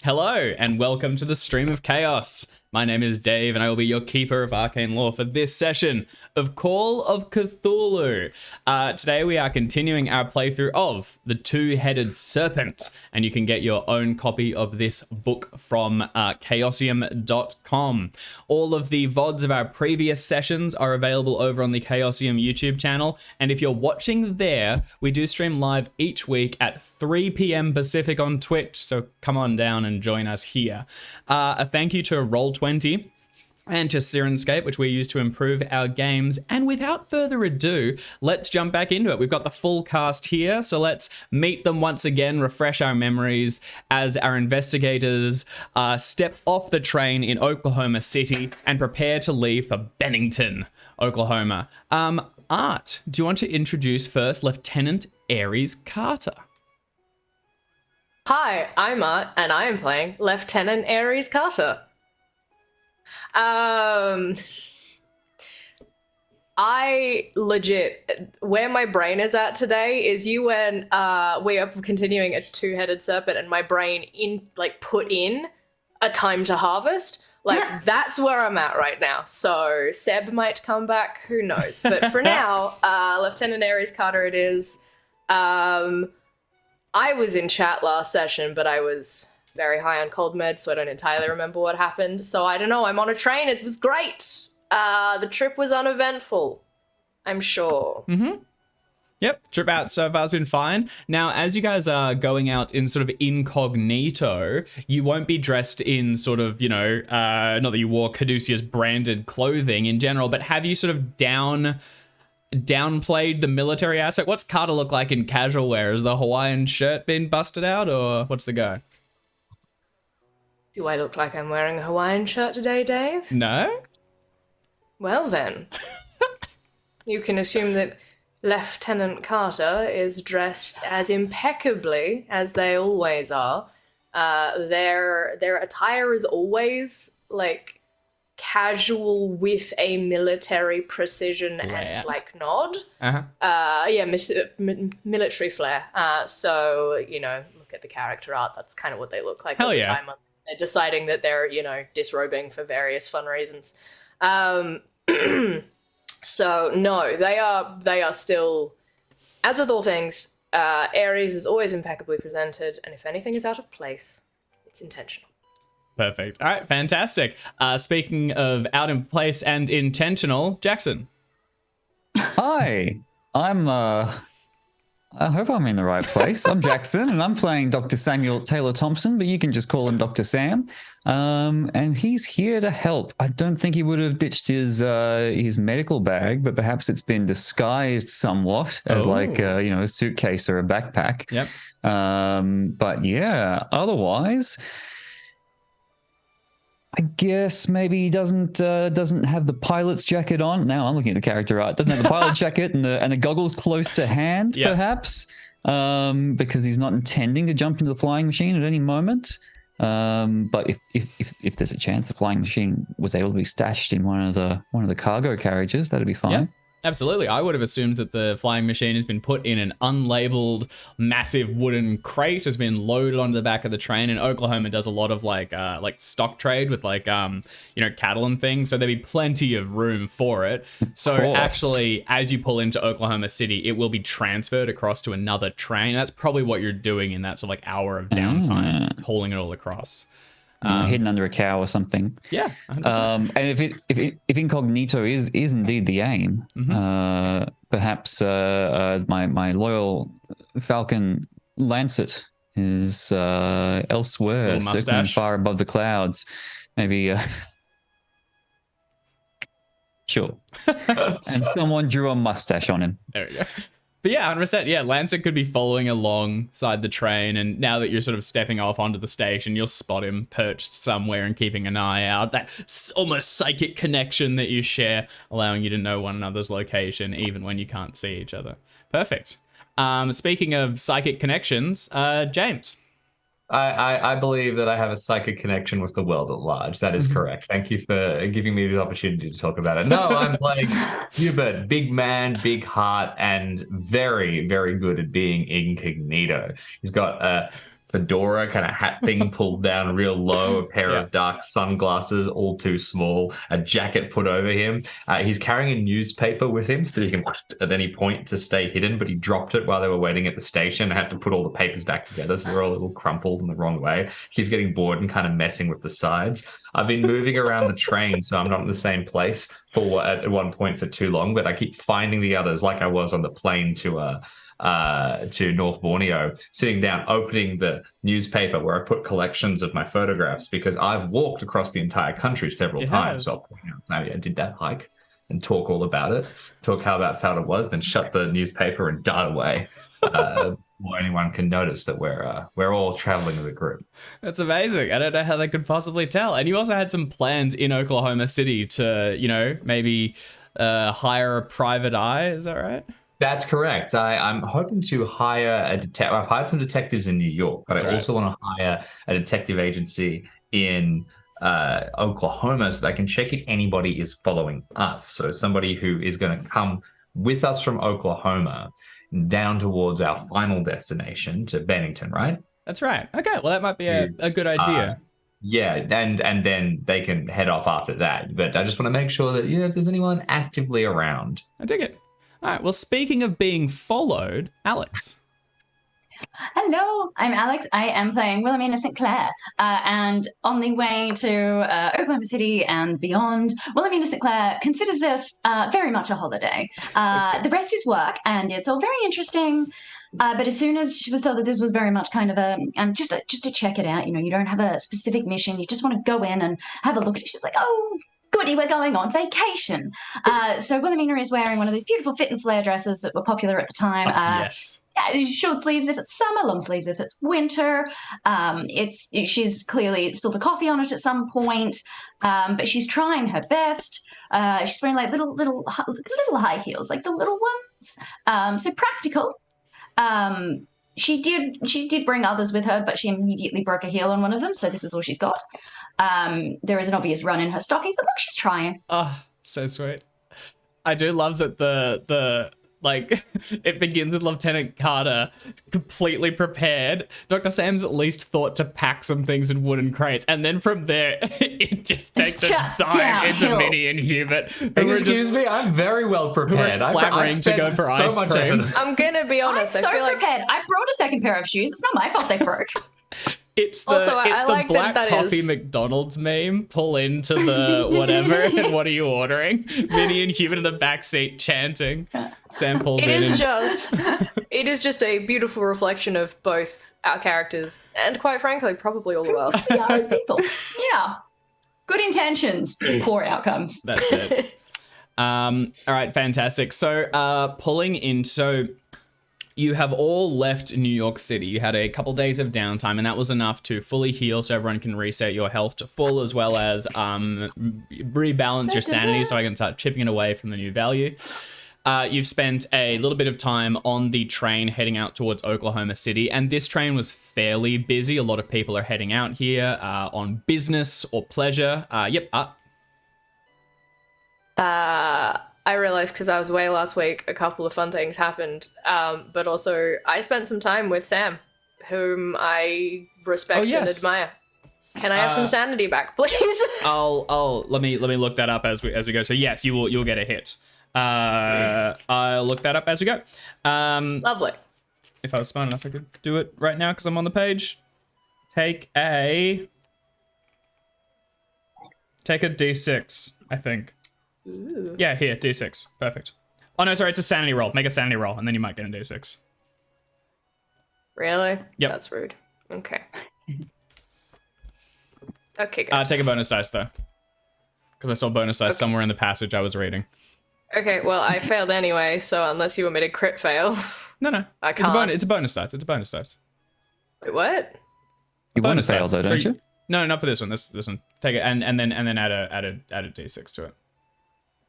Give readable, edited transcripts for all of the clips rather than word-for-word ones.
Hello, and welcome to the Stream of Chaos. My name is Dave, and I will be your keeper of arcane lore for this session of Call of Cthulhu. Today we are continuing our playthrough of The Two-Headed Serpent, and you can get your own copy of this book from chaosium.com. All of the VODs of our previous sessions are available over on the Chaosium YouTube channel, and if you're watching there, we do stream live each week at 3 p.m. Pacific on Twitch, so come on down and join us here. A thank you to Roll20 and to Sirenscape, which we use to improve our games. And without further ado, let's jump back into it. We've got the full cast here, so let's meet them once again, refresh our memories as our investigators step off the train in Oklahoma City and prepare to leave for Bennington, Oklahoma. Art, do you want to introduce first Lieutenant Aries Carter? Hi, I'm Art, and I am playing Lieutenant Aries Carter. I legit, where my brain is at today is we are continuing a two-headed serpent, and my brain put in a time to harvest. That's where I'm at right now. So Seb might come back, who knows? But for now, Lieutenant Aries Carter it is. I was in chat last session, but I was very high on cold meds, so I don't entirely remember what happened. So I don't know, I'm on a train, it was great. The trip was uneventful, I'm sure. Mm-hmm. Yep, trip out so far has been fine. Now, as you guys are going out in sort of incognito, you won't be dressed in sort of, not that you wore Caduceus branded clothing in general, but have you sort of downplayed the military aspect? What's Carter look like in casual wear? Has the Hawaiian shirt been busted out, or what's the go? Do I look like I'm wearing a Hawaiian shirt today, Dave? No? Well then. You can assume that Lieutenant Carter is dressed as impeccably as they always are. Their attire is always, casual with a military precision and nod. Military flair. So look at the character art. That's kind of what they look like all the time. They're deciding that they're disrobing for various fun reasons. So no, they are still, as with all things, Aries is always impeccably presented, and if anything is out of place, it's intentional. Perfect. All right, fantastic. Speaking of out in place and intentional, Jackson. Hi, I hope I'm in the right place. I'm Jackson, and I'm playing Dr. Samuel Taylor Thompson, but you can just call him Dr. Sam. And he's here to help. I don't think he would have ditched his medical bag, but perhaps it's been disguised somewhat as a suitcase or a backpack. Yep. But yeah, otherwise, I guess maybe he doesn't have the pilot's jacket on. Now I'm looking at the character art. Doesn't have the pilot jacket and the goggles close to hand, perhaps, because he's not intending to jump into the flying machine at any moment. But if there's a chance the flying machine was able to be stashed in one of the cargo carriages, that'd be fine. Yep. Absolutely. I would have assumed that the flying machine has been put in an unlabeled, massive wooden crate, has been loaded onto the back of the train. And Oklahoma does a lot of stock trade with cattle and things. So there'd be plenty of room for it. So actually, as you pull into Oklahoma City, it will be transferred across to another train. That's probably what you're doing in that sort of hour of downtime, hauling it all across. Hidden under a cow or something. Yeah, and if incognito is indeed the aim, perhaps my loyal Falcon Lancet is elsewhere, circling far above the clouds. Maybe sure. And someone drew a mustache on him. There we go. But yeah, 100%. Yeah, Lancet could be following alongside the train, and now that you're sort of stepping off onto the station, you'll spot him perched somewhere and keeping an eye out. That almost psychic connection that you share, allowing you to know one another's location, even when you can't see each other. Perfect. Speaking of psychic connections, James. I believe that I have a psychic connection with the world at large. That is correct. Thank you for giving me the opportunity to talk about it. No, I'm like Hubert, big man, big heart, and very, very good at being incognito. He's got a fedora kind of hat thing pulled down real low, a pair of dark sunglasses, all too small, a jacket put over him. He's carrying a newspaper with him so that he can at any point to stay hidden, but he dropped it while they were waiting at the station and had to put all the papers back together, so they're all a little crumpled in the wrong way. Keeps getting bored and kind of messing with the sides. I've been moving around the train, so I'm not in the same place at one point for too long, but I keep finding the others, like I was on the plane to North Borneo, sitting down, opening the newspaper where I put collections of my photographs, because I've walked across the entire country several times. So I'll point out, I did that hike and talk all about it, talk how about felt it was, then shut the newspaper and dart away. Before anyone can notice that we're all traveling as a group. That's amazing. I don't know how they could possibly tell. And you also had some plans in Oklahoma City to, maybe hire a private eye. Is that right? That's correct. I'm hoping to hire a detective. I've hired some detectives in New York, but I also want to hire a detective agency in Oklahoma so that I can check if anybody is following us. So somebody who is going to come with us from Oklahoma down towards our final destination to Bennington, right? That's right. Okay, well, that might be a good idea. Yeah, and then they can head off after that. But I just want to make sure that, if there's anyone actively around. I dig it. All right, well, speaking of being followed, Alex. Hello, I'm Alex. I am playing Wilhelmina St. Clair, and on the way to Oklahoma City and beyond, Wilhelmina St. Clair considers this very much a holiday. The rest is work, and it's all very interesting. But as soon as she was told that this was very much kind of just to check it out, you don't have a specific mission. You just want to go in and have a look at it. She's like, oh, goody, we're going on vacation. So Wilhelmina is wearing one of those beautiful fit and flare dresses that were popular at the time. Yes. Yeah, short sleeves if it's summer, long sleeves if it's winter. She's clearly spilled a coffee on it at some point, but she's trying her best. She's wearing like little high heels, like the little ones. So practical. She did bring others with her, but she immediately broke a heel on one of them. So this is all she's got. There is an obvious run in her stockings, but look, she's trying. Oh, so sweet. I do love that the it begins with Lieutenant Carter completely prepared. Dr. Sam's at least thought to pack some things in wooden crates, and then from there it just takes a dive into Minnie and Hubert. Excuse me, I'm very well prepared. I'm clamoring to go for ice cream. I'm gonna be honest. I'm so prepared. I brought a second pair of shoes. It's not my fault they broke. It's the black coffee McDonald's meme. Pull into the whatever, and what are you ordering? Minnie and Hubert in the backseat chanting. Sam pulls in. It is just a beautiful reflection of both our characters and, quite frankly, probably all of us. We are as people. Yeah. Good intentions, poor outcomes. That's it. All right, fantastic. So pulling in, you have all left New York City. You had a couple days of downtime, and that was enough to fully heal so everyone can reset your health to full, as well as rebalance your sanity so I can start chipping it away from the new value. You've spent a little bit of time on the train heading out towards Oklahoma City, and this train was fairly busy. A lot of people are heading out here on business or pleasure. I realized because I was away last week, a couple of fun things happened. But also, I spent some time with Sam, whom I respect and admire. Can I have some sanity back, please? Let me look that up as we go. So yes, you'll get a hit. I'll look that up as we go. Lovely. If I was smart enough, I could do it right now because I'm on the page. Take a D6, I think. Ooh. Yeah, here, D6. Perfect. Oh, no, sorry, it's a sanity roll. Make a sanity roll, and then you might get a D6. Really? Yep. That's rude. Okay. Okay, good. Take a bonus dice, though. Because I saw bonus dice somewhere in the passage I was reading. Okay, well, I failed anyway, so unless you want me to crit fail. No. I can't. It's a bonus dice. It's a bonus dice. Wait, what? You want to fail, though, don't you? No, not for this one. This one. Take it and then add a D6 to it.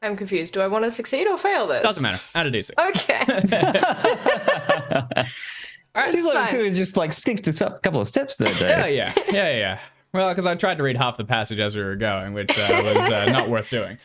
I'm confused. Do I want to succeed or fail this? Doesn't matter. Add a D6. Okay. All right, seems like we could have just skipped a couple of steps there, Dave. Yeah. Well, because I tried to read half the passage as we were going, which was not worth doing.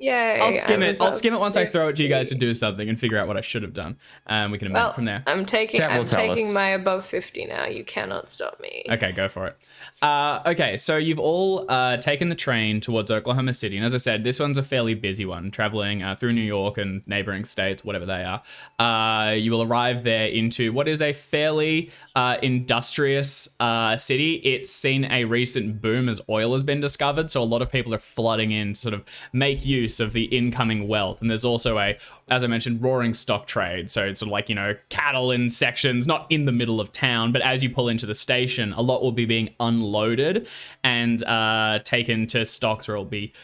Yay! I'll skim I'm it. I'll above skim it once I throw it to you guys to 50. do something and figure out what I should have done. We can amend Well, it from there. I'm taking Chat will tell us. my above 50 now. You cannot stop me. Okay, go for it. Okay, so you've all taken the train towards Oklahoma City. And as I said, this one's a fairly busy one, traveling through New York and neighboring states, whatever they are. You will arrive there into what is a fairly industrious city. It's seen a recent boom as oil has been discovered. So a lot of people are flooding in to sort of make use of the incoming wealth. And there's also as I mentioned, roaring stock trade. So it's sort of like, cattle in sections, not in the middle of town, but as you pull into the station, a lot will be being unloaded and taken to stocks, or will be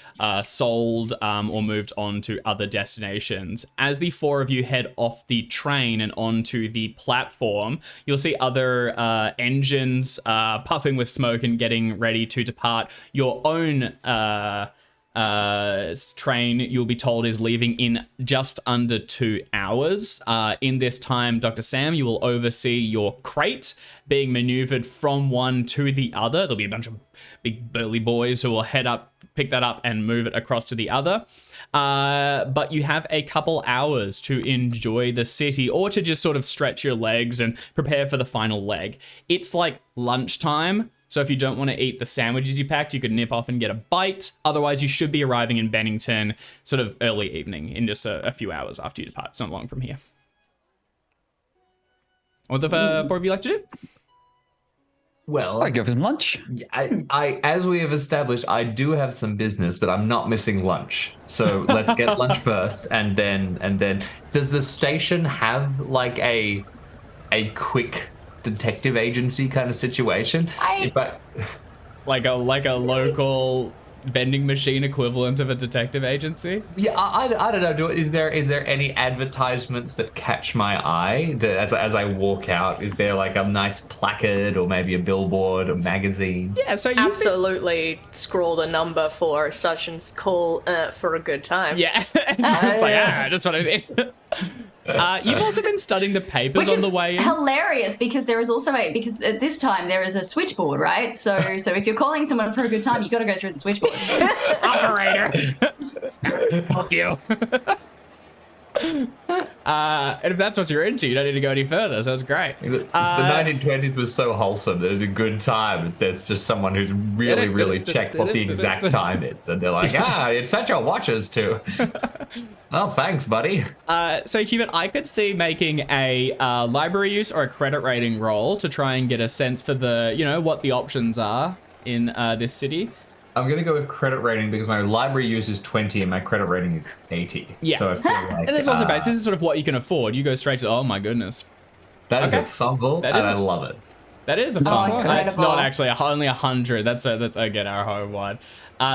sold or moved on to other destinations. As the four of you head off the train and onto the platform, you'll see other engines puffing with smoke and getting ready to depart. Your own train, you'll be told, is leaving in just under 2 hours. In this time, Dr. Sam, you will oversee your crate being maneuvered from one to the other. There'll be a bunch of big burly boys who will pick that up and move it across to the other. But you have a couple hours to enjoy the city, or to just sort of stretch your legs and prepare for the final leg. It's like lunchtime. So if you don't want to eat the sandwiches you packed, you could nip off and get a bite. Otherwise, you should be arriving in Bennington sort of early evening, in just a few hours after you depart. It's not long from here. What the four of you like to do? Well, I go for some lunch. I, as we have established, I do have some business, but I'm not missing lunch. So let's get lunch first, and then does the station have like a quick detective agency kind of situation? Like a local vending machine equivalent of a detective agency? Yeah, I don't know. Is there any advertisements that catch my eye as I walk out? Is there like a nice placard or maybe a billboard, a magazine? Yeah, so you Absolutely scrawled a number for such and call for a good time. Yeah, it's like, that's what I mean. You've also been studying the papers Which on is the way in. hilarious, because there is also because at this time there is a switchboard, right? So if you're calling someone for a good time, you got to go through the switchboard. Operator, help you. And if that's what you're into, you don't need to go any further, so it's great. The 1920s was so wholesome. There's a good time. There's just someone who's really checked what the exact time is. And they're like, it set your watches to. Oh, thanks, buddy. So, Hubert, I could see making a library use or a credit rating roll to try and get a sense for what the options are in this city. I'm going to go with credit rating because my library use is 20 and my credit rating is 80. Yeah. So I feel like... And it's also based. This is sort of what you can afford. You go straight to, oh my goodness. That is a fumble, and I love it. That is a fumble. Incredible. It's not actually only 100. That's again our home one.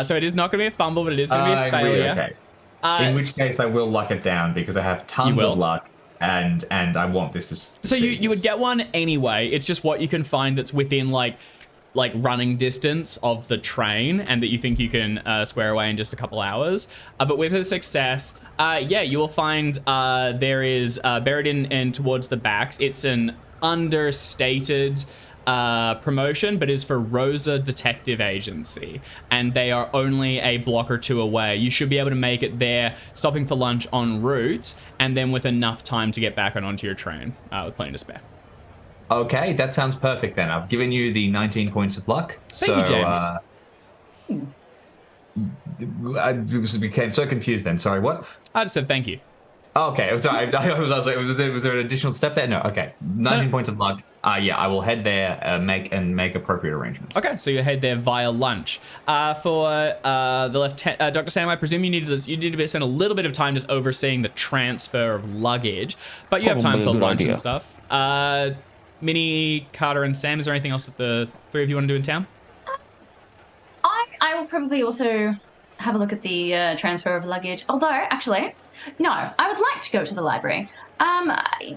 So it is not going to be a fumble, but it is going to be a failure. Okay. In which case I will luck it down because I have tons of luck. And I want this to succeed. So you would get one anyway. It's just what you can find that's within like running distance of the train, and that you think you can square away in just a couple hours. But with a success, you will find there is buried in towards the backs. It's an understated promotion, but is for Rosa Detective Agency, and they are only a block or two away. You should be able to make it there, stopping for lunch en route, and then with enough time to get back onto your train with plenty to spare. Okay, that sounds perfect then. I've given you the 19 points of luck. Thank you, James. I became so confused then. Sorry, what? I just said thank you. Oh, okay, sorry. I was like, was there an additional step there? No, okay. 19 points of luck. I will head there, make appropriate arrangements. Okay, so you head there via lunch. For the lieutenant, Dr. Sam, I presume you need to spend a little bit of time just overseeing the transfer of luggage, but you have time for lunch and stuff. Minnie, Carter, and Sam, is there anything else that the three of you want to do in town? I will probably also have a look at the transfer of luggage. Although, actually, no, I would like to go to the library.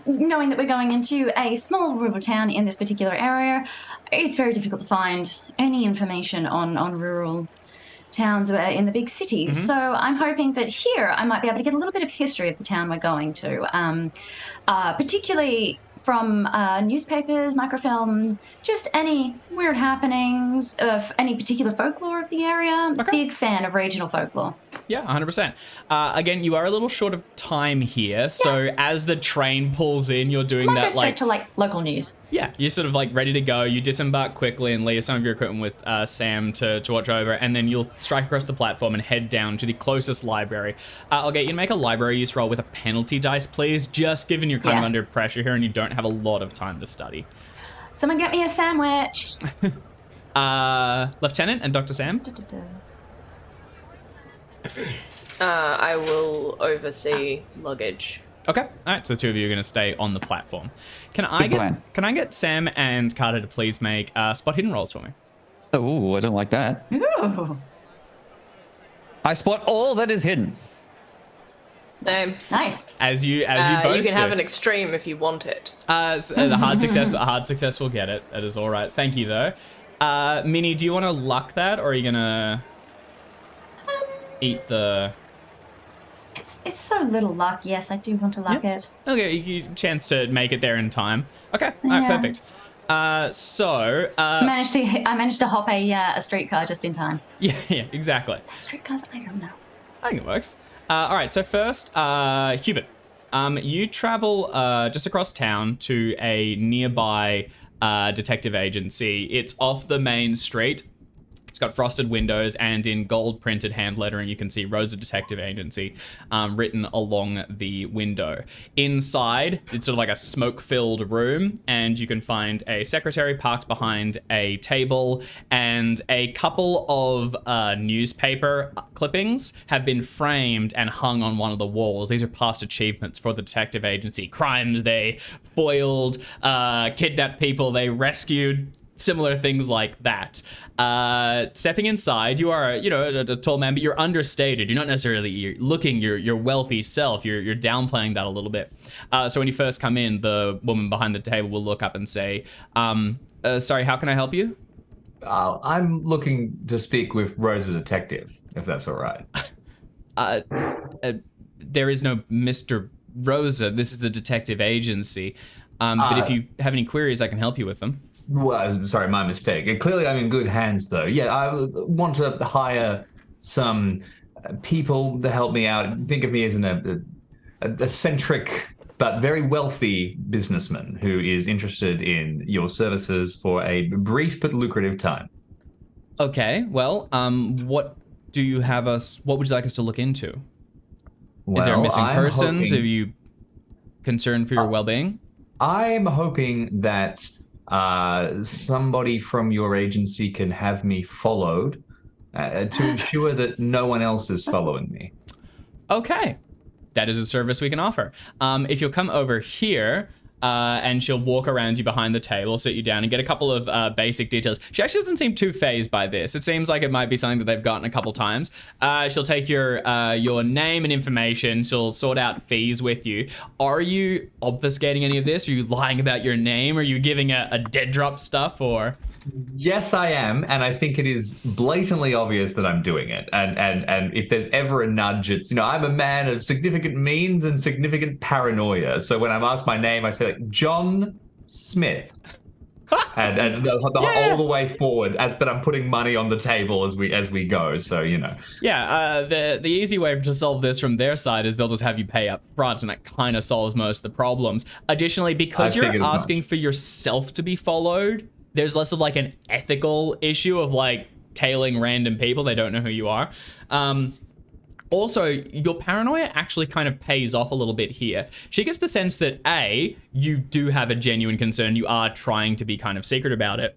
Knowing that we're going into a small rural town in this particular area, it's very difficult to find any information on rural towns in the big cities. Mm-hmm. So I'm hoping that here I might be able to get a little bit of history of the town we're going to, particularly from newspapers, microfilm, just any weird happenings of any particular folklore of the area. Okay. Big fan of regional folklore. Yeah, 100%. Again, you are a little short of time here, so as the train pulls in, you're doing Might go that straight to like local news. Yeah, you're sort of like ready to go. You disembark quickly and leave some of your equipment with Sam to watch over, and then you'll strike across the platform and head down to the closest library. I'll get you to make a library use roll with a penalty dice, please, just given you're kind of under pressure here and you don't have a lot of time to study. Someone get me a sandwich. Lieutenant and Dr. Sam? I will oversee luggage. Okay, all right. So the two of you are going to stay on the platform. Can I get Sam and Carter to please make spot hidden rolls for me? Oh, I don't like that. Ooh. I spot all that is hidden. Nice. As you both you can do. have an extreme if you want it. The hard success will get it. That is all right. Thank you though. Minnie, do you want to luck that, or are you gonna eat the? It's so little luck. Yes, I do want to luck it. Okay, you chance to make it there in time. Okay, all right, perfect. I managed to hop a streetcar just in time. Yeah, exactly. Streetcars, I don't know. I think it works. All right, so first, Hubert, you travel just across town to a nearby detective agency. It's off the main street. It's got frosted windows, and in gold printed hand lettering, you can see Rosa Detective Agency written along the window. Inside, it's sort of like a smoke-filled room, and you can find a secretary parked behind a table, and a couple of newspaper clippings have been framed and hung on one of the walls. These are past achievements for the detective agency. Crimes they foiled, kidnapped people they rescued, similar things like that. Stepping inside, you are, a tall man, but you're understated. You're not necessarily looking your wealthy self. You're downplaying that a little bit. So when you first come in, the woman behind the table will look up and say, sorry, how can I help you? I'm looking to speak with Rosa Detective, if that's all right. There is no Mr. Rosa. This is the detective agency. But if you have any queries, I can help you with them. Well, sorry, my mistake. Clearly, I'm in good hands, though. Yeah, I want to hire some people to help me out. Think of me as an eccentric but very wealthy businessman who is interested in your services for a brief but lucrative time. Okay, well, what would you like us to look into? Well, is there missing I'm persons? hoping, Are you concerned for your well-being? I'm hoping that somebody from your agency can have me followed to ensure that no one else is following me. Okay. That is a service we can offer. If you'll come over here, and she'll walk around you behind the table, sit you down, and get a couple of basic details. She actually doesn't seem too fazed by this. It seems like it might be something that they've gotten a couple times. She'll take your name and information. She'll sort out fees with you. Are you obfuscating any of this? Are you lying about your name? Are you giving a dead drop stuff, or? Yes, I am, and I think it is blatantly obvious that I'm doing it. And if there's ever a nudge, it's, I'm a man of significant means and significant paranoia. So when I'm asked my name, I say like John Smith, and all the way forward. But I'm putting money on the table as we go. So Yeah, the easy way to solve this from their side is they'll just have you pay up front, and that kind of solves most of the problems. Additionally, because you're asking for yourself to be followed, there's less of like an ethical issue of like tailing random people. They don't know who you are. Also, your paranoia actually kind of pays off a little bit here. She gets the sense that A, you do have a genuine concern. You are trying to be kind of secret about it.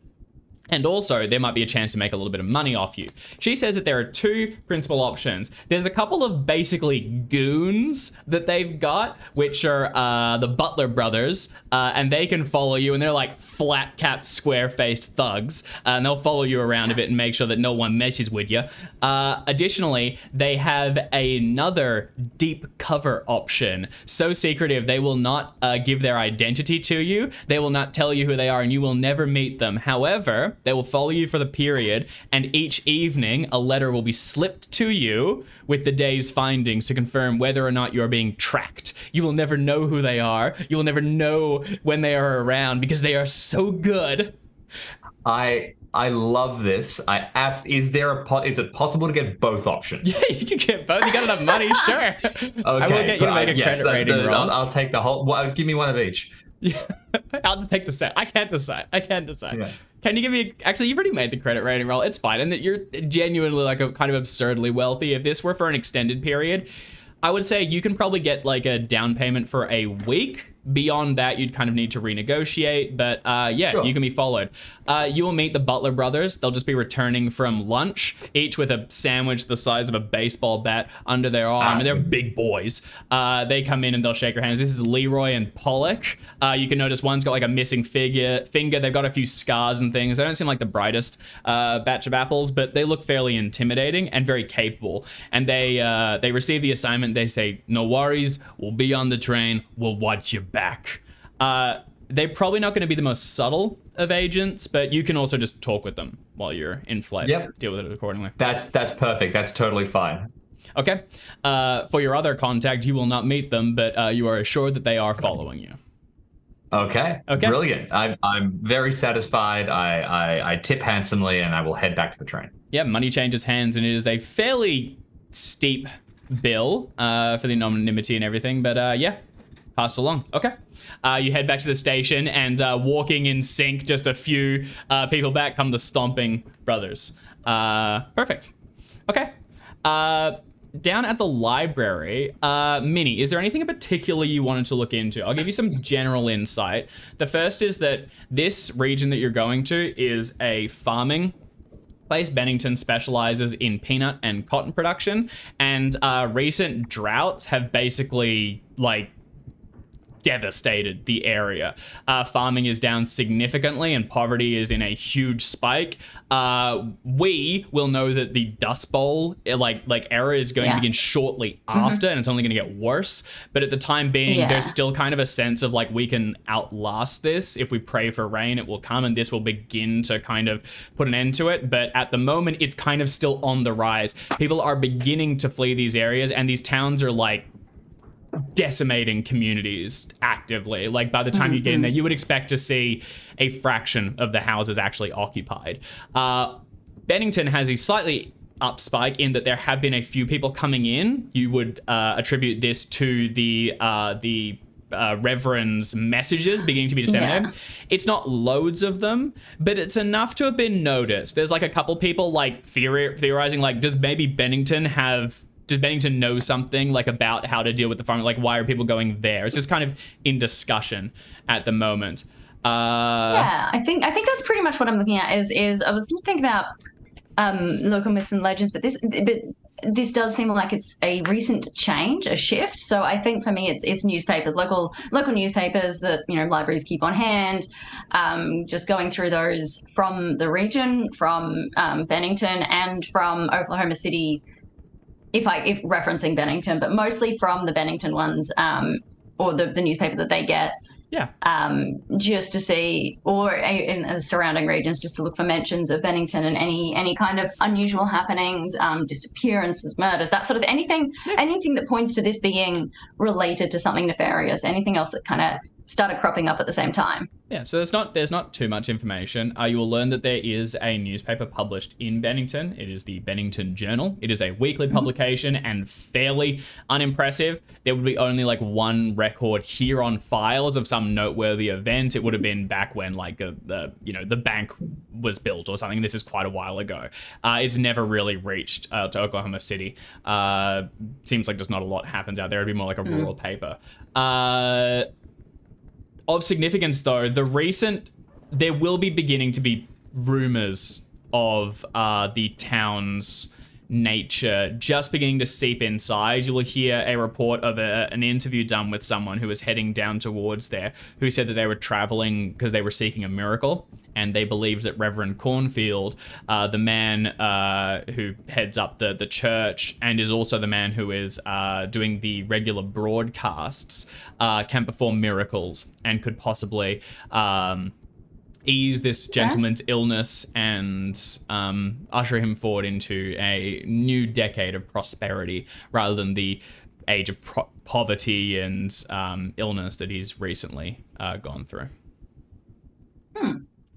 And also, there might be a chance to make a little bit of money off you. She says that there are two principal options. There's a couple of basically goons that they've got, which are the Butler brothers, and they can follow you, and they're like flat-capped, square-faced thugs, and they'll follow you around a bit and make sure that no one messes with you. Additionally, they have another deep cover option. So secretive, they will not give their identity to you. They will not tell you who they are, and you will never meet them. However, They will follow you for the period, and each evening a letter will be slipped to you with the day's findings to confirm whether or not you are being tracked. You will never know who they are. You will never know when they are around because they are so good. I love this. Is it possible to get both options? Yeah, you can get both. You got enough money, sure. Okay, I will get you to make a credit rating roll. I'll take the whole. Well, give me one of each. I'll just take the set. I can't decide. Yeah. Can you give me? Actually, you've already made the credit rating roll. It's fine, and that you're genuinely like a kind of absurdly wealthy. If this were for an extended period, I would say you can probably get like a down payment for a week. Beyond that, you'd kind of need to renegotiate, but sure. You can be followed. You will meet the Butler brothers. They'll just be returning from lunch, each with a sandwich the size of a baseball bat under their arm, and they're big boys. They come in and they'll shake your hands. This is Leroy and Pollock. You can notice one's got like a missing finger. They've got a few scars and things. They don't seem like the brightest batch of apples, but they look fairly intimidating and very capable. And they receive the assignment. They say, "No worries, we'll be on the train. We'll watch you back." They're probably not going to be the most subtle of agents, but you can also just talk with them while you're in flight. Yep. Deal with it accordingly. That's perfect. That's totally fine. Okay. For your other contact, you will not meet them, but you are assured that they are following you. Okay. Brilliant. I'm very satisfied. I tip handsomely, and I will head back to the train. Yeah, money changes hands, and it is a fairly steep bill for the anonymity and everything, but passed along. Okay. You head back to the station, and walking in sync, just a few people back, come the Stomping Brothers. Perfect. Okay. Down at the library, Minnie, is there anything in particular you wanted to look into? I'll give you some general insight. The first is that this region that you're going to is a farming place. Bennington specializes in peanut and cotton production, and recent droughts have basically, devastated the area. Farming is down significantly and poverty is in a huge spike. We will know that the Dust Bowl era is going to begin shortly after, and it's only going to get worse. But at the time being, there's still kind of a sense of we can outlast this. If we pray for rain, it will come, and this will begin to kind of put an end to it. But at the moment, it's kind of still on the rise. People are beginning to flee these areas, and these towns are decimating communities actively. By the time you get in there, you would expect to see a fraction of the houses actually occupied. Bennington has a slightly up spike in that there have been a few people coming in. You would attribute this to the Reverend's messages beginning to be disseminated. Yeah. It's not loads of them, but it's enough to have been noticed. There's a couple people theorizing does Bennington know something about how to deal with the farm? Why are people going there? It's just kind of in discussion at the moment. I think that's pretty much what I'm looking at. Is I was thinking about local myths and legends, but this does seem like it's a recent change, a shift. So I think for me, it's newspapers, local newspapers that libraries keep on hand. Just going through those from the region, from Bennington, and from Oklahoma City. If referencing Bennington, but mostly from the Bennington ones, or the newspaper that they get. Yeah. Just to see, or in the surrounding regions, just to look for mentions of Bennington and any kind of unusual happenings, disappearances, murders, that sort of anything that points to this being related to something nefarious. Anything else that kind of started cropping up at the same time. Yeah, so there's not too much information. You will learn that there is a newspaper published in Bennington. It is the Bennington Journal. It is a weekly publication and fairly unimpressive. There would be only one record here on files of some noteworthy event. It would have been back when the bank was built or something. This is quite a while ago. It's never really reached to Oklahoma City. Seems like just not a lot happens out there. It'd be more like a rural paper. Of significance, though, there will be beginning to be rumors of the town's nature just beginning to seep inside. You will hear a report of an interview done with someone who was heading down towards there, who said that they were traveling because they were seeking a miracle, and they believed that Reverend Cornfield, the man who heads up the church and is also the man who is doing the regular broadcasts, can perform miracles and could possibly ease this gentleman's illness and usher him forward into a new decade of prosperity rather than the age of poverty and illness that he's recently gone through.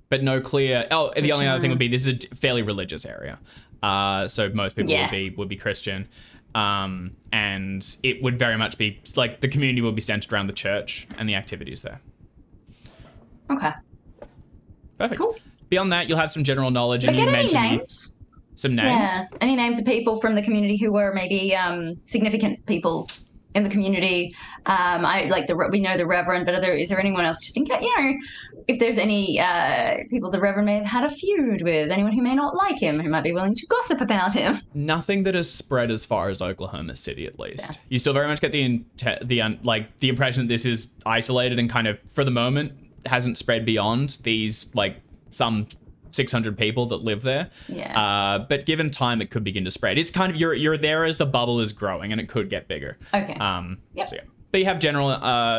But no clear. Oh, the only other thing would be this is a fairly religious area, so most people would be Christian, and it would very much be like the community would be centered around the church and the activities there. Okay. Perfect. Cool. Beyond that, you'll have some general knowledge, Did and I you get any mentioned names? some names. Yeah. Any names of people from the community who were maybe significant people in the community? We know the Reverend, but is there anyone else? Just in case, if there's any people the Reverend may have had a feud with, anyone who may not like him, who might be willing to gossip about him. Nothing that has spread as far as Oklahoma City, at least. Yeah. You still very much get the impression that this is isolated and kind of, for the moment, hasn't spread beyond these some 600 people that live there. Yeah. But given time, it could begin to spread. It's kind of you're there as the bubble is growing, and it could get bigger. Okay. Yep. So yeah. But you have general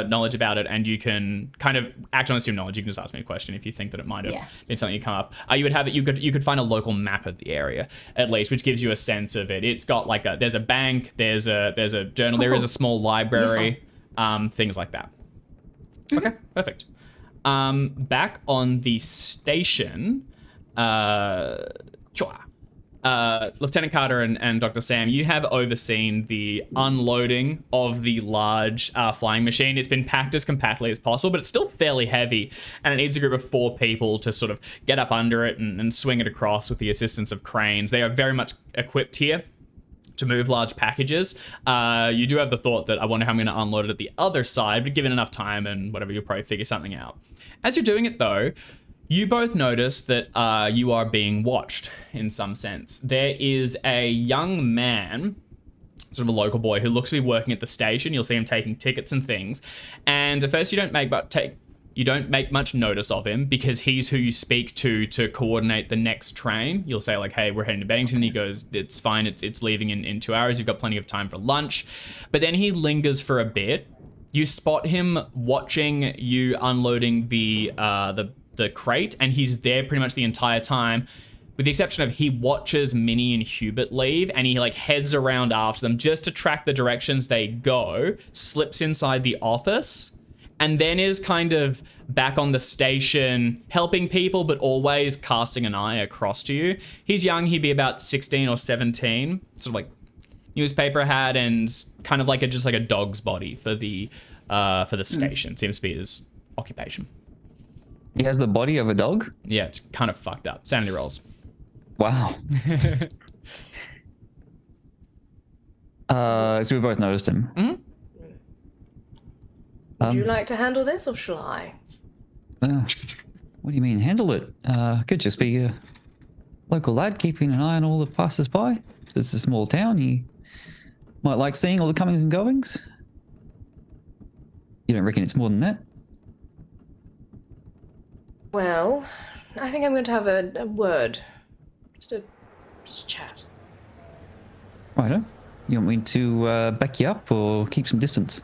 knowledge about it, and you can kind of act on assumed knowledge. You can just ask me a question if you think that it might have been something you come up. You would have it. You could find a local map of the area at least, which gives you a sense of it. It's got there's a bank, there's a journal, there is a small library, things like that. Mm-hmm. Okay, perfect. Back on the station, Lieutenant Carter and Dr. Sam, you have overseen the unloading of the large flying machine. It's been packed as compactly as possible, but it's still fairly heavy, and it needs a group of 4 people to sort of get up under it and swing it across with the assistance of cranes. They are very much equipped here to move large packages. You do have the thought that I wonder how I'm going to unload it at the other side, but given enough time and whatever, you'll probably figure something out. As you're doing it, though, you both notice that you are being watched in some sense. There is a young man, sort of a local boy, who looks to be working at the station. You'll see him taking tickets and things. And at first you don't make much notice of him because he's who you speak to coordinate the next train. You'll say hey, we're heading to Bennington. He goes, it's fine. It's leaving in 2 hours. You've got plenty of time for lunch. But then he lingers for a bit. You spot him watching you unloading the crate, and he's there pretty much the entire time, with the exception of he watches Minnie and Hubert leave, and he heads around after them just to track the directions they go, slips inside the office, and then is kind of back on the station helping people, but always casting an eye across to you. He's young. He'd be about 16 or 17, sort of newspaper hat and kind of just a dog's body for the station. Seems to be his occupation. He has the body of a dog? Yeah, it's kind of fucked up. Sanity rolls. Wow. So we both noticed him. Mm-hmm. Would you like to handle this, or shall I? What do you mean, handle it? Could just be a local lad keeping an eye on all the passers-by. It's a small town. He might like seeing all the comings and goings. You don't reckon it's more than that? Well, I think I'm going to have a word. Just a chat. Righto. You want me to back you up or keep some distance?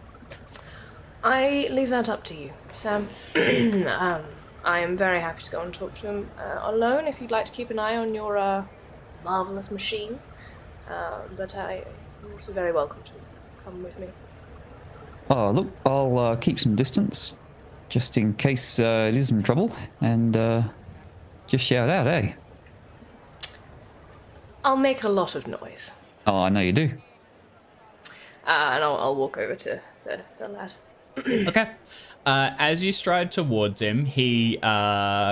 I leave that up to you, Sam. I am very happy to go and talk to him alone if you'd like to keep an eye on your marvelous machine. But you're also very welcome to come with me. Oh, look, I'll keep some distance just in case it is some trouble, and just shout out, eh? I'll make a lot of noise. Oh, I know you do. And I'll walk over to the lad. Okay. As you stride towards him, he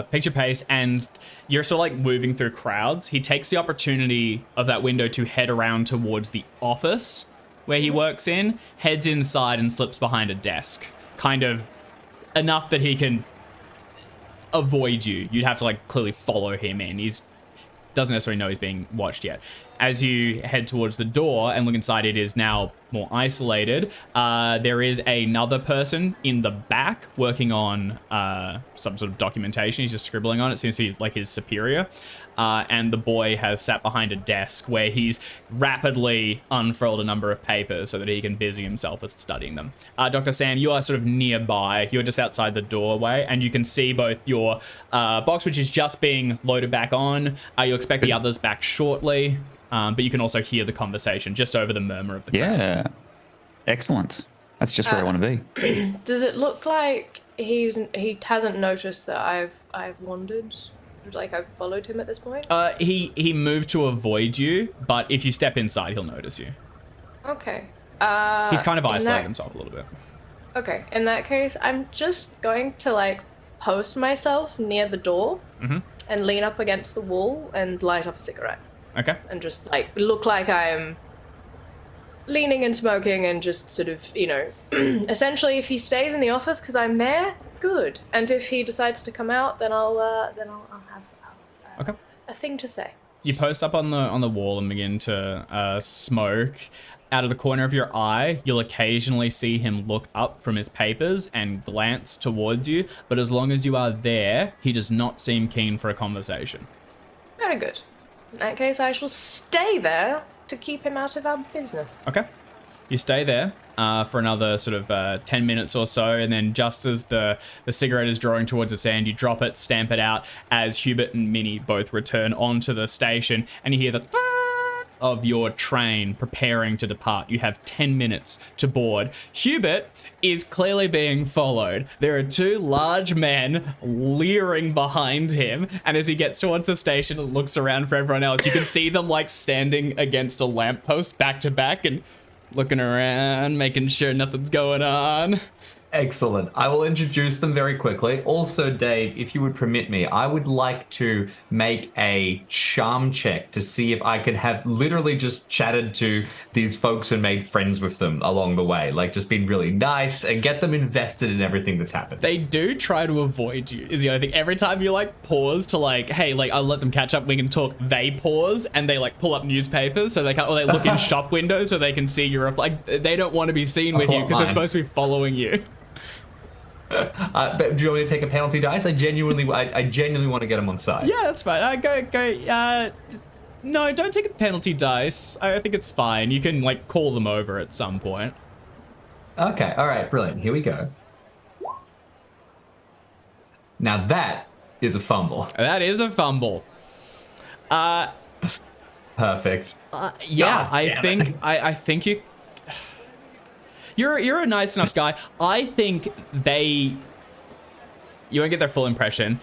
picks your pace, and you're sort of moving through crowds. He takes the opportunity of that window to head around towards the office where he works in, heads inside and slips behind a desk. Kind of enough that he can avoid you. You'd have to clearly follow him in. He's doesn't necessarily know he's being watched yet. As you head towards the door and look inside, it is now more isolated. There is another person in the back working on some sort of documentation. He's just scribbling on it. Seems to be like his superior. And the boy has sat behind a desk where he's rapidly unfurled a number of papers so that he can busy himself with studying them. Dr. Sam, you are sort of nearby. You're just outside the doorway, and you can see both your box, which is just being loaded back on. You expect the others back shortly, but you can also hear the conversation just over the murmur of the crowd. Yeah. Excellent. That's just where I want to be. Does it look like he hasn't noticed that I've wandered? Like I've followed him at this point? He moved to avoid you, but if you step inside, he'll notice you. Okay. He's kind of isolated himself a little bit. Okay, in that case, I'm just going to like post myself near the door and lean up against the wall and light up a cigarette. Okay. And just like look like I'm leaning and smoking and just sort of, you know, essentially if he stays in the office because I'm there, good. And if he decides to come out, then I'll have a thing to say. You post up on the wall and begin to smoke. Out of the corner of your eye, you'll occasionally see him look up from his papers and glance towards you. But as long as you are there, he does not seem keen for a conversation. Very good. In that case, I shall stay there to keep him out of our business. Okay. You stay there for another sort of 10 minutes or so, and then just as the cigarette is drawing towards its end, you drop it, stamp it out, as Hubert and Minnie both return onto the station, and you hear the of your train preparing to depart. You have 10 minutes to board. Hubert is clearly being followed. There are two large men leering behind him, and as he gets towards the station and looks around for everyone else, you can see them like standing against a lamppost back to back and looking around, making sure nothing's going on. Excellent. I will introduce them very quickly. Also, Dave, if you would permit me, I would like to make a charm check to see if I could have literally just chatted to these folks and made friends with them along the way. Like, just been really nice and get them invested in everything that's happened. They do try to avoid you, is the only thing. Every time you, like, pause to, like, hey, like, I'll let them catch up, we can talk, they pause and they, like, pull up newspapers so they can, or they look in shop windows so they can see your, like, they don't want to be seen with you because they're supposed to be following you. But do you want me to take a penalty dice? I genuinely want to get them on side. Yeah, that's fine. Go. No, don't take a penalty dice. I think it's fine. You can like call them over at some point. Okay. All right. Brilliant. Here we go. Now that is a fumble. That is a fumble. Perfect. Yeah, I think you. You're a nice enough guy. I think you won't get their full impression.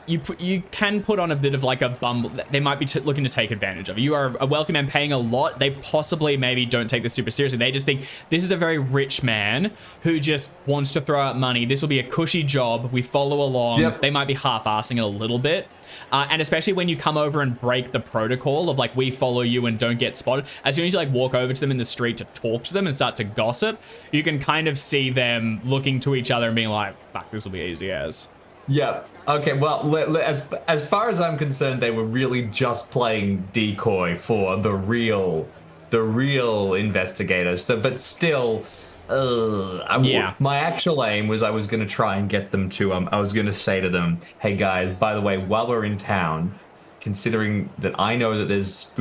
You can put on a bit of like a bumble. They might be looking to take advantage of. You are a wealthy man paying a lot. They possibly maybe don't take this super seriously. They just think this is a very rich man who just wants to throw out money. This will be a cushy job. We follow along. Yep. They might be half-assing it a little bit. And especially when you come over and break the protocol of like, we follow you and don't get spotted. As soon as you like walk over to them in the street to talk to them and start to gossip, you can kind of see them looking to each other and being like, fuck, this will be easy as. Yeah. Okay, well, as far as I'm concerned, they were really just playing decoy for the real investigators. So, but still, my actual aim was I was going to try and get them to, I was going to say to them, hey guys, by the way, while we're in town, considering that I know that there's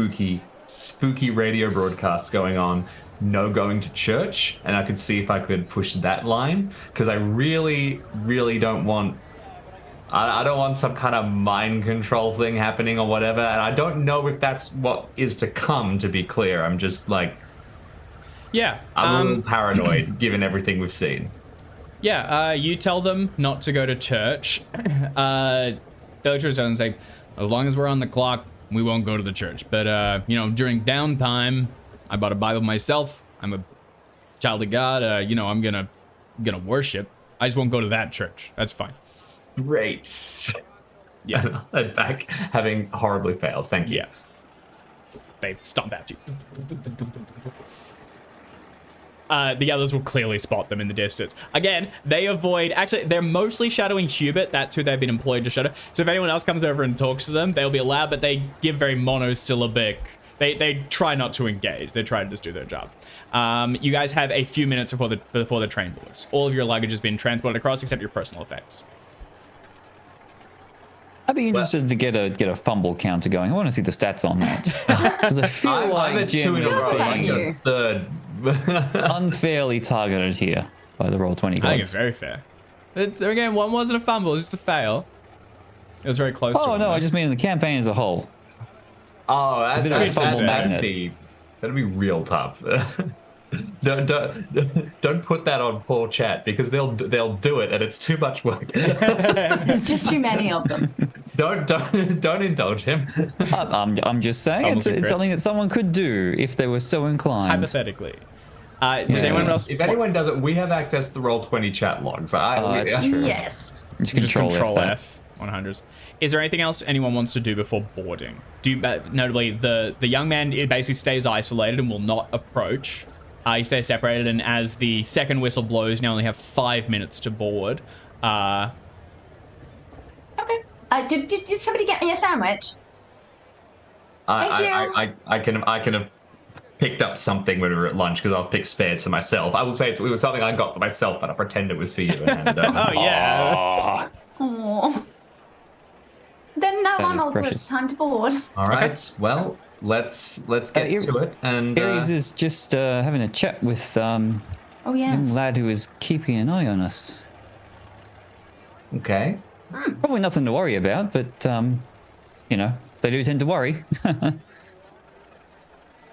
spooky radio broadcasts going on, no going to church, and I could see if I could push that line, because I really, really don't want... I don't want some kind of mind control thing happening or whatever, and I don't know if that's what is to come, to be clear. I'm just like... Yeah. I'm a little paranoid, given everything we've seen. Yeah, you tell them not to go to church. They'll just say, as long as we're on the clock, we won't go to the church. But, during downtime, I bought a Bible myself. I'm a child of God. I'm gonna worship. I just won't go to that church. That's fine. Great. Yeah. I'm back, having horribly failed. Thank you. Yeah. They stomp at you. The others will clearly spot them in the distance. Again, they avoid... Actually, they're mostly shadowing Hubert. That's who they've been employed to shadow. So if anyone else comes over and talks to them, they'll be allowed, but they give very monosyllabic They try not to engage. They try to just do their job. You guys have a few minutes before the train boards. All of your luggage has been transported across except your personal effects. I'd be interested to get a fumble counter going. I want to see the stats on that because I feel I'm like at 2 Jim in a is row. I being got third. unfairly targeted here by the roll 20 I think it's gods. very fair. There again, one wasn't a fumble, it was just a fail. It was very close to Oh one, no, though. I just mean in the campaign as a whole. Oh, bit of a fumble that'd magnet. be real tough. Don't put that on poor chat because they'll do it and it's too much work. There's just too many of them. Don't indulge him. I'm just saying Fumbles and it's something crits. that someone could do if they were so inclined. Hypothetically. Does Yeah. anyone else If anyone does it, we have access to the Roll20 chat logs. That's true. Yes. Just just control F that. F 100s? Is there anything else anyone wants to do before boarding? Notably, the young man basically stays isolated and will not approach. He stays separated, and as the second whistle blows, you now only have 5 minutes to board. Okay. Did somebody get me a sandwich? I can have picked up something when we were at lunch because I'll pick spares for myself. I will say it was something I got for myself, but I pretend it was for you. And, Oh, yeah. Oh. Then no, That I'm is all good. precious. Time to board. all right. Well, let's get to it. And Ares is just having a chat with Oh young yes. lad who is keeping an eye on us. okay. Probably nothing to worry about, but they do tend to worry.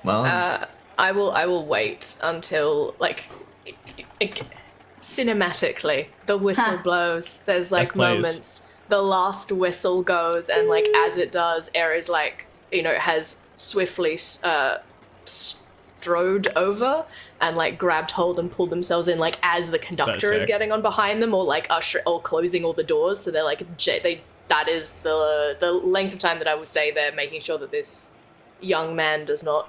Well, I will wait until cinematically the whistle blows. There's Yes, please. moments. The last whistle goes, and as it does, Ares has swiftly strode over and grabbed hold and pulled themselves in as the conductor is sick. getting on behind them or usher or closing all the doors. So they're that is the length of time that I will stay there, making sure that this young man does not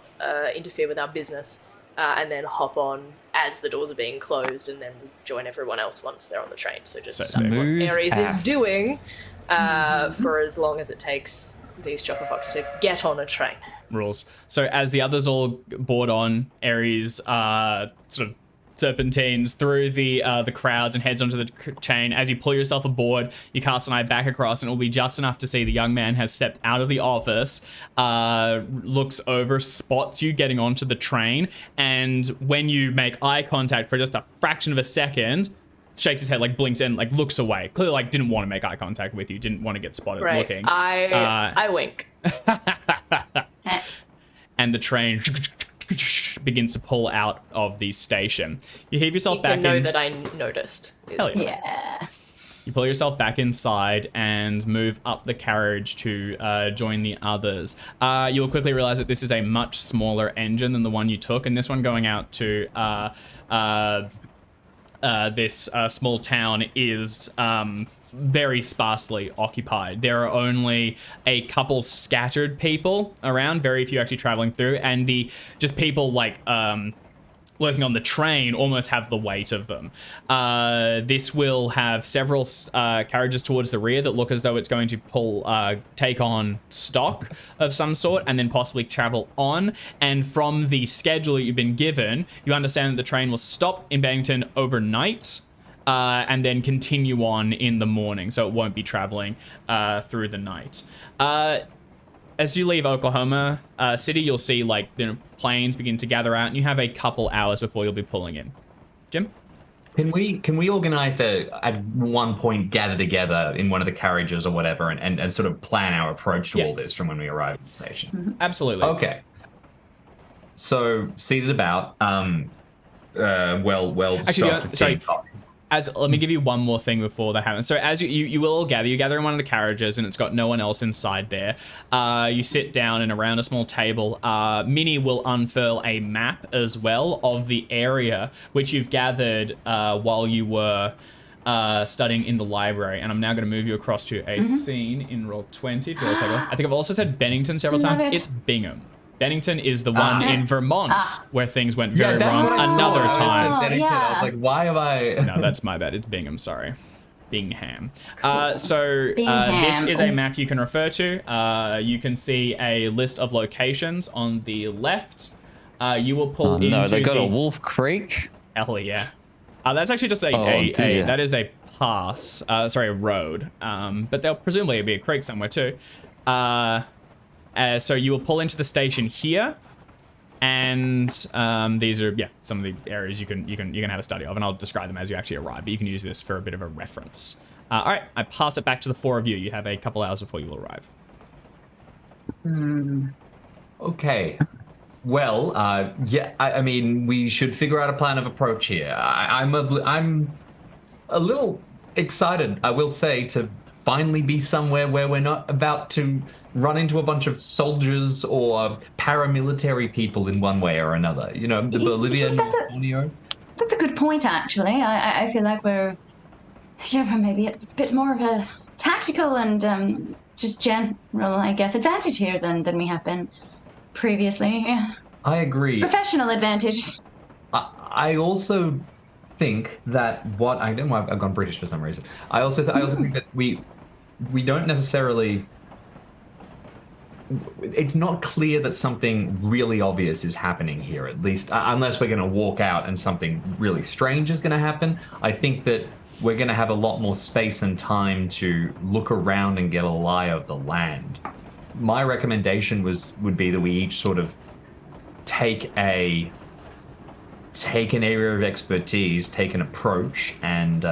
interfere with our business, and then hop on as the doors are being closed, and then join everyone else once they're on the train. So just So sick. what Smooth Ares is path. doing for as long as it takes these chopper fox to get on a train. Rules. So as the others all board on, Ares sort of serpentines through the crowds and heads onto the chain. As you pull yourself aboard, you cast an eye back across, and it will be just enough to see the young man has stepped out of the office, looks over, spots you getting onto the train, and when you make eye contact for just a fraction of a second, shakes his head, blinks and looks away. Clearly, didn't want to make eye contact with you, didn't want to get spotted Right. looking. I wink. And the train begins to pull out of the station. You heave yourself You back can know in. that I noticed. Hell yeah. Yeah. You pull yourself back inside and move up the carriage to join the others. You will quickly realize that this is a much smaller engine than the one you took, and this one going out to this small town is very sparsely occupied. There are only a couple scattered people around, very few actually traveling through, and the just people working on the train almost have the weight of them. This will have several carriages towards the rear that look as though it's going to take on stock of some sort and then possibly travel on. And from the schedule that you've been given, you understand that the train will stop in Bennington overnight and then continue on in the morning. So it won't be traveling through the night. As you leave Oklahoma City, you'll see planes begin to gather out, and you have a couple hours before you'll be pulling in. Jim? Can we organize to at one point gather together in one of the carriages or whatever and sort of plan our approach to all this from when we arrive at the station? Absolutely. Okay. So seated about, well stocked with tea sorry. and coffee. Let me give you one more thing before that happens. So as you will all gather, you gather in one of the carriages, and it's got no one else inside there. You sit down, and around a small table, Minnie will unfurl a map as well of the area which you've gathered while you were studying in the library. And I'm now going to move you across to a scene in Roll20. If you want to take a look. I think I've also said Bennington several Love times. it. It's Bingham. Bennington is the one in Vermont where things went very that's wrong what I another thought. I time. said Bennington. I was yeah. like, why have I? No, that's my bad. It's Bingham, sorry. Bingham. So Bingham. this is a map you can refer to. You can see a list of locations on the left. You will pull into no, they got a Wolf Creek. Hell yeah. That's actually just a that is a pass. Sorry, a road. But there'll presumably be a creek somewhere too. So you will pull into the station here. And these are some of the areas you can have a study of, and I'll describe them as you actually arrive. But you can use this for a bit of a reference. All right, I pass it back to the four of you. You have a couple hours before you will arrive. Okay. Well, I mean, we should figure out a plan of approach here. I'm a little excited, I will say, to finally be somewhere where we're not about to run into a bunch of soldiers or paramilitary people in one way or another. You know, the Bolivia, Borneo. That's a good point, actually. I feel like we're maybe a bit more of a tactical and just general, I guess, advantage here than we have been previously. Yeah. I agree. Professional advantage. I also think that I've gone British for some reason. I also think that we don't necessarily. It's not clear that something really obvious is happening here, at least, unless we're going to walk out and something really strange is going to happen. I think that we're going to have a lot more space and time to look around and get a lie of the land. My recommendation would be that we each sort of take an area of expertise, take an approach, and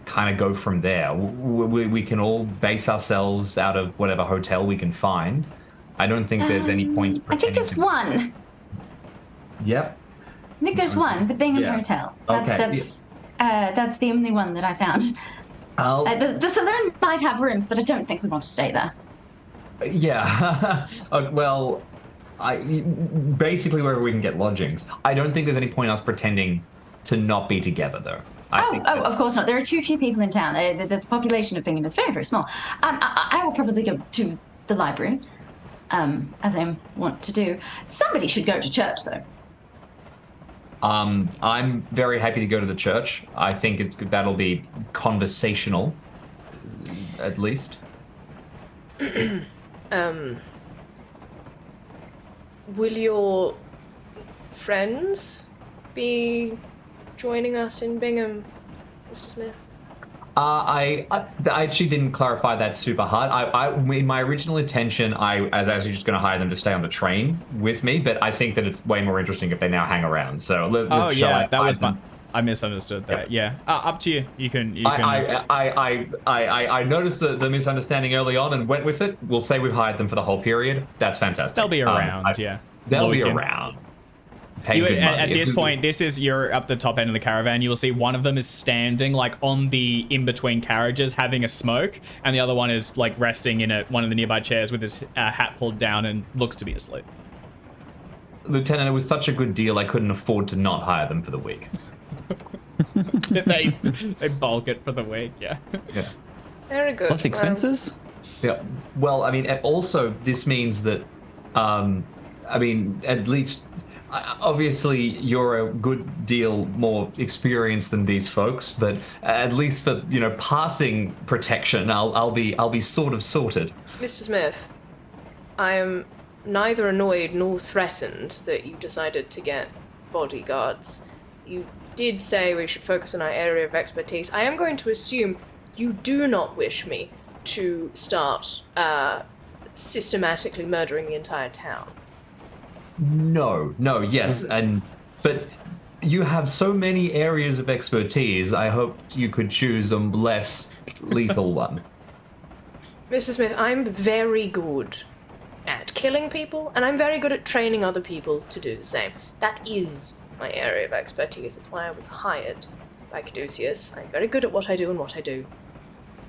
kind of go from there. We can all base ourselves out of whatever hotel we can find. I don't think there's any point. I think there's one. Yep. I think there's one, the Bingham Hotel. That's the only one that I found. The saloon might have rooms, but I don't think we want to stay there. Yeah. Well, basically wherever we can get lodgings. I don't think there's any point us pretending to not be together, though. Of course not. There are too few people in town. The population of Bingham is very, very small. I will probably go to the library, as I want to do. Somebody should go to church, though. I'm very happy to go to the church. I think that'll be conversational, at least. Will your friends be joining us in Bingham, Mr. Smith? I actually didn't clarify that super hard. In my original intention, I was actually just going to hire them to stay on the train with me, but I think that it's way more interesting if they now hang around. So that was fun. I misunderstood that. Yep. Yeah, up to you. You can. I noticed the misunderstanding early on and went with it. We'll say we've hired them for the whole period. That's fantastic. They'll be around. They'll be around. At this point, you're up the top end of the caravan. You will see one of them is standing like on the in-between carriages having a smoke, and the other one is like resting in one of the nearby chairs with his hat pulled down and looks to be asleep. Lieutenant, it was such a good deal I couldn't afford to not hire them for the week. they bulk it for the week, yeah. Very good. Plus expenses? Yeah. Well, I mean, also this means that, at least, obviously you're a good deal more experienced than these folks, but at least for passing protection, I'll be sort of sorted. Mr. Smith, I am neither annoyed nor threatened that you decided to get bodyguards. You did say we should focus on our area of expertise. I am going to assume you do not wish me to start systematically murdering the entire town. No, yes, but you have so many areas of expertise, I hope you could choose a less lethal one. Mr. Smith, I'm very good at killing people, and I'm very good at training other people to do the same. That is my area of expertise. That's why I was hired by Caduceus. I'm very good at what I do, and what I do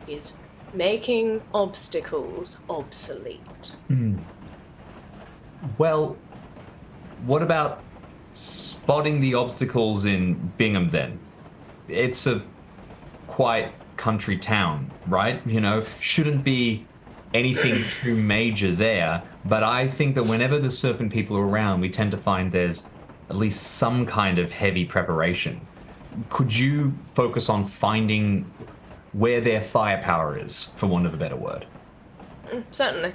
is making obstacles obsolete. Well, what about spotting the obstacles in Bingham then? It's a quiet country town, right? Shouldn't be anything too major there, but I think that whenever the Serpent people are around, we tend to find there's at least some kind of heavy preparation. Could you focus on finding where their firepower is, for want of a better word. Certainly.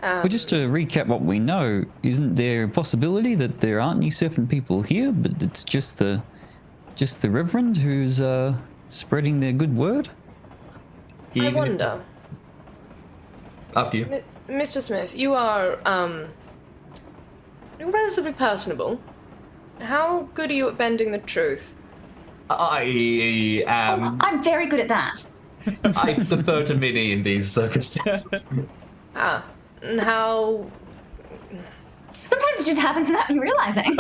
Well, just to recap what we know, isn't there a possibility that there aren't any serpent people here, but it's just the Reverend who's spreading their good word? I wonder. After you. Mr. Smith, you are you're relatively personable. How good are you at bending the truth? I am. I'm very good at that. I defer to Minnie in these circumstances. And how... Sometimes it just happens without you realizing.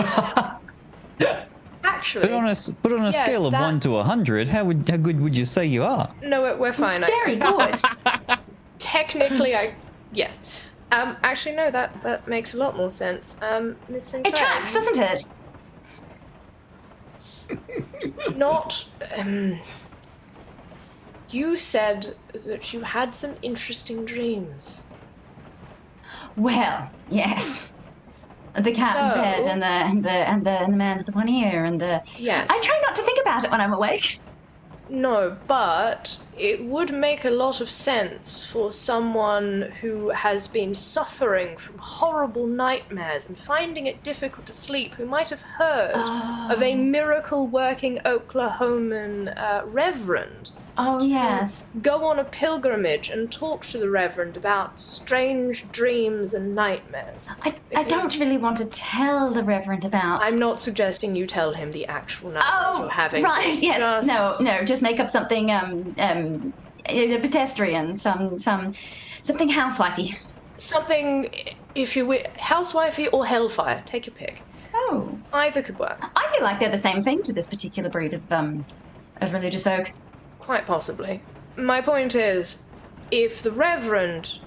Actually... But on a scale of 1 to 100, how good would you say you are? No, we're fine. Very good. Technically, yes. Actually, no, that makes a lot more sense. Miss Sinclair... It tracks, doesn't it? Not... you said that you had some interesting dreams. Well, yes. The cat in bed and the man with the one ear and the... Yes. I try not to think about it when I'm awake. No, but it would make a lot of sense for someone who has been suffering from horrible nightmares and finding it difficult to sleep, who might have heard of a miracle-working Oklahoman reverend. Oh, yes. Go on a pilgrimage and talk to the reverend about strange dreams and nightmares. I don't really want to tell the reverend about... I'm not suggesting you tell him the actual nightmares you're having. Right, yes. No, just make up something pedestrian, something housewifey. Something, if you will, housewifey or hellfire. Take your pick. Oh. Either could work. I feel like they're the same thing to this particular breed of religious folk. Quite possibly. My point is, if the Reverend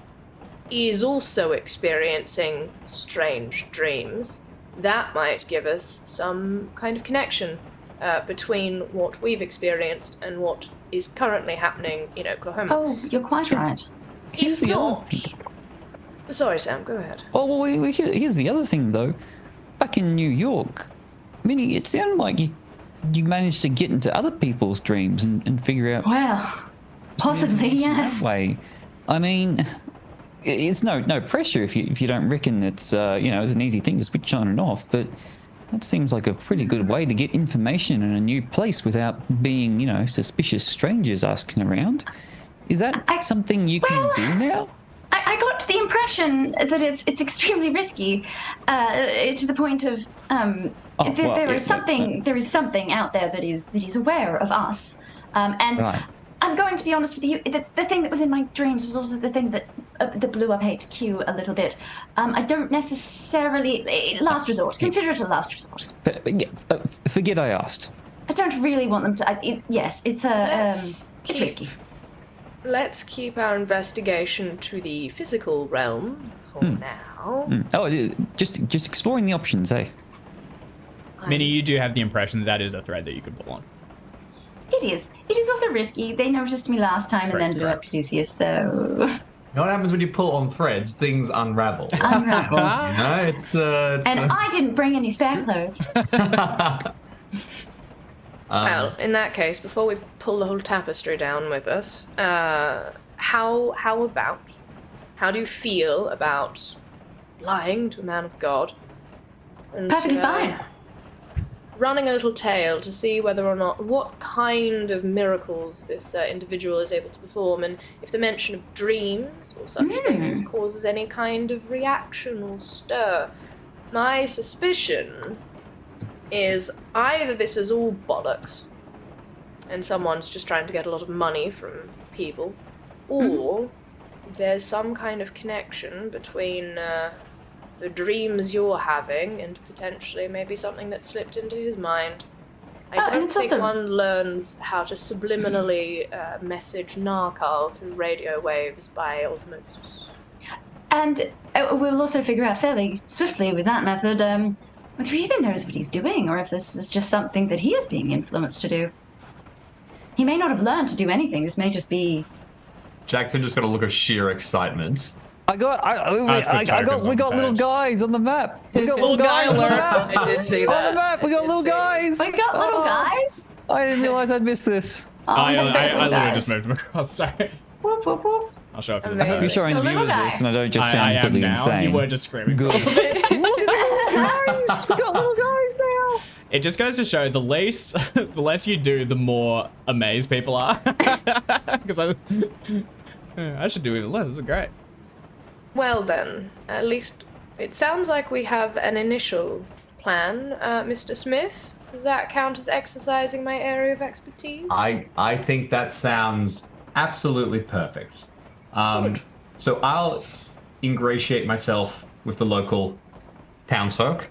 is also experiencing strange dreams, that might give us some kind of connection between what we've experienced and what is currently happening in Oklahoma. Oh, you're quite right. Here's If the other not... thing. Sorry, Sam, go ahead. Oh, well, here's the other thing, though. Back in New York, Minnie, it sounded like you managed to get into other people's dreams and figure out... Well, possibly, yes. That way. I mean, it's no pressure if you don't reckon it's, it's an easy thing to switch on and off, but that seems like a pretty good way to get information in a new place without being, suspicious strangers asking around. Is that something you can do now? I got the impression that it's extremely risky, to the point of there is something out there that is aware of us, and right. I'm going to be honest with you. The thing that was in my dreams was also the thing that blew up HQ a little bit. I don't necessarily last resort. Consider it a last resort. Forget I asked. I don't really want them to. Yes, it's risky. Let's keep our investigation to the physical realm for now. Oh, just exploring the options, eh? Minnie, you do have the impression that is a thread that you could pull on. It is. It is also risky. They noticed me last time and then blew up Caduceus, so... You know what happens when you pull on threads? Things unravel. Unravel. It's I didn't bring any spare clothes. Well, in that case, before we pull the whole tapestry down with us, how do you feel about lying to a man of God? And, Perfectly fine. Running a little tale to see whether or not, what kind of miracles this individual is able to perform, and if the mention of dreams or such things causes any kind of reaction or stir. My suspicion is either this is all bollocks and someone's just trying to get a lot of money from people, or there's some kind of connection between the dreams you're having and potentially maybe something that slipped into his mind. I don't think one learns how to subliminally message Narcal through radio waves by osmosis. And we'll also figure out fairly swiftly with that method whether he even knows what he's doing, or if this is just something that he is being influenced to do. He may not have learned to do anything. This may just be... Jackson just got a look of sheer excitement. We got little guys on the map. We got little guys on the map. I did see that. On the map, we got little guys. We got little guys? I didn't realize I'd missed this. I my literally guys. just moved him across. Sorry. Whoop, whoop, whoop. I'll show if you Amazing. want I hope you're to. showing the Little viewers guy. this and I don't just I sound am completely now. insane. You were just screaming. Good. Look at the little guys! We got little guys now! It just goes to show the less you do, the more amazed people are. Because I should do even less. This is great. Well then, at least it sounds like we have an initial plan, Mr. Smith. Does that count as exercising my area of expertise? I think that sounds absolutely perfect. Good. So I'll ingratiate myself with the local townsfolk.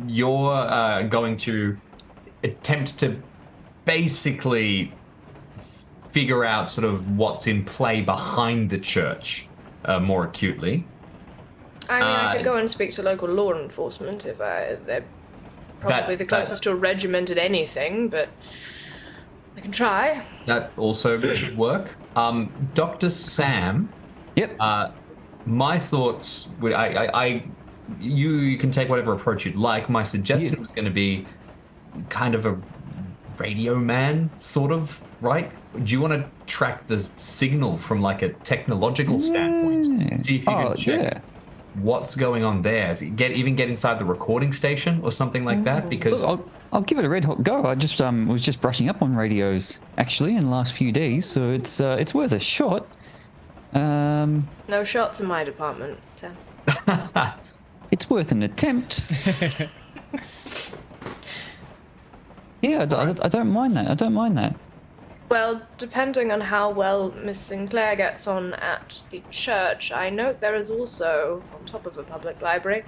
You're going to attempt to basically figure out sort of what's in play behind the church more acutely. I mean, I could go and speak to local law enforcement if they're probably the closest to a regimented anything, but I can try. That also should work. Dr. Sam. Yep. My thoughts would you can take whatever approach you'd like. My suggestion was going to be kind of a radio man, sort of, right? Do you want to track the signal from like a technological standpoint? See if you can check what's going on there. Get inside the recording station or something like that. Because I'll give it a red hot go. I just was just brushing up on radios actually in the last few days, so it's worth a shot. No shots in my department, Sam. It's worth an attempt. Yeah, I don't mind that. I don't mind that. Well, depending on how well Miss Sinclair gets on at the church, I note there is also, on top of a public library,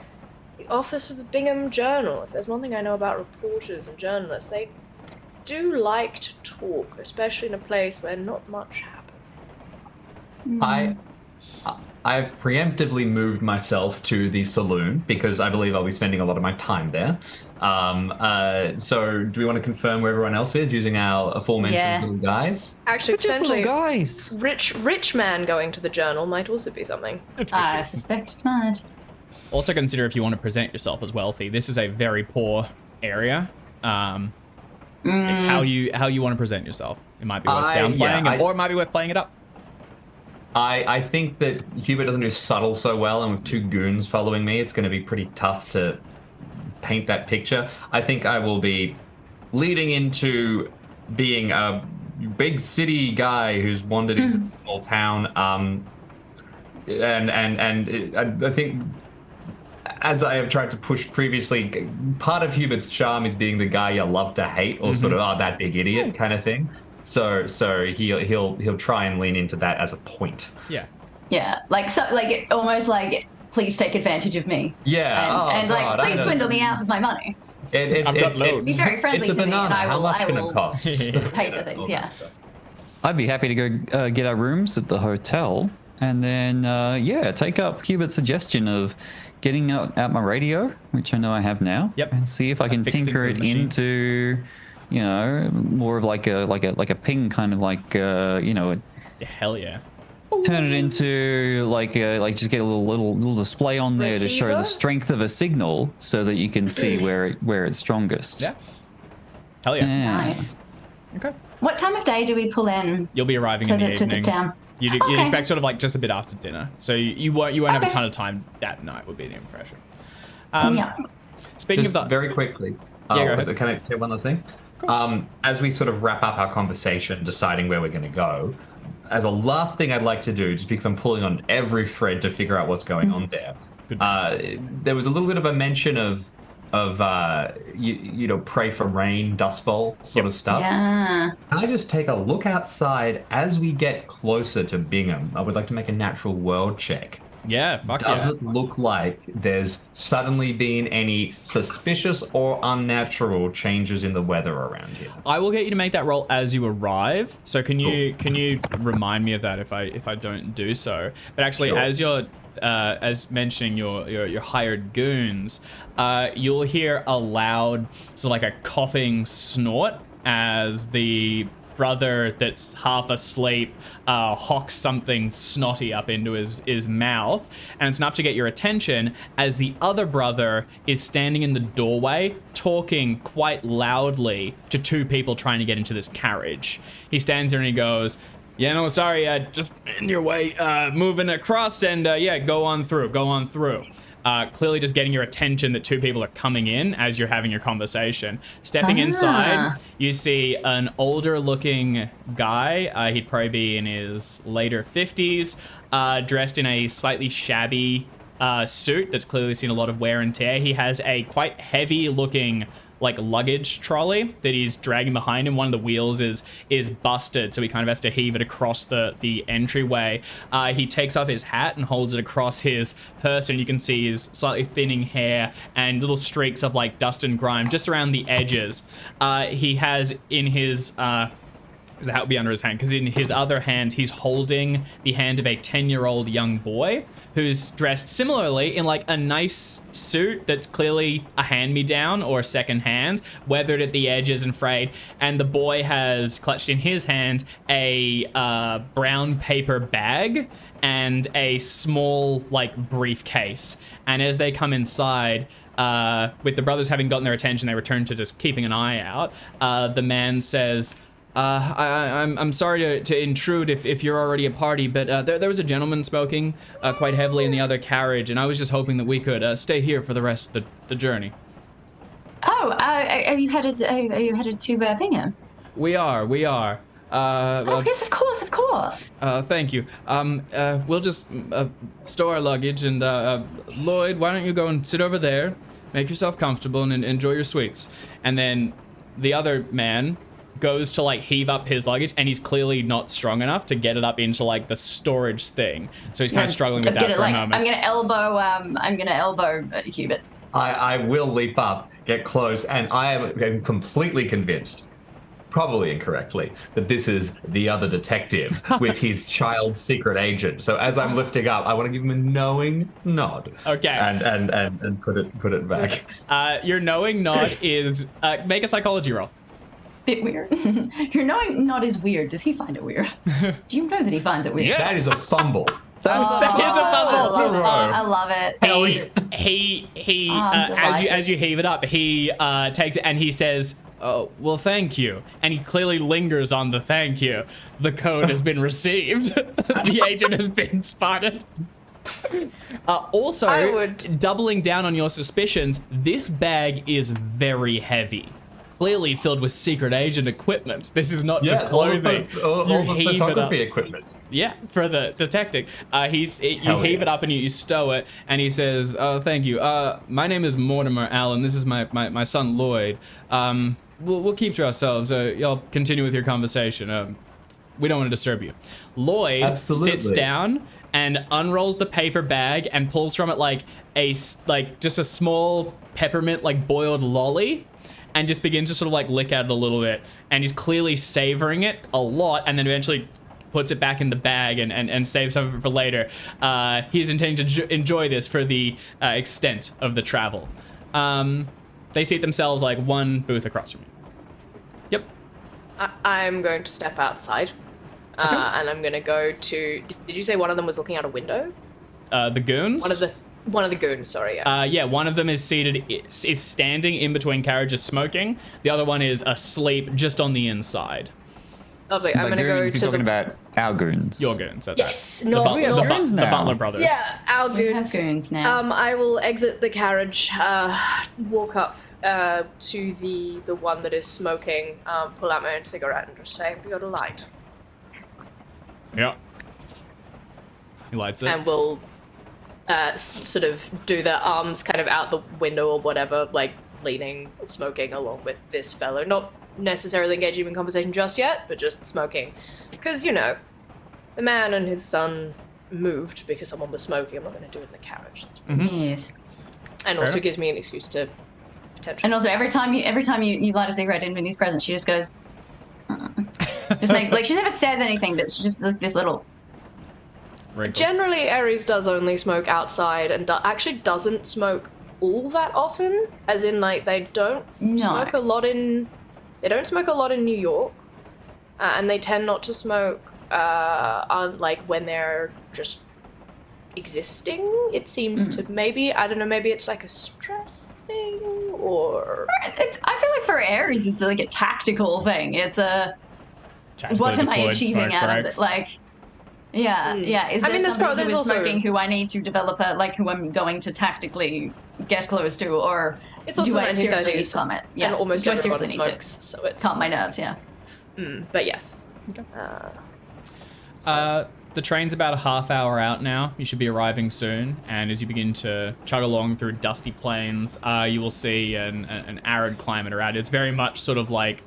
the office of the Bingham Journal. If there's one thing I know about reporters and journalists, they do like to talk, especially in a place where not much happens. I've preemptively moved myself to the saloon because I believe I'll be spending a lot of my time there. So do we want to confirm where everyone else is using our aforementioned little guys? Actually, They're just little potentially, guys. rich man going to the journal might also be something. I suspect it might. Also consider if you want to present yourself as wealthy. This is a very poor area. It's how you want to present yourself. It might be worth downplaying, or it might be worth playing it up. I think that Hubert doesn't do subtle so well, and with two goons following me, it's going to be pretty tough to paint that picture. I think I will be leading into being a big city guy who's wandered into a small town. And I think, as I have tried to push previously, part of Hubert's charm is being the guy you love to hate, or sort of that big idiot kind of thing. So he'll try and lean into that as a point. Yeah. Yeah, almost like, please take advantage of me. Yeah. And God, please swindle me out of my money. I've got loads. Be very friendly it's a to me, and banana. I How will, much I can will it cost? pay for things. Yeah. I'd be happy to go get our rooms at the hotel, and then take up Hubert's suggestion of getting out my radio, which I know I have now. Yep. And see if I can Affixing tinker to it the machine. into, more of like a ping kind of Yeah, hell yeah. turn it into just get a little display on there to show the Receiver? strength of a signal so that you can see where it's strongest. Yeah. Hell yeah. Yeah. Nice. Okay. What time of day do we pull in You'll be arriving to in the the evening. town? You'd Okay. expect sort of like just a bit after dinner, so you won't have a Okay. ton of time that night. Would be the impression. Yeah. Speaking Just of that, very quickly. Yeah, go ahead. Can I say one last thing? As we sort of wrap up our conversation, deciding where we're going to go, as a last thing I'd like to do, just because I'm pulling on every thread to figure out what's going on there. Good. There was a little bit of a mention of pray for rain, dust bowl sort of stuff. Yeah. Can I just take a look outside as we get closer to Bingham? I would like to make a natural world check. yeah, fuck Does yeah. it look like there's suddenly been any suspicious or unnatural changes in the weather around here? I will get you to make that roll as you arrive. So can you remind me of that if I don't do so? But actually, Sure. as you're as mentioning your hired goons, you'll hear a loud sort of like a coughing snort as the brother that's half asleep hocks something snotty up into his mouth, and it's enough to get your attention as the other brother is standing in the doorway talking quite loudly to two people trying to get into this carriage. He stands there and he goes, "Yeah, no, sorry, just in your way, moving across, and yeah, go on through. Clearly just getting your attention that two people are coming in as you're having your conversation. Stepping inside, you see an older looking guy. He'd probably be in his later 50s, dressed in a slightly shabby suit that's clearly seen a lot of wear and tear. He has a quite heavy looking like luggage trolley that he's dragging behind him. One of the wheels is busted, so he kind of has to heave it across the entryway. He takes off his hat and holds it across his person. You can see his slightly thinning hair and little streaks of like dust and grime just around the edges. He has in his that would be under his hand, because in his other hand he's holding the hand of a 10-year-old young boy who's dressed similarly in like a nice suit that's clearly a hand-me-down or second-hand, weathered at the edges and frayed, and the boy has clutched in his hand a brown paper bag and a small like briefcase. And as they come inside, with the brothers having gotten their attention, they return to just keeping an eye out. The man says, I'm sorry to intrude if you're already a party, but there was a gentleman smoking quite heavily in the other carriage, and I was just hoping that we could stay here for the rest of the journey. Oh, are you headed to Bingham? We are. Yes, of course. Thank you. We'll just store our luggage, and Lloyd, why don't you go and sit over there, make yourself comfortable, and enjoy your sweets. And then the other man goes to like heave up his luggage, and he's clearly not strong enough to get it up into like the storage thing, so he's kind of struggling with that for a moment. I'm gonna elbow Hubert. I will leap up, get close, and I am completely convinced, probably incorrectly, that this is the other detective with his child secret agent. So as I'm lifting up, I want to give him a knowing nod. Okay. And put it back. Your knowing nod is make a psychology roll. Bit weird. Your knowing nod is weird. Does he find it weird? Do you know that he finds it weird? Yes. That is a fumble. That is a fumble. I love it. He as you heave it up, he takes it and he says, "Oh, well, thank you." And he clearly lingers on the thank you. The code has been received. The agent has been spotted. Also, doubling down on your suspicions, this bag is very heavy. Clearly filled with secret agent equipment. This is not just clothing. All the photography equipment. Yeah, for the detecting. You heave it up and you stow it, and he says, "Oh, thank you. My name is Mortimer Allen. This is my son Lloyd. We'll keep to ourselves. Y'all continue with your conversation. We don't want to disturb you." Lloyd sits down and unrolls the paper bag and pulls from it like just a small peppermint like boiled lolly, and just begins to sort of like lick at it a little bit, and he's clearly savoring it a lot, and then eventually puts it back in the bag and saves some of it for later. He's intending to enjoy this for the extent of the travel. They seat themselves like one booth across from you. Yep. I'm going to step outside, and I'm going to go to... Did you say one of them was looking out a window? The goons? One of the goons, sorry, yes. Yeah, one of them is standing in between carriages smoking. The other one is asleep just on the inside. Lovely. I'm going to go to... You're talking about our goons. Your goons, that's yes, right. Not, we have goons the now. Butler brothers. Yeah, our goons. We have goons now. I will exit the carriage, walk up to the one that is smoking, pull out my own cigarette and just say, "We got a light." Yeah. He lights it. And we'll sort of do the arms kind of out the window or whatever, like leaning, smoking along with this fellow. Not necessarily engaging in conversation just yet, but just smoking. Because, you know, the man and his son moved because someone was smoking. I'm not going to do it in the carriage. Yes. And also gives me an excuse to potentially... And also, every time you light a cigarette in Vinny's presence, she just goes... just makes, like, she never says anything, but she just does this little... Wrinkle. Generally, Ares does only smoke outside and actually doesn't smoke all that often. As in, like, they don't smoke a lot in... They don't smoke a lot in New York. and they tend not to smoke like when they're just existing. It seems to maybe, I don't know, maybe it's like a stress thing, or I feel like for Ares it's like a tactical thing. It's a what am I achieving out of it? Like, yeah. Is there someone who is smoking who I need to develop who I'm going to tactically get close to, or it's also do I seriously need to calm it? Yeah, and almost do I everyone seriously need smokes, to so it's calm my nerves? Yeah. But yes. Okay. The train's about a half hour out now. You should be arriving soon. And as you begin to chug along through dusty plains, you will see an arid climate around. It's very much sort of like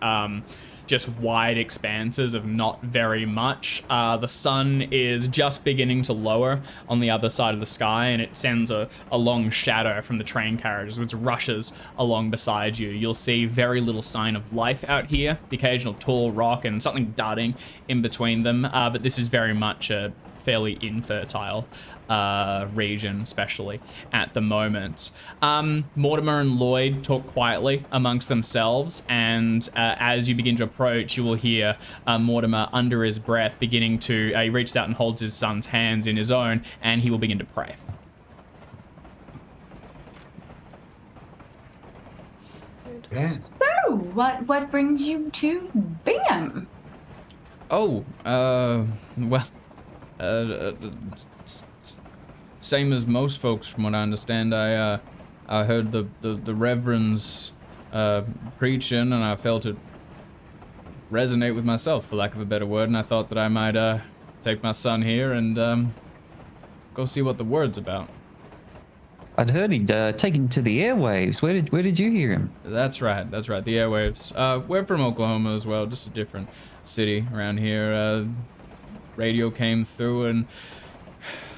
just wide expanses of not very much. The sun is just beginning to lower on the other side of the sky, and it sends a long shadow from the train carriages, which rushes along beside you. You'll see very little sign of life out here, the occasional tall rock and something darting in between them, but this is very much a fairly infertile region, especially at the moment. Mortimer and Lloyd talk quietly amongst themselves, and as you begin to approach, you will hear Mortimer under his breath beginning to, he reaches out and holds his son's hands in his own, and he will begin to pray. Yeah. So, what brings you to Bingham? Oh, well, same as most folks, from what I understand. I heard the reverends preaching, and I felt it resonate with myself, for lack of a better word, and I thought that I might take my son here and go see what the word's about. I'd heard he'd taken to the airwaves. Where did you hear him? That's right. The airwaves. We're from Oklahoma as well, just a different city around here. Radio came through, and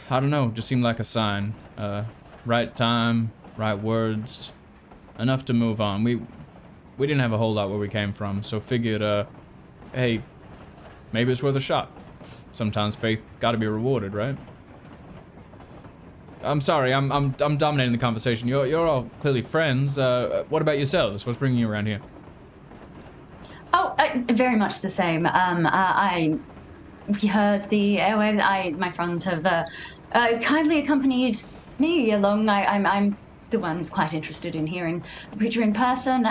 I don't know, just seemed like a sign. Right time, right words, enough to move on. We didn't have a whole lot where we came from, so figured, hey, maybe it's worth a shot. Sometimes faith got to be rewarded, right? I'm sorry, I'm dominating the conversation. You're all clearly friends. What about yourselves? What's bringing you around here? Oh, very much the same. We heard the airwaves. My friends have kindly accompanied me along. I'm the one who's quite interested in hearing the preacher in person.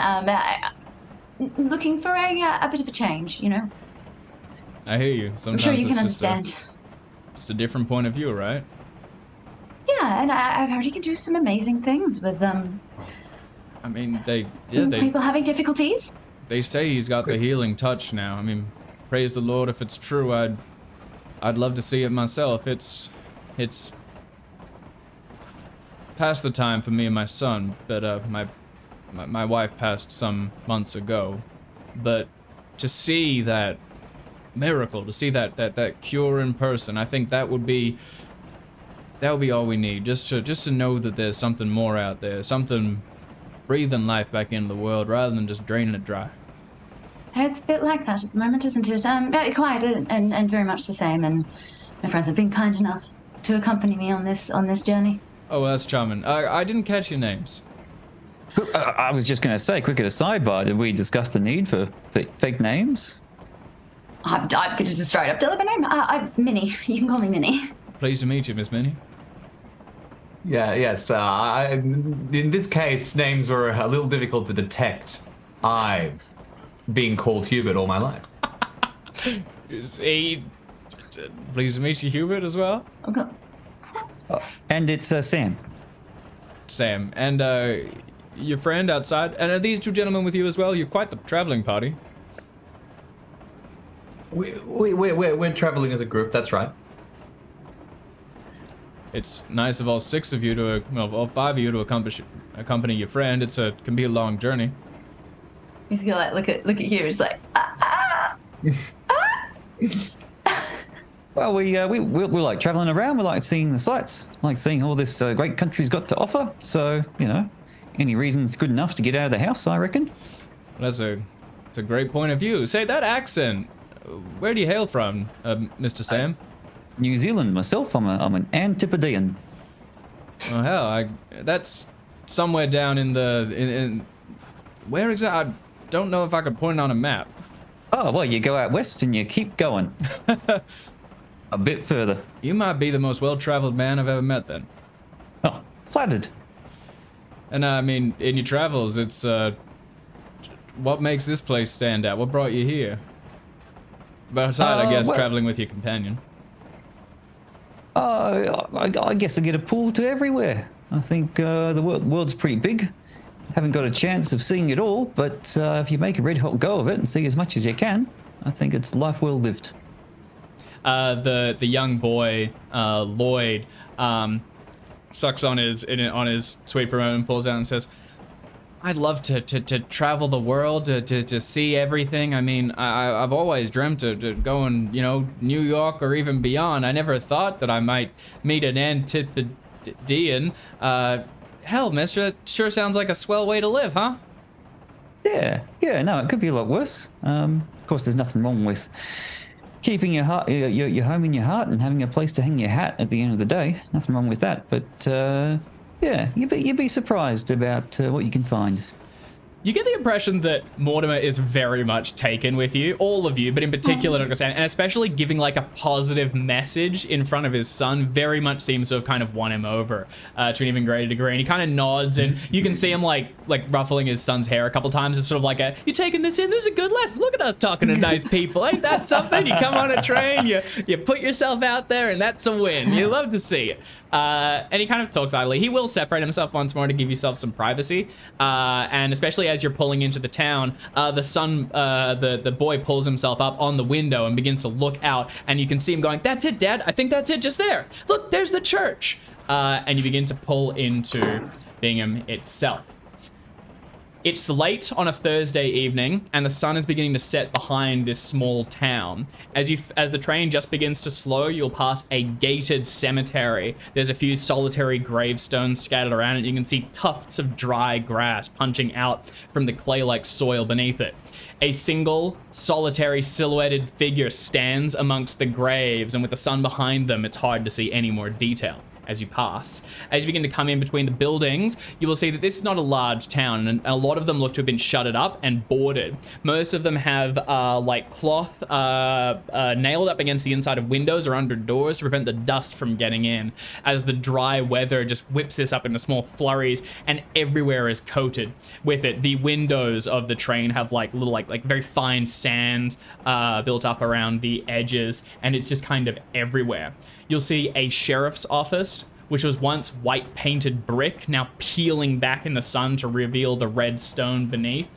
Looking for a bit of a change, you know. I hear you. Sometimes I'm sure you it's can understand. Just a different point of view, right? Yeah, and I've heard he can do some amazing things with them. I mean, they people having difficulties. They say he's got the healing touch now. I mean, praise the Lord if it's true. I'd love to see it myself. It's past the time for me and my son, but my wife passed some months ago. But to see that miracle, to see that cure in person, I think that would be all we need. Just to know that there's something more out there, something breathing life back into the world rather than just draining it dry. It's a bit like that at the moment, isn't it? Very quiet and very much the same. And my friends have been kind enough to accompany me on this journey. Oh, well, that's charming. I didn't catch your names. I was just going to say, quick at a sidebar, did we discuss the need for fake names? I'm going to just straight up deliver name. I'm Minnie. You can call me Minnie. Pleased to meet you, Miss Minnie. Yeah, yes. In this case, names were a little difficult to detect. I've been called Hubert all my life. Pleased to meet you, Hubert, as well. Okay. And it's Sam. Sam. And your friend outside. And are these two gentlemen with you as well? You're quite the traveling party. We're traveling as a group, that's right. It's nice of all six of you to, well, all five of you to accompany your friend. Can be a long journey. He's gonna look at you. He's like, Well, we like traveling around. We like seeing the sights. Like seeing all this great country's got to offer. So, any reason's good enough to get out of the house, I reckon. Well, that's a great point of view. Say, that accent, where do you hail from, Mr. Sam? New Zealand myself. I'm an Antipodean. Oh hell, that's somewhere down in where exactly? I don't know if I could point it on a map. Oh, well, you go out west and you keep going. A bit further. You might be the most well-traveled man I've ever met, then. Oh, flattered. And I mean, in your travels, it's what makes this place stand out? What brought you here? But aside, I guess, well- traveling with your companion. I guess I get a pull to everywhere. I think the world's pretty big. Haven't got a chance of seeing it all, but if you make a red hot go of it and see as much as you can, I think it's life well lived. The young boy, Lloyd, sucks on his sweet for a moment and pulls out and says, I'd love to travel the world, to see everything. I mean, I've always dreamt of going, New York or even beyond. I never thought that I might meet an Antipodean. Hell, mister, that sure sounds like a swell way to live, huh? Yeah, no, it could be a lot worse. Of course, there's nothing wrong with keeping your heart, your home in your heart and having a place to hang your hat at the end of the day. Nothing wrong with that, but yeah, you'd be surprised about what you can find. You get the impression that Mortimer is very much taken with you, all of you, but in particular Dr. Sam, and especially giving like a positive message in front of his son very much seems to have kind of won him over to an even greater degree. And he kind of nods, and you can see him like ruffling his son's hair a couple times. It's sort of like you taking this in? This is a good lesson. Look at us talking to nice people. Ain't that something? You come on a train, you put yourself out there, and that's a win. You love to see it. And he kind of talks idly. He will separate himself once more to give yourself some privacy. And especially as you're pulling into the town, the boy pulls himself up on the window and begins to look out. And you can see him going, that's it, Dad. I think that's it just there. Look, there's the church. And you begin to pull into Bingham itself. It's late on a Thursday evening, and the sun is beginning to set behind this small town. As the train just begins to slow, you'll pass a gated cemetery. There's a few solitary gravestones scattered around it. You can see tufts of dry grass punching out from the clay-like soil beneath it. A single, solitary, silhouetted figure stands amongst the graves, and with the sun behind them, it's hard to see any more detail. As you pass. As you begin to come in between the buildings, you will see that this is not a large town, and a lot of them look to have been shuttered up and boarded. Most of them have like cloth nailed up against the inside of windows or under doors to prevent the dust from getting in, as the dry weather just whips this up into small flurries, and everywhere is coated with it. The windows of the train have like little like very fine sand built up around the edges, and it's just kind of everywhere. You'll see a sheriff's office, which was once white painted brick, now peeling back in the sun to reveal the red stone beneath.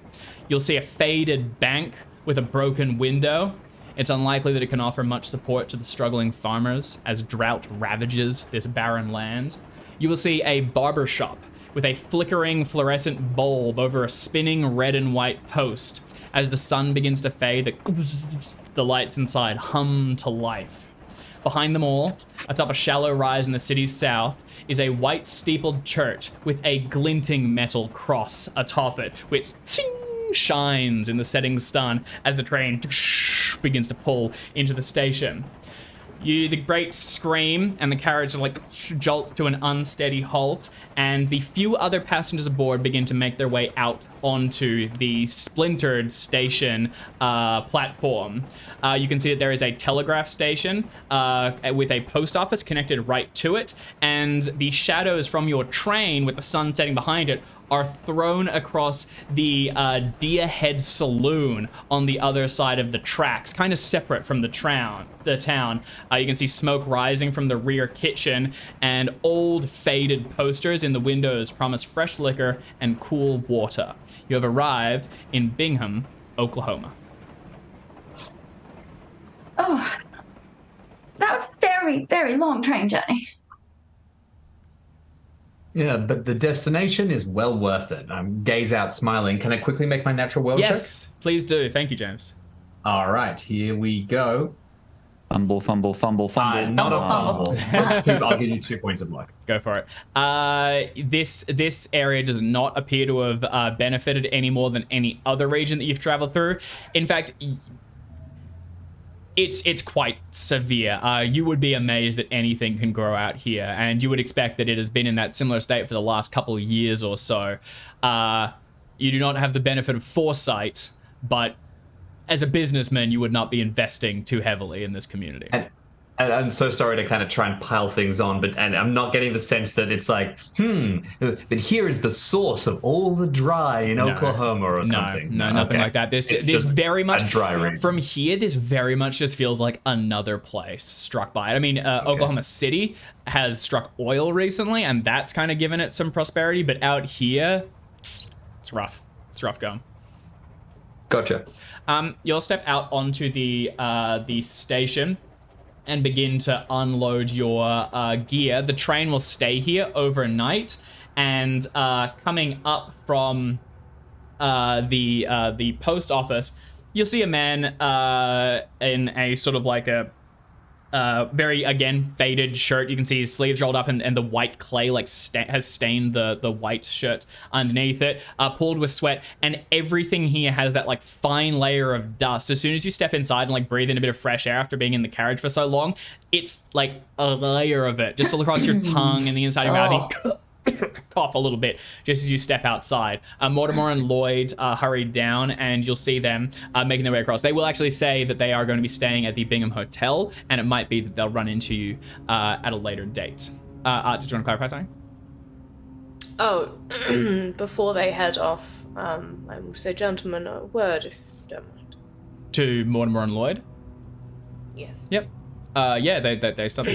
You'll see a faded bank with a broken window. It's unlikely that it can offer much support to the struggling farmers as drought ravages this barren land. You will see a barber shop with a flickering fluorescent bulb over a spinning red and white post. As the sun begins to fade, the lights inside hum to life. Behind them all, atop a shallow rise in the city's south, is a white steepled church with a glinting metal cross atop it, which shines in the setting sun as the train begins to pull into the station. The great scream, and the carriage jolts to an unsteady halt, and the few other passengers aboard begin to make their way out onto the splintered station platform. You can see that there is a telegraph station with a post office connected right to it, and the shadows from your train with the sun setting behind it are thrown across the Deer Head Saloon on the other side of the tracks, kind of separate from the town. You can see smoke rising from the rear kitchen, and old faded posters in the windows promise fresh liquor and cool water. You have arrived in Bingham, Oklahoma. Oh, that was a very, very long train journey. Yeah, but the destination is well worth it. Gaze out smiling. Can I quickly make my natural world check? Yes, please do. Thank you, James. All right, here we go. Fumble. Not a fumble. I'll give you 2 points of luck. Go for it. This area does not appear to have benefited any more than any other region that you've traveled through. In fact, it's quite severe. You would be amazed that anything can grow out here, and you would expect that it has been in that similar state for the last couple of years or so. You do not have the benefit of foresight, but as a businessman, you would not be investing too heavily in this community. And I'm so sorry to kind of try and pile things on, and I'm not getting the sense that it's like, but here is the source of all the dry in Oklahoma or something. No, nothing like that. There's very much a dry region. From here. This very much just feels like another place struck by it. I mean, Oklahoma City has struck oil recently, and that's kind of given it some prosperity. But out here, it's rough. It's rough going. Gotcha. You'll step out onto the station and begin to unload your gear. The train will stay here overnight, and coming up from the post office, you'll see a man in a sort of like a very, again, faded shirt. You can see his sleeves rolled up, and the white clay like has stained the white shirt underneath it, pulled with sweat, and everything here has that like fine layer of dust. As soon as you step inside and like breathe in a bit of fresh air after being in the carriage for so long, it's like a layer of it just all across your tongue and the inside of your mouth. Cough a little bit just as you step outside. Mortimer and Lloyd hurry down, and you'll see them making their way across. They will actually say that they are going to be staying at the Bingham Hotel, and it might be that they'll run into you at a later date. Art, did you want to clarify something? Oh, before they head off, I will say, gentlemen, a word if you don't mind. To Mortimer and Lloyd? Yes. Yep. Yeah, they stop.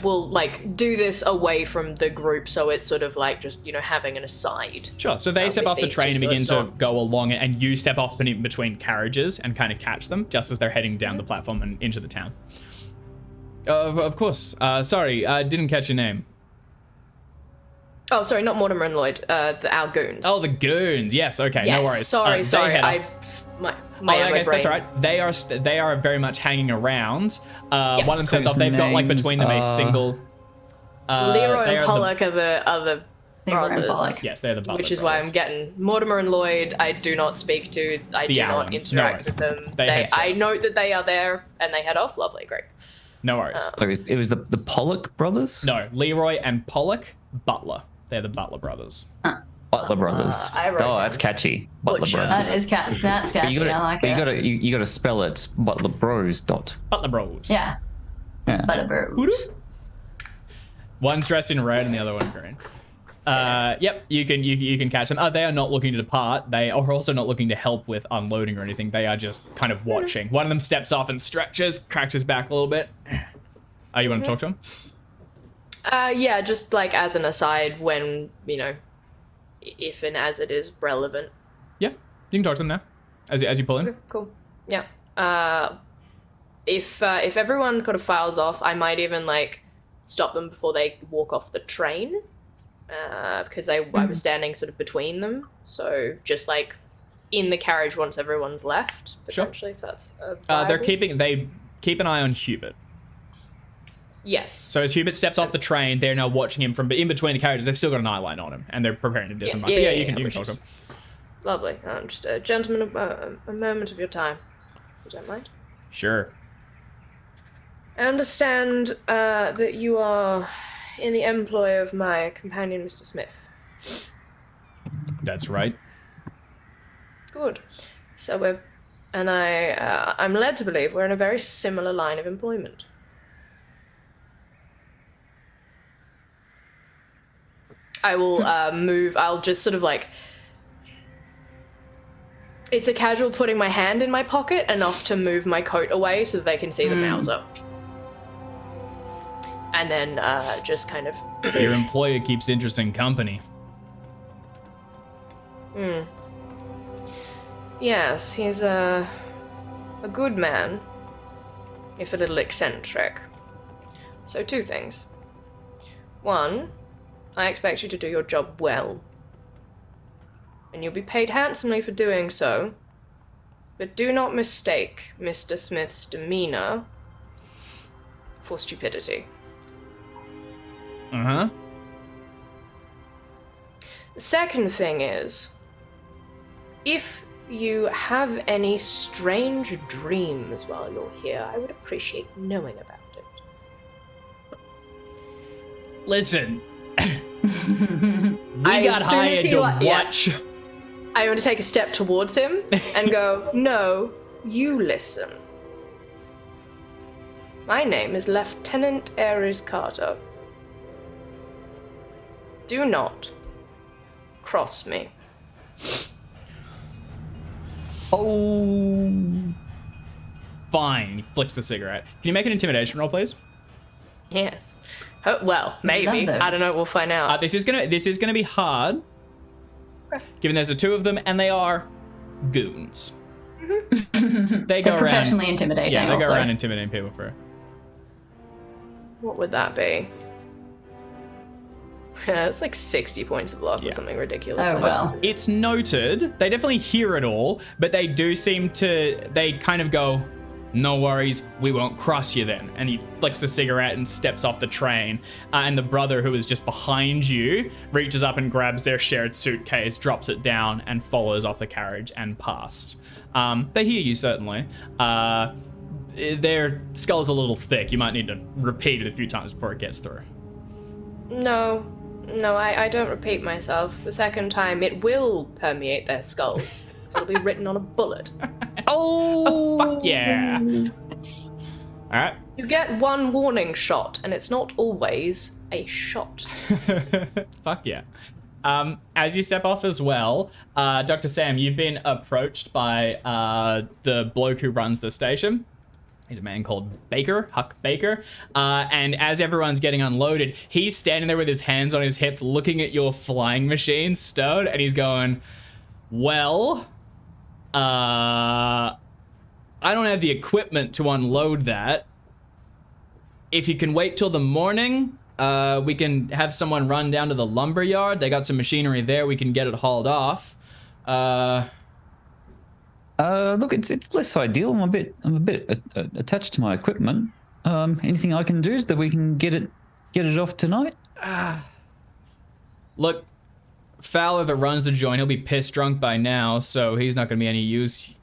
We'll like do this away from the group, so it's sort of like just, having an aside. Sure. So they step off the train and begin to not... go along it, and you step off between carriages and kind of catch them just as they're heading down the platform and into the town. Of course. Sorry, didn't catch your name. Oh, sorry, not Mortimer and Lloyd. Our goons. Oh, the goons. Yes. Okay. Yes, No worries. Sorry. That's all right. They are very much hanging around. One of them says off. They've got like between them a single. Leroy and Pollock are the other brothers. Yes, they're the Butler Which is brothers. why I'm getting Mortimer and Lloyd. I do not speak to. I do not interact with them. I note that they are there and they head off. Lovely, great. No worries. It was the Pollock brothers? No, Leroy and Pollock Butler. They're the Butler brothers. Butler brothers. That's catchy. Butler brothers. That's catchy. I like it. You gotta spell it Butler Bros. Butler Bros. Yeah. Butler Bros. One's dressed in red and the other one green. Yep, you can catch them. They are not looking to depart. They are also not looking to help with unloading or anything. They are just kind of watching. One of them steps off and stretches, cracks his back a little bit. You want to talk to him? Yeah, just like as an aside, when if and as it is relevant. Yeah, you can talk to them now, as you pull in. Okay, cool. Yeah. If everyone kind of files off, I might even like stop them before they walk off the train, because I was standing sort of between them. So just like in the carriage once everyone's left, potentially, if that's they keep an eye on Hubert. Yes. So as Hubert steps off the train, they're now watching him from in between the carriages. They've still got an eye line on him, and they're preparing to disembark. You can talk to him. Lovely. Just a gentleman, a moment of your time, if you don't mind. Sure. I understand that you are in the employ of my companion, Mr. Smith. That's right. Good. So I'm led to believe we're in a very similar line of employment. I will move. I'll just sort of like. It's a casual putting my hand in my pocket enough to move my coat away so that they can see the Mauser. And then just kind of. Your employer keeps interesting company. Yes, he's a good man, if a little eccentric. So 2 things. 1, I expect you to do your job well. And you'll be paid handsomely for doing so. But do not mistake Mr. Smith's demeanor for stupidity. Uh-huh. The second thing is, if you have any strange dreams while you're here, I would appreciate knowing about it. Listen. We got hired to watch. I'm going to take a step towards him and go, no, you listen. My name is Lieutenant Ares Carter. Do not cross me. Oh. Fine. He flicks the cigarette. Can you make an intimidation roll, please? Yes. Oh, well, maybe. Love I those. don't know. We'll find out. This is gonna be hard, given there's the two of them, and they are goons. They go They're professionally around, intimidating. yeah, they also. go around intimidating people for. What would that be? Yeah, it's like 60 points of luck or something ridiculous. Oh, well. It's noted. They definitely hear it all, but they do seem to. They kind of go, "No worries, we won't cross you then." And he flicks the cigarette and steps off the train. And the brother who is just behind you reaches up and grabs their shared suitcase, drops it down, and follows off the carriage and past. They hear you, certainly. Their skull's a little thick. You might need to repeat it a few times before it gets through. No, I don't repeat myself. The second time, it will permeate their skulls. So it'll be written on a bullet. Oh, fuck yeah. All right. You get one warning shot, and it's not always a shot. Fuck yeah. As you step off as well, Dr. Sam, you've been approached by the bloke who runs the station. He's a man called Baker, Huck Baker. And as everyone's getting unloaded, he's standing there with his hands on his hips looking at your flying machine, Stowed, and he's going, well, I don't have the equipment to unload that. If you can wait till the morning, we can have someone run down to the lumber yard. They got some machinery there. We can get it hauled off. Look, it's less ideal. I'm a bit attached to my equipment. Anything I can do is that we can get it off tonight. Look, Fowler that runs the joint, he'll be piss drunk by now, so he's not going to be any use.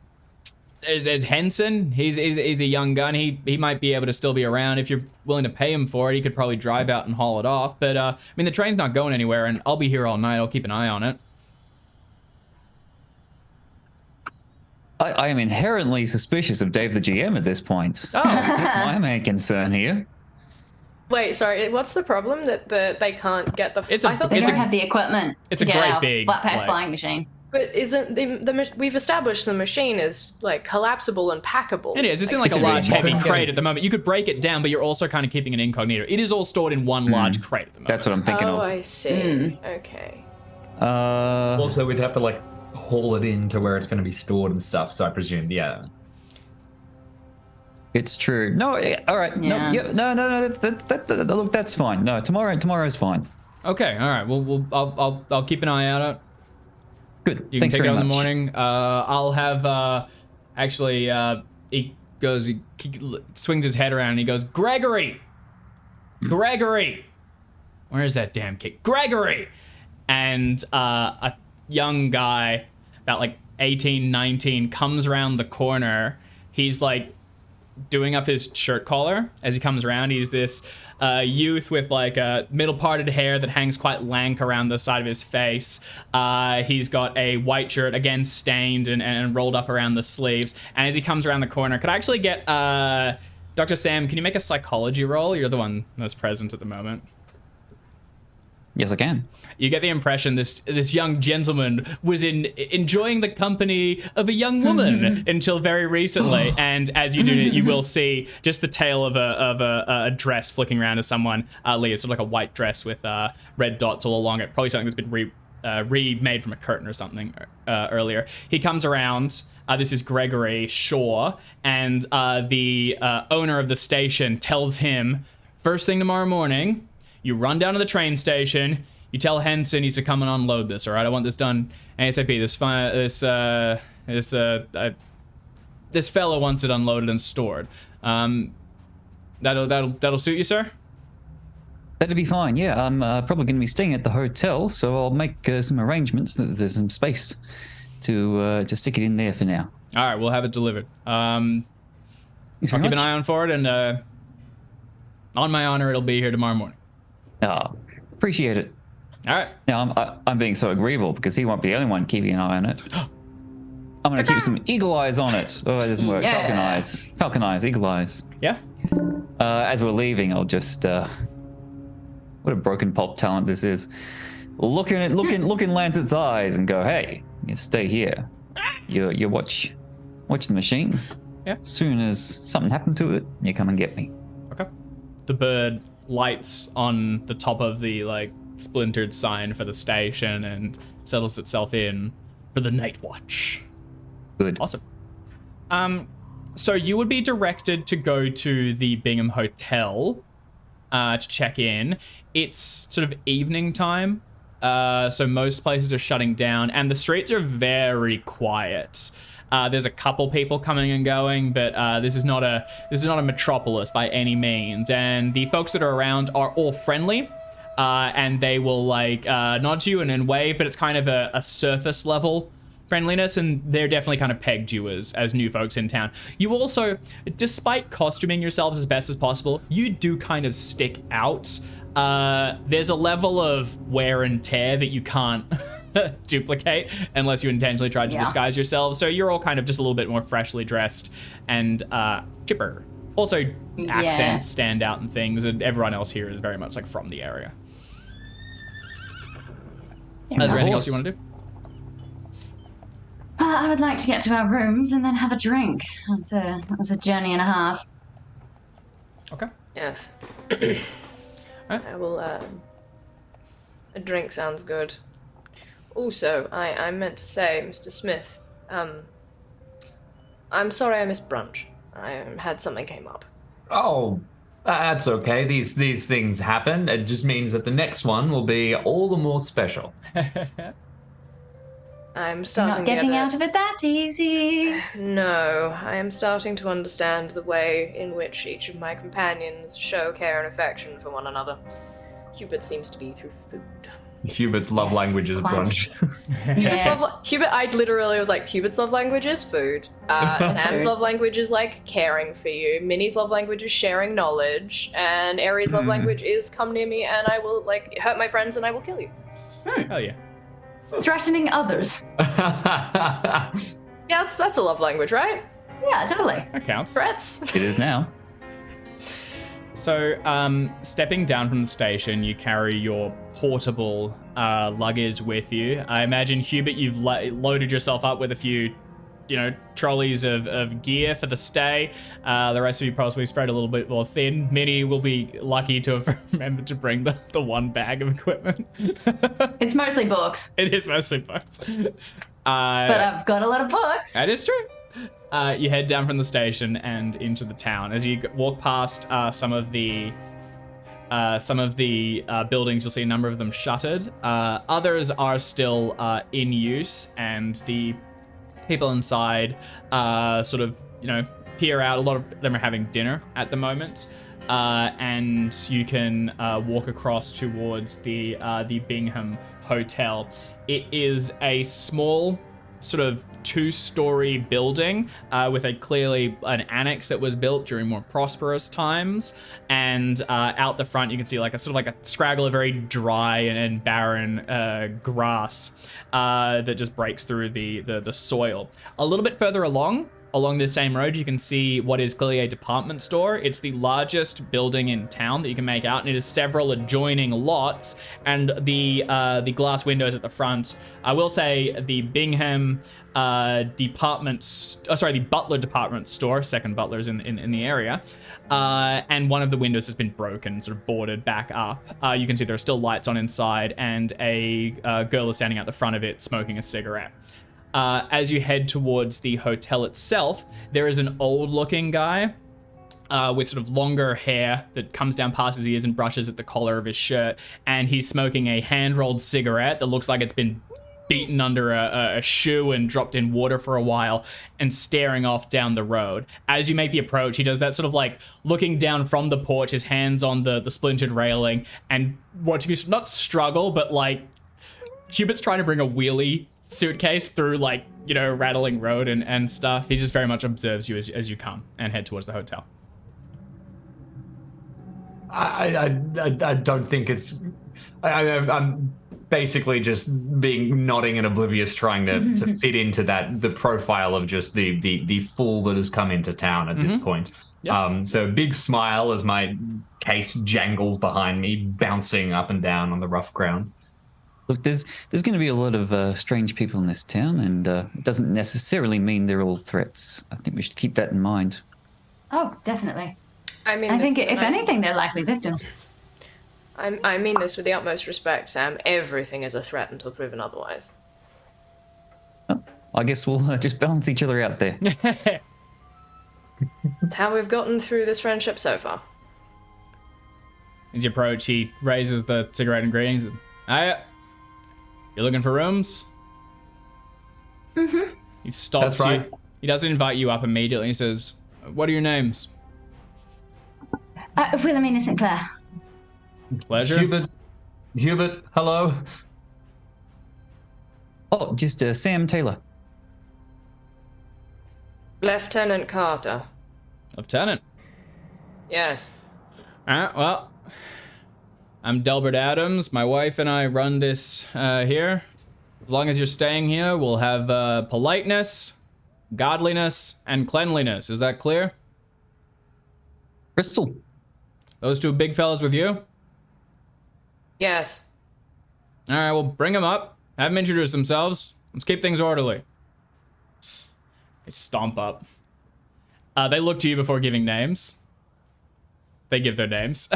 There's Henson. He's a young gun. He might be able to still be around. If you're willing to pay him for it, he could probably drive out and haul it off. But I mean, the train's not going anywhere, and I'll be here all night. I'll keep an eye on it. I am inherently suspicious of Dave the GM at this point. Oh, That's my main concern here. Wait, sorry, what's the problem? That they can't get the... It's a- I thought They It's don't have the equipment it's to a get great our big, flat pack like- flying machine. But isn't we've established the machine is like collapsible and packable. it is. It's in like It's a a large, really heavy box. crate at the moment. You could break it down, but you're also kind of keeping it incognito. It is all stored in one large crate at the moment. That's what I'm thinking Oh, of. I see. Okay. Also, we'd have to like haul it in to where it's going to be stored and stuff. So I presume, yeah. It's true. No, all right. Yeah. No. Look, that's fine. No, tomorrow's fine. Okay, all right. Well, I'll keep an eye out on it. Good. You Thanks can take very it out in the much. morning. I'll have actually he goes, he swings his head around and he goes, Gregory, where's that damn kid? Gregory. And a young guy about like 18, 19 comes around the corner. He's like doing up his shirt collar as he comes around. He's this youth with like a middle parted hair that hangs quite lank around the side of his face. He's got a white shirt, again stained and rolled up around the sleeves. And as he comes around the corner, could I actually get Dr. Sam, can you make a psychology roll? You're the one that's present at the moment. Yes, I can. You get the impression this young gentleman was enjoying the company of a young woman until very recently, and as you do it, you will see just the tail of a dress flicking around as someone leaves, sort of like a white dress with red dots all along it. Probably something that's been remade from a curtain or something earlier. He comes around. This is Gregory Shaw, and the owner of the station tells him, first thing tomorrow morning, you run down to the train station. You tell Henson he's to come and unload this. All right, I want this done ASAP. This fella wants it unloaded and stored. That'll suit you, sir. That'd be fine. Yeah, I'm probably going to be staying at the hotel, so I'll make some arrangements. There's some space to stick it in there for now. All right, we'll have it delivered. I'll Thanks keep very an much. eye on for it, and on my honor, it'll be here tomorrow morning. Ah, appreciate it. All right. Now, I'm being so agreeable because he won't be the only one keeping an eye on it. I'm going to keep some eagle eyes on it. Oh, it doesn't work. Yeah. Falcon eyes. Falcon eyes, eagle eyes. Yeah. As we're leaving, I'll just... what a broken pulp talent this is. Look in Lance's eyes and go, hey, you stay here. You watch the machine. Yeah. As soon as something happened to it, you come and get me. Okay. The bird lights on the top of the like splintered sign for the station and settles itself in for the night watch. Good. Awesome. So you would be directed to go to the Bingham Hotel to check in. It's sort of evening time, so most places are shutting down, and the streets are very quiet. There's a couple people coming and going, but this is not a metropolis by any means. And the folks that are around are all friendly, and they will like nod to you and wave, but it's kind of a surface level friendliness, and they're definitely kind of pegged you as new folks in town. You also, despite costuming yourselves as best as possible, you do kind of stick out. There's a level of wear and tear that you can't duplicate unless you intentionally try to disguise yourselves. So you're all kind of just a little bit more freshly dressed and chipper. Also, accents stand out and things, and everyone else here is very much like from the area. Is there anything else you want to do? I would like to get to our rooms and then have a drink. It was a journey and a half. Okay. Yes. Alright. I will, a drink sounds good. Also, I meant to say, Mr. Smith, I'm sorry I missed brunch. I had something came up. Oh, that's okay. These things happen. It just means that the next one will be all the more special. I'm starting Not getting to out of it that easy. No, I am starting to understand the way in which each of my companions show care and affection for one another. Hubert seems to be through food. Hubert's love language is quite. brunch. Yes. Hubert, I literally was like, Hubert's love language is food. Sam's Food. love language is like caring for you. Minnie's love language is sharing knowledge. And Aries' love language is come near me and I will like hurt my friends and I will kill you. Oh yeah. Threatening others. Yeah, that's a love language, right? Yeah, totally. That counts. Threats. It is now. So, stepping down from the station, you carry your portable luggage with you. I imagine, Hubert, you've loaded yourself up with a few, trolleys of gear for the stay. The rest of you probably spread a little bit more thin. Minnie will be lucky to have remembered to bring the one bag of equipment. It's mostly books. It is mostly books. But I've got a lot of books. That is true. You head down from the station and into the town. As you walk past some of the buildings, you'll see a number of them shuttered. Others are still in use, and the people inside sort of, peer out. A lot of them are having dinner at the moment. And you can walk across towards the Bingham Hotel. It is a small sort of two-story building with clearly an annex that was built during more prosperous times, and out the front you can see like a scraggle of very dry and barren grass that just breaks through the soil. A little bit further along this same road, you can see what is clearly a department store. It's the largest building in town that you can make out, and it has several adjoining lots. And the glass windows at the front, I will say, the Bingham the Butler department store, second Butler's in the area, and one of the windows has been broken, sort of boarded back up. You can see there are still lights on inside, and a girl is standing out the front of it smoking a cigarette. As you head towards the hotel itself, there is an old-looking guy with sort of longer hair that comes down past his ears and brushes at the collar of his shirt, and he's smoking a hand-rolled cigarette that looks like it's been beaten under a shoe and dropped in water for a while, and staring off down the road. As you make the approach, he does that sort of like looking down from the porch, his hands on the splintered railing, and watching you not struggle, but like Hubert's trying to bring a wheelie suitcase through like, rattling road and stuff. He just very much observes you as you come and head towards the hotel. I don't think it's... I'm basically just being nodding and oblivious, trying to fit into the profile of just the fool that has come into town at this point. Yep. So big smile as my case jangles behind me, bouncing up and down on the rough ground. Look, there's going to be a lot of strange people in this town, and it doesn't necessarily mean they're all threats. I think we should keep that in mind. Oh, definitely. I mean, I think if anything, they're likely victims. I mean this with the utmost respect, Sam. Everything is a threat until proven otherwise. Well, I guess we'll just balance each other out there. That's how we've gotten through this friendship so far. As you approach, he raises the cigarette and greetings. Hiya. You're looking for rooms? Mm-hmm. He stops That's right. you. He doesn't invite you up immediately. He says, what are your names? Wilhelmina St. Clair. Pleasure. Hubert, hello. Oh, just Sam Taylor. Lieutenant Carter. Lieutenant. Yes. Well, I'm Delbert Adams. My wife and I run this here. As long as you're staying here, we'll have politeness, godliness, and cleanliness. Is that clear? Crystal. Those two big fellas with you? Yes. All right, well, bring them up. Have them introduce themselves. Let's keep things orderly. They stomp up. They look to you before giving names. They give their names.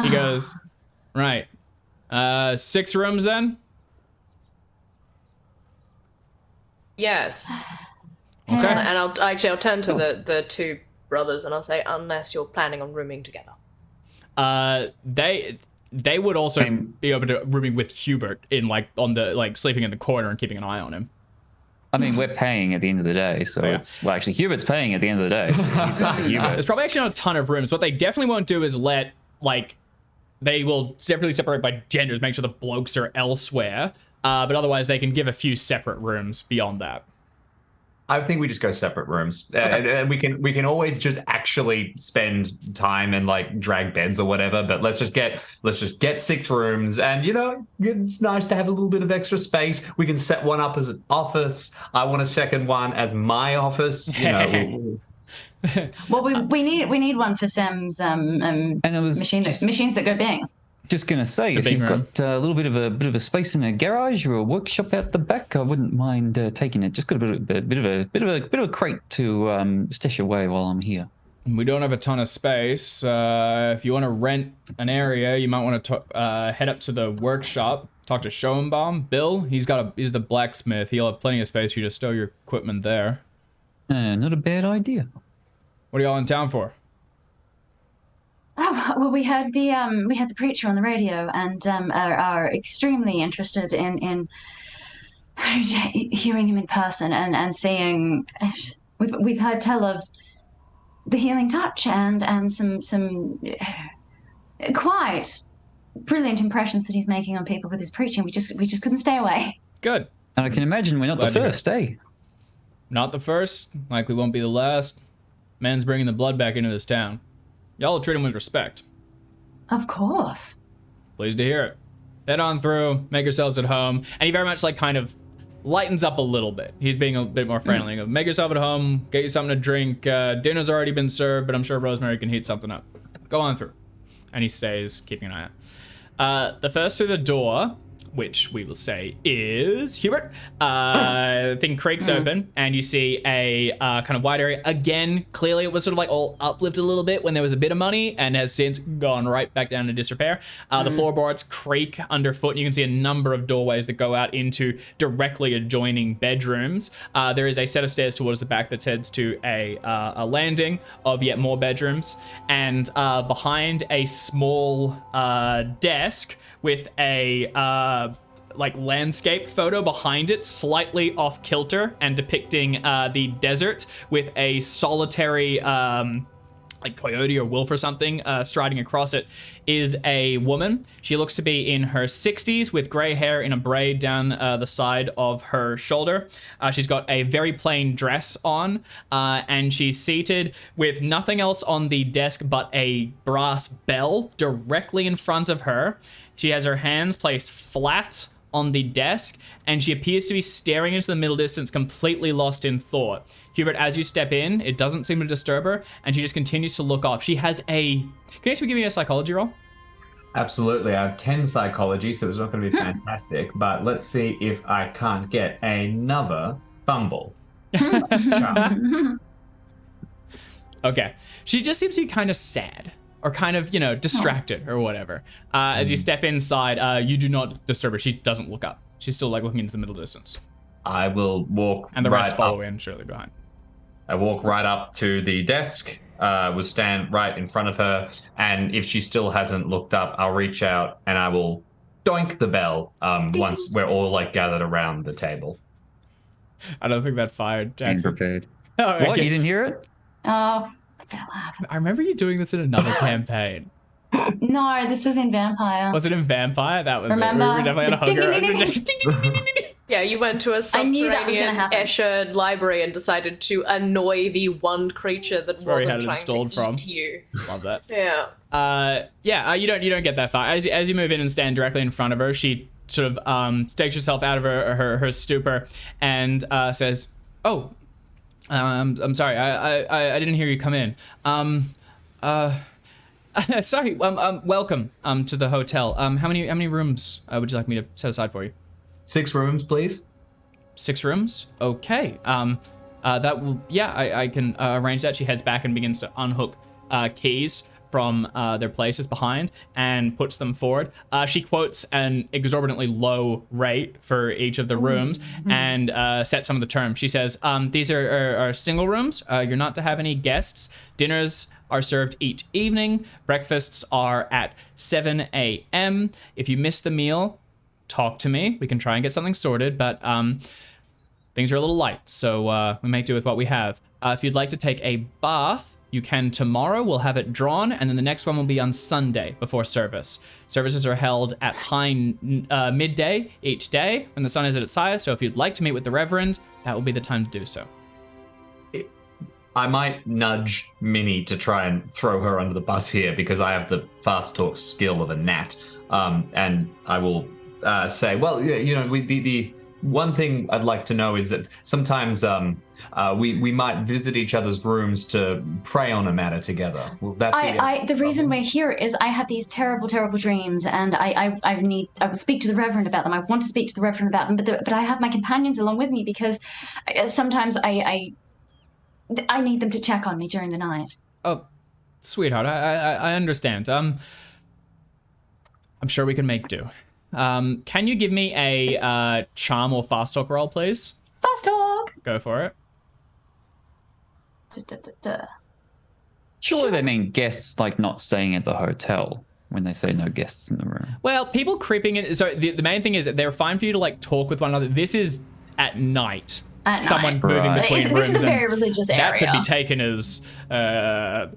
He goes, right. 6 rooms then? Yes. Okay. And I'll turn to the two brothers and I'll say, unless you're planning on rooming together. They would also be open to rooming with Hubert in sleeping in the corner and keeping an eye on him. I mean, we're paying at the end of the day, so actually Hubert's paying at the end of the day. So it's up to Hubert. There's probably actually not a ton of rooms. What they definitely won't do is they will definitely separate by genders, make sure the blokes are elsewhere. But otherwise they can give a few separate rooms beyond that. I think we just go separate rooms. And we can always just actually spend time and drag beds or whatever, but let's just get 6 rooms, and it's nice to have a little bit of extra space. We can set one up as an office. I want a second one as my office. Well, we need one for Sam's and it was machines that go bang. Just gonna say, if you've got a little bit of a space in a garage or a workshop out the back, I wouldn't mind taking it. Just got a bit of a crate to stash away while I'm here. We don't have a ton of space. If you want to rent an area, you might want to head up to the workshop. Talk to Schoenbaum. Bill, he's the blacksmith. He'll have plenty of space for you to stow your equipment there. Not a bad idea. What are y'all in town for? Oh, well, we heard the preacher on the radio, and are extremely interested in hearing him in person and seeing. We've heard tell of the healing touch and some quite brilliant impressions that he's making on people with his preaching. We just couldn't stay away. Good. And I can imagine we're not the first, eh? Not the first. Likely won't be the last. Man's bringing the blood back into this town. Y'all will treat him with respect. Of course. Pleased to hear it. Head on through, make yourselves at home. And he very much kind of lightens up a little bit. He's being a bit more friendly. Make yourself at home, get you something to drink. Dinner's already been served, but I'm sure Rosemary can heat something up. Go on through. And he stays, keeping an eye out. The first through the door, which we will say is Hubert, thing creaks open, and you see a kind of wide area. Again, clearly it was sort of all uplifted a little bit when there was a bit of money, and has since gone right back down to disrepair. The floorboards creak underfoot, and you can see a number of doorways that go out into directly adjoining bedrooms. There is a set of stairs towards the back that heads to a landing of yet more bedrooms, and behind a small desk with a landscape photo behind it, slightly off kilter and depicting the desert with a solitary like coyote or wolf or something striding across it is a woman. She looks to be in her 60s with gray hair in a braid down the side of her shoulder. She's got a very plain dress on, and she's seated with nothing else on the desk but a brass bell directly in front of her. She has her hands placed flat on the desk, and she appears to be staring into the middle distance, completely lost in thought. Hubert, as you step in, it doesn't seem to disturb her, and she just continues to look off. She has a... Can you actually give me a psychology roll? Absolutely. I have 10 psychology, so it's not going to be fantastic, but let's see if I can't get another fumble. Okay. She just seems to be kind of sad, or kind of, distracted or whatever. As you step inside, you do not disturb her. She doesn't look up. She's still, looking into the middle distance. I will walk And the rest right follow up. in, surely behind. I walk right up to the desk, will stand right in front of her, and if she still hasn't looked up, I'll reach out and I will doink the bell once we're all gathered around the table. I don't think that fired, Jackson. Prepared. Oh, okay. What? You didn't hear it? Oh, that'll happen. I remember you doing this in another campaign. No, this was in Vampire. Was it in Vampire? That was Remember? it. We definitely had a Ding, ding, hugger. ding, ding, ding. Yeah, you went to a I knew that was gonna subterranean happen. Escher library and decided to annoy the one creature that where he wasn't had it trying installed to from. eat you. Love that. Yeah. You don't get that far. As you move in and stand directly in front of her, she sort of takes herself out of her stupor and says, "Oh, I'm sorry. I didn't hear you come in. Sorry. Welcome to the hotel. How many rooms would you like me to set aside for you? 6 rooms, please. 6 rooms. Okay. That will. Yeah, I can arrange that." She heads back and begins to unhook keys from their places behind and puts them forward. She quotes an exorbitantly low rate for each of the rooms and sets some of the terms. She says, "These are single rooms. You're not to have any guests. Dinners are served each evening. Breakfasts are at 7 a.m. If you miss the meal, talk to me. We can try and get something sorted, but things are a little light, so we make do with what we have. If you'd like to take a bath, you can tomorrow. We'll have it drawn, and then the next one will be on Sunday before service. Services are held at high midday each day when the sun is at its highest, so if you'd like to meet with the Reverend, that will be the time to do so." I might nudge Minnie to try and throw her under the bus here because I have the fast talk skill of a gnat. And I will say, well, the one thing I'd like to know is that sometimes we might visit each other's rooms to pray on a matter together. Will that be The reason we're here is I have these terrible, terrible dreams, and I will speak to the Reverend about them. I want to speak to the Reverend about them, but I have my companions along with me because sometimes I need them to check on me during the night. Oh, sweetheart, I understand. I'm sure we can make do. Can you give me a charm or fast talk roll, please? Fast talk. Go for it. Surely they mean guests, not staying at the hotel when they say no guests in the room. Well, people creeping in. So the main thing is that they're fine for you to talk with one another. This is at night. Someone moving Right. between rooms. This is a and very religious that area. could be taken as not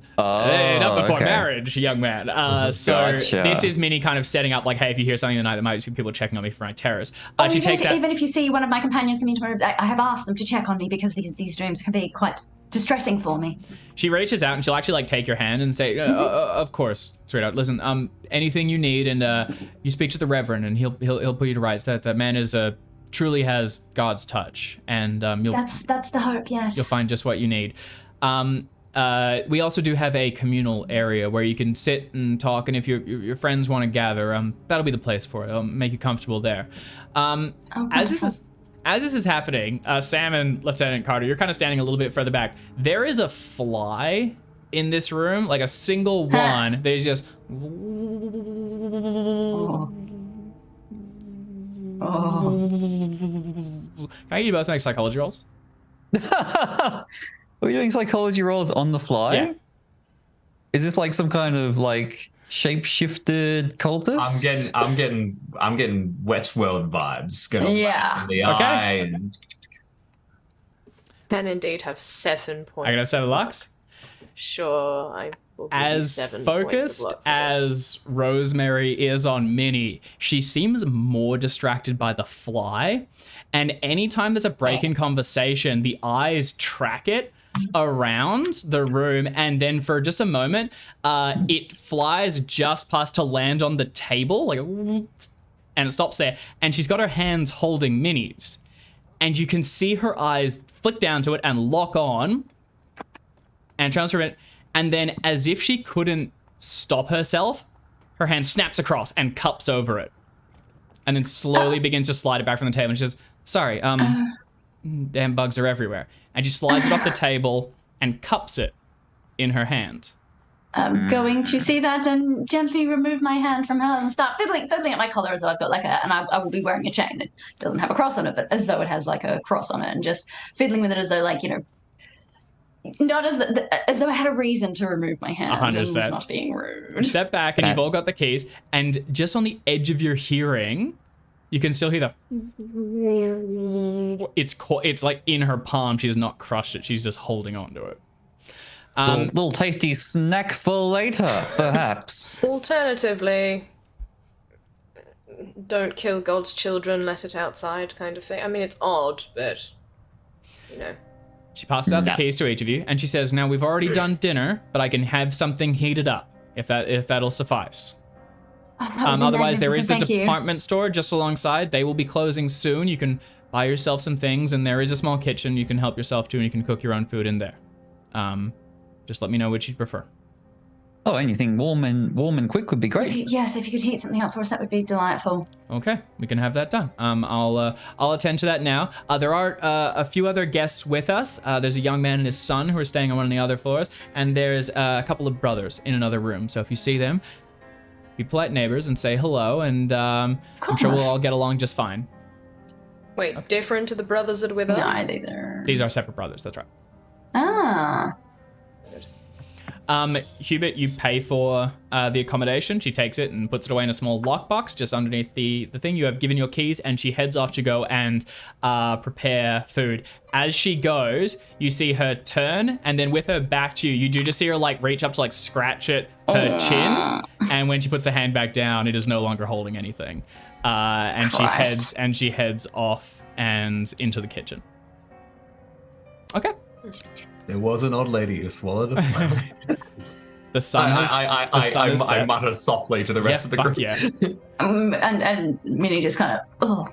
before okay. marriage, young man. So Gotcha. this is Minnie kind of setting up hey, if you hear something tonight, there might be people checking on me for night terrors. She takes out. Even if you see one of my companions coming to my room, I have asked them to check on me because these dreams can be quite distressing for me. She reaches out and she'll actually take your hand and say, "Of course, sweetheart. Listen, anything you need, and you speak to the Reverend, and he'll put you to rights. That man is truly has God's touch, and That's the hope. Yes. you'll find just what you need." We also do have a communal area where you can sit and talk, and if your friends want to gather, that'll be the place for it. It'll make you comfortable there. As this is happening, Sam and Lieutenant Carter, you're kind of standing a little bit further back. There is a fly in this room, a single one that is just. Can you both make psychology rolls? Are you doing psychology rolls on the fly? Yeah. Is this some kind of shape-shifted cultist? I'm getting Westworld vibes. Yeah. In the Okay. eye and Can indeed have 7 points. I got 7 lux. Sure, I will give you As 7 points of focused luck for this. as Rosemary is on Minnie, she seems more distracted by the fly. And anytime there's a break in conversation, the eyes track it around the room. And then for just a moment, it flies just past to land on the table, like, and it stops there. And she's got her hands holding Minnie's. And you can see her eyes flick down to it and lock on and transfer it. And then, as if she couldn't stop herself, her hand snaps across and cups over it. And then slowly begins to slide it back from the table. And she says, sorry, damn bugs are everywhere. And she slides it off the table and cups it in her hand. I'm going to see that and gently remove my hand from hers and start fiddling at my collar as though I've got like and I will be wearing a chain. It doesn't have a cross on it, but as though it has like a cross on it, and just fiddling with it as though, like, you know, not as though I had a reason to remove my hand. 100%. And not being rude. Step back, and you've all got the keys, and just on the edge of your hearing, you can still hear the. It's like in her palm. She's not crushed it. She's just holding on to it. Little tasty snack for later, perhaps. Alternatively, don't kill God's children, let it outside kind of thing. I mean, it's odd, but, you know. She passes out the keys to each of you, and she says, now we've already done dinner, but I can have something heated up, if that'll suffice. Otherwise, there is the department store just alongside. They will be closing soon. You can buy yourself some things, and there is a small kitchen you can help yourself to, and you can cook your own food in there. Just let me know which you'd prefer. Oh, anything warm and quick would be great. If you could heat something up for us, that would be delightful. Okay, we can have that done. I'll attend to that now. There are a few other guests with us. There's a young man and his son who are staying on one of the other floors, and there's a couple of brothers in another room. So if you see them, be polite neighbors and say hello, and I'm sure we'll all get along just fine. Wait, different to the brothers that are with us? No, These are separate brothers. That's right. Ah. Hubert, you pay for the accommodation. She takes it and puts it away in a small lockbox just underneath the thing. You have given your keys, and she heads off to go and prepare food. As she goes, you see her turn, and then with her back to you, you do just see her like reach up to like scratch at her chin. And when she puts the hand back down, it is no longer holding anything. And she heads off and into the kitchen. Okay. There was an old lady who swallowed a fly. The sun I mutter softly to the rest of the group. Yeah. And Minnie just kind of,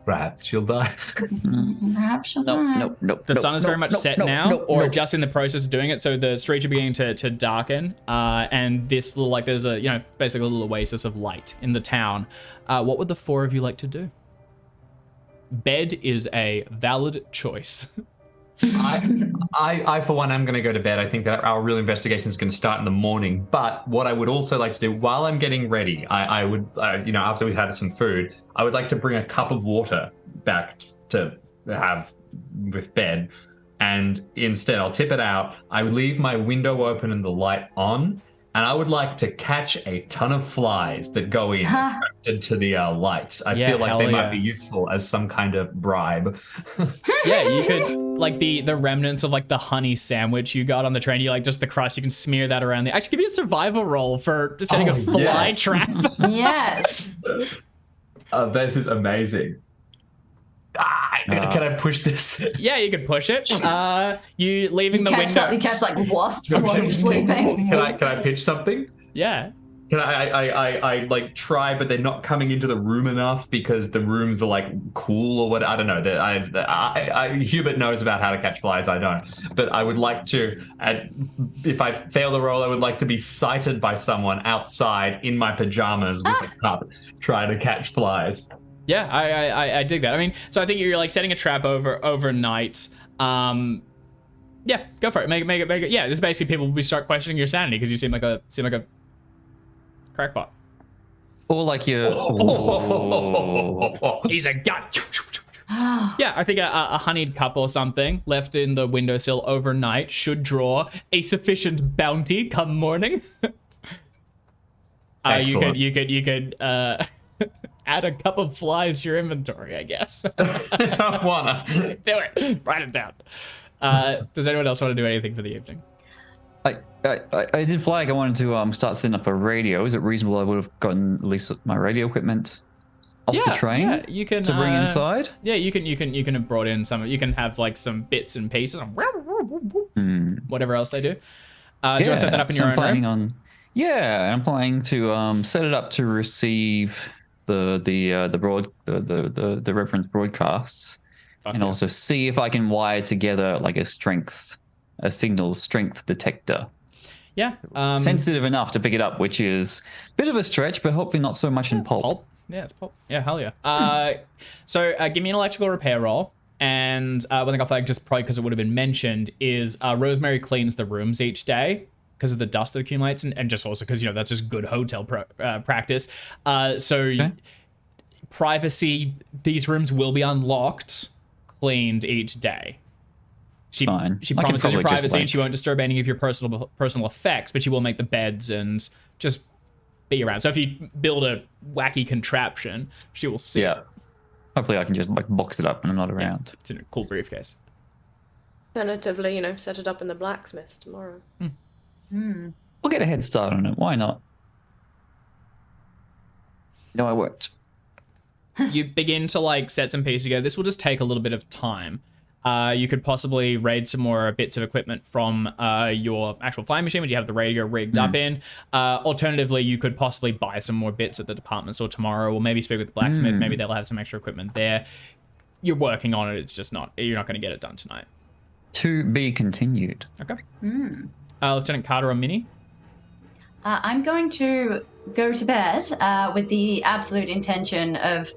Perhaps she'll die. Perhaps she'll die. Nope. The sun is very much set now, just in the process of doing it. So the streets are beginning to darken, and this little, like, there's a, basically a little oasis of light in the town. What would the four of you like to do? Bed is a valid choice. I for one, am going to go to bed. I think that our real investigation is going to start in the morning. But what I would also like to do while I'm getting ready, I would, after we've had some food, I would like to bring a cup of water back to have with bed. And instead, I'll tip it out. I would leave my window open and the light on. And I would like to catch a ton of flies that go in to the lights. I feel like they might be useful as some kind of bribe. Yeah, you could, like, the remnants of, like, the honey sandwich you got on the train, you, like, just the crust, you can smear that around. Actually, give me a survival roll for setting a fly trap. Yes. This is amazing. Can I push this? Yeah, you can push it. You leaving the window. You catch like wasps while you're sleeping. Can I pitch something? Yeah. Can I like try, but they're not coming into the room enough because the rooms are like cool or what? I don't know. Hubert knows about how to catch flies. I don't. But I would like to. If I fail the roll, I would like to be sighted by someone outside in my pajamas with a cup, trying to catch flies. Yeah, I dig that. I mean, so I think you're like setting a trap overnight. Yeah, go for it. Make it. Yeah, this is basically people will start questioning your sanity because you seem like a crackpot. Or like you're. He's a gut. Yeah, I think a honeyed cup or something left in the windowsill overnight should draw a sufficient bounty come morning. You could add a cup of flies to your inventory, I guess. I don't wanna. Do it. Write it down. Does anyone else want to do anything for the evening? I did flag. I wanted to start setting up a radio. Is it reasonable I would have gotten at least my radio equipment off the train? Yeah, you can to bring inside. Yeah, you can have brought in some. You can have like some bits and pieces, whatever else they do. Do you want to set that up in your own room? I'm planning to set it up to receive the reference broadcasts, and also see if I can wire together like a signal strength detector. Yeah, sensitive enough to pick it up, which is a bit of a stretch, but hopefully not so much in pulp. Yeah, it's pulp. Yeah, hell yeah. So give me an electrical repair roll. And one thing I'll flag, just probably because it would have been mentioned, is Rosemary cleans the rooms each day because of the dust that accumulates, and just also because, that's just good hotel practice. Privacy, these rooms will be unlocked, cleaned each day. She promises you privacy, and she won't disturb any of your personal effects, but she will make the beds and just be around. So if you build a wacky contraption, she will see it. Hopefully I can just box it up when I'm not around. Yeah, it's in a cool briefcase. Alternatively, set it up in the blacksmith's tomorrow. We'll get a head start on it. Why not? No, I won't. You begin to set some pieces together. This will just take a little bit of time. You could possibly raid some more bits of equipment from your actual flying machine, which you have the radio rigged up in. Alternatively, you could possibly buy some more bits at the department store tomorrow, or maybe speak with the blacksmith. Maybe they'll have some extra equipment there. You're working on it. It's just you're not going to get it done tonight. To be continued. Okay. Lieutenant Carter or Minnie? I'm going to go to bed with the absolute intention of,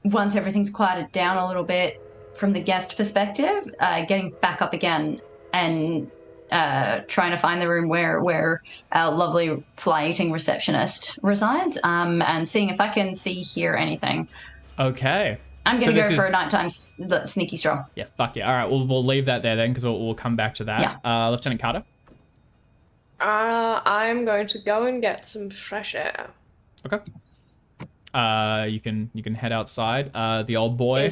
once everything's quieted down a little bit, from the guest perspective, getting back up again and trying to find the room where our lovely fly-eating receptionist resides, and seeing if I can hear anything. Okay. I'm going to go for a nighttime sneaky stroll. Yeah, fuck yeah. All right, we'll leave that there then, because we'll come back to that. Yeah. Lieutenant Carter? I'm going to go and get some fresh air. Okay. You can head outside. The old boy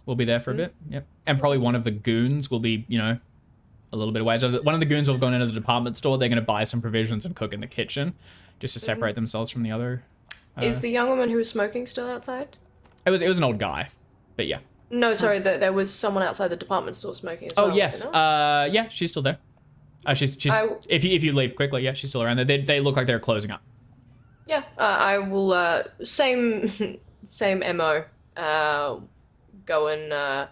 will be there for a bit. Yep. And probably one of the goons will be, a little bit away. So one of the goons will have gone into the department store. They're going to buy some provisions and cook in the kitchen, just to separate themselves from the other. Is the young woman who was smoking still outside? It was an old guy, but yeah. No, sorry, there was someone outside the department store smoking as well. Oh yes, yeah, she's still there. She's if you leave quickly, yeah, she's still around there. They look like they're closing up. Yeah, I will. Same MO. Go and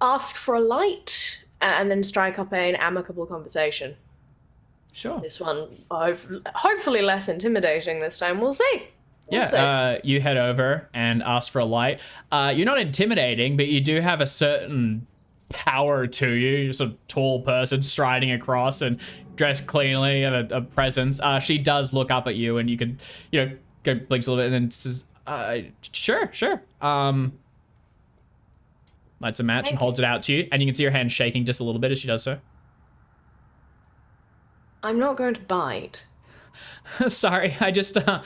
ask for a light, and then strike up an amicable conversation. Sure. This one, hopefully less intimidating this time. We'll see. You head over and ask for a light. You're not intimidating, but you do have a certain power to you. You're sort of tall person striding across and dressed cleanly, have a presence. She does look up at you, and you can, go blinks a little bit, and then says, "Sure." Lights a match and holds it out to you, and you can see her hand shaking just a little bit as she does so. I'm not going to bite. Sorry, I just, I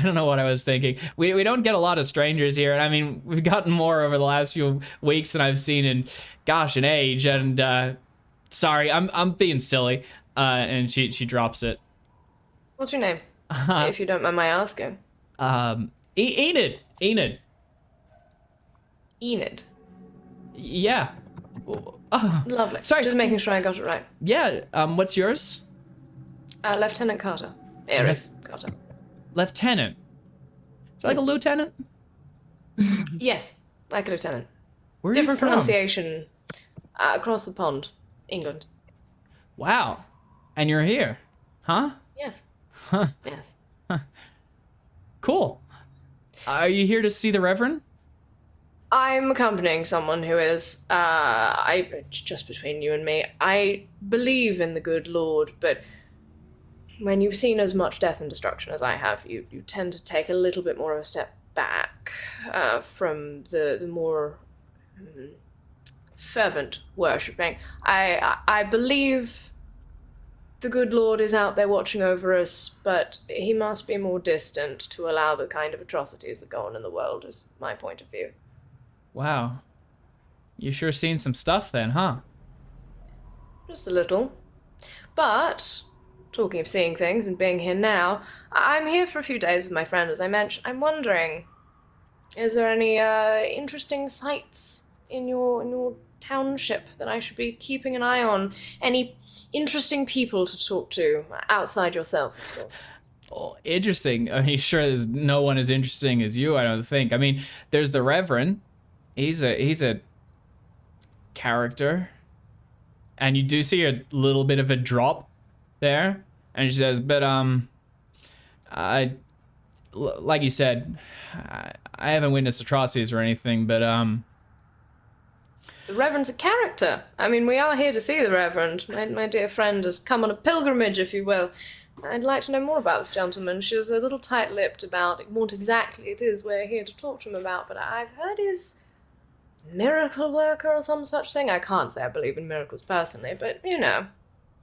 don't know what I was thinking. We don't get a lot of strangers here, and I mean, we've gotten more over the last few weeks than I've seen in, an age, and, sorry, I'm being silly, and she drops it. What's your name? If you don't mind my asking. Enid. Enid? Yeah. Lovely. Sorry. Just making sure I got it right. Yeah, what's yours? Lieutenant Carter. Aries Carter. Lieutenant? Is that like a lieutenant? Yes, like a lieutenant. Where are Different you from? pronunciation. Across the pond. England. Wow. And you're here? Huh? Yes. Huh. Yes. Cool. Are you here to see the Reverend? I'm accompanying someone who is, just between you and me, I believe in the good Lord, but when you've seen as much death and destruction as I have, you tend to take a little bit more of a step back from the more fervent worshipping. I believe the good Lord is out there watching over us, but he must be more distant to allow the kind of atrocities that go on in the world, is my point of view. Wow. You sure seen some stuff then, huh? Just a little. But, talking of seeing things and being here now, I'm here for a few days with my friend, as I mentioned. I'm wondering, is there any interesting sights in your township that I should be keeping an eye on? Any interesting people to talk to outside yourself, of course? Oh, interesting. I mean, sure, there's no one as interesting as you, I don't think. I mean, there's the Reverend. He's a character. And you do see a little bit of a drop there. And she says, but, like you said, I haven't witnessed atrocities or anything, but, The Reverend's a character. I mean, we are here to see the Reverend. My dear friend has come on a pilgrimage, if you will. I'd like to know more about this gentleman. She's a little tight-lipped about what exactly it is we're here to talk to him about, but I've heard he's miracle worker or some such thing. I can't say I believe in miracles personally, but, you know,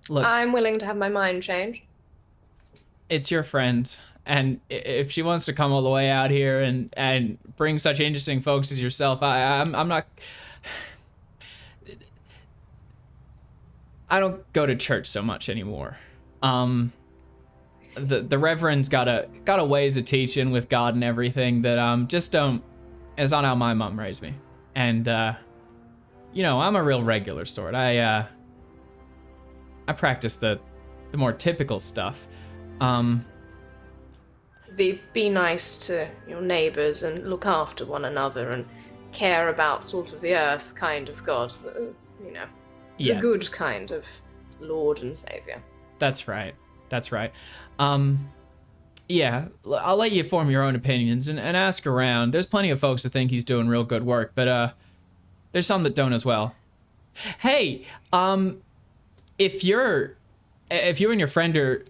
look, I'm willing to have my mind changed. it's your friend. And if she wants to come all the way out here and bring such interesting folks as yourself, I'm not... I don't go to church so much anymore. The Reverend's got a ways of teaching with God and everything that just don't. It's not how my mom raised me, and I'm a real regular sort. I practice the more typical stuff. Be nice to your neighbours and look after one another and care about sort of the earth kind of God, the good kind of Lord and Saviour. That's right. Yeah, I'll let you form your own opinions and ask around. There's plenty of folks that think he's doing real good work, but there's some that don't as well. Hey, if you and your friend are...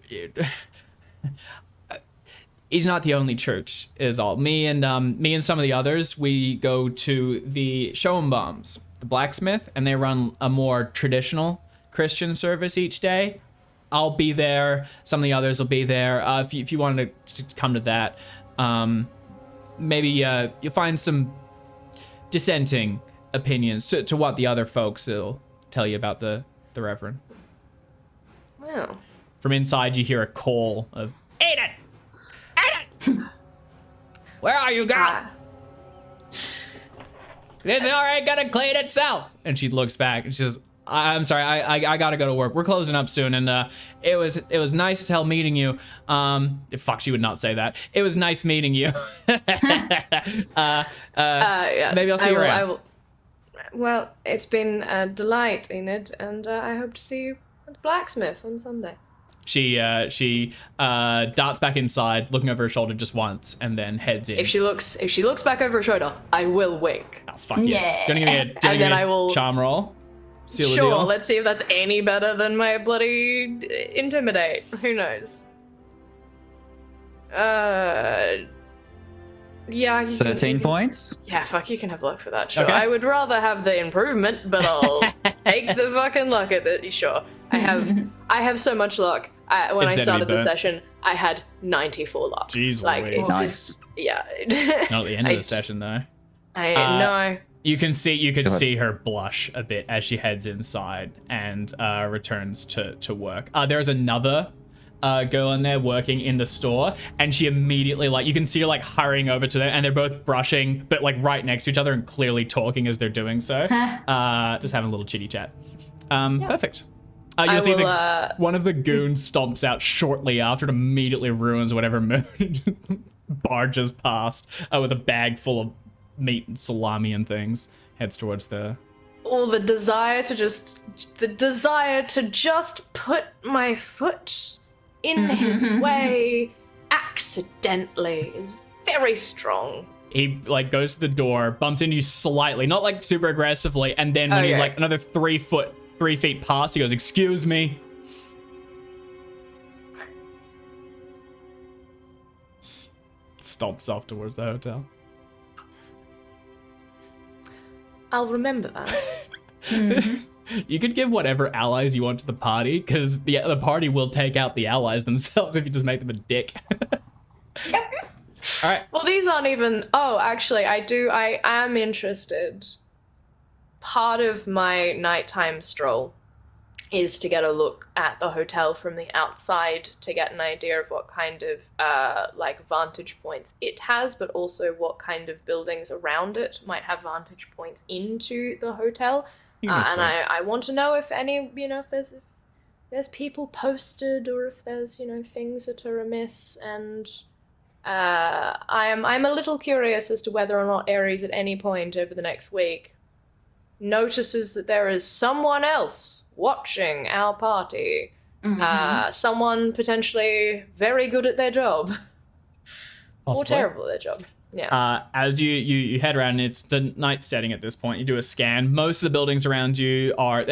He's not the only church, is all. Me and some of the others, we go to the Chaosium, the blacksmith, and they run a more traditional Christian service each day. I'll be there. Some of the others will be there. If you wanted to come to that, maybe you'll find some dissenting opinions to what the other folks will tell you about the Reverend. Well, from inside, you hear a call of Aiden. Where are you, girl? This already gonna clean itself. And she looks back and she says, I'm sorry, I gotta go to work. We're closing up soon, and it was nice as hell meeting you. Fuck, she would not say that. It was nice meeting you. yeah, maybe I'll see you around. Well, it's been a delight, Enid, and I hope to see you at the blacksmith on Sunday. She darts back inside, looking over her shoulder just once, and then heads in. If she looks back over her shoulder, I will wink. Oh, fuck yeah. Do you want to give me a charm roll? Seal the sure, deal? Let's see if that's any better than my bloody intimidate. Who knows? Yeah. 13 points? Yeah, fuck, you can have luck for that, sure. Okay. I would rather have the improvement, but I'll take the fucking luck at it, sure. I have so much luck. When I started the session, I had 94 luck. Jeez, it's nice. just, yeah. Not at the end of the session, though. I know. You can see her blush a bit as she heads inside and returns to work. There's another girl in there working in the store, and she immediately, you can see her hurrying over to them, and they're both brushing, but right next to each other and clearly talking as they're doing so. Just having a little chitty chat. Perfect. You'll see one of the goons stomps out shortly after and immediately ruins whatever mood barges past with a bag full of meat and salami and things. Heads towards the... The desire to just put my foot in his way accidentally is very strong. He goes to the door, bumps into you slightly, not super aggressively, and then when he's another 3 feet past, he goes, "Excuse me." Stomps off towards the hotel. I'll remember that. You could give whatever allies you want to the party, because the party will take out the allies themselves if you just make them a dick. All right. Well, these aren't even... Oh, actually, I am interested. Part of my nighttime stroll is to get a look at the hotel from the outside to get an idea of what kind of like vantage points it has, but also what kind of buildings around it might have vantage points into the hotel. And I want to know if any, if there's people posted, or if there's, things that are amiss. And I'm a little curious as to whether or not Ares at any point over the next week notices that there is someone else watching our party. Someone potentially very good at their job. Possibly. Or terrible at their job. Yeah. As you head around, and it's the night setting at this point, you do a scan. Most of the buildings around you are...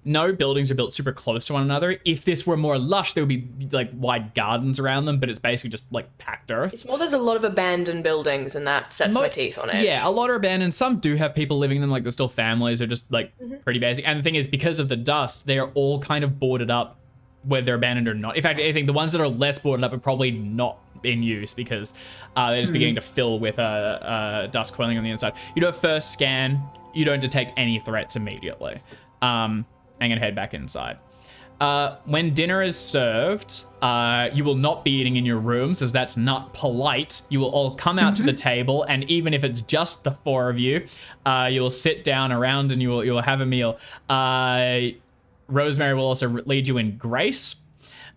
No buildings are built super close to one another. If this were more lush, there would be like wide gardens around them, but it's basically just like packed earth. It's more there's a lot of abandoned buildings, and that sets my teeth on it. Yeah, a lot are abandoned. Some do have people living in them, like there's still families. They're just like pretty basic. And the thing is, because of the dust, they are all kind of boarded up, whether they're abandoned or not. In fact, I think the ones that are less boarded up are probably not in use, because they're just beginning to fill with dust coiling on the inside. You do a first scan. You don't detect any threats immediately. I'm gonna head back inside. When dinner is served, you will not be eating in your rooms, as that's not polite. You will all come out to the table, and even if it's just the four of you, you will sit down around and you will have a meal. Rosemary will also lead you in grace.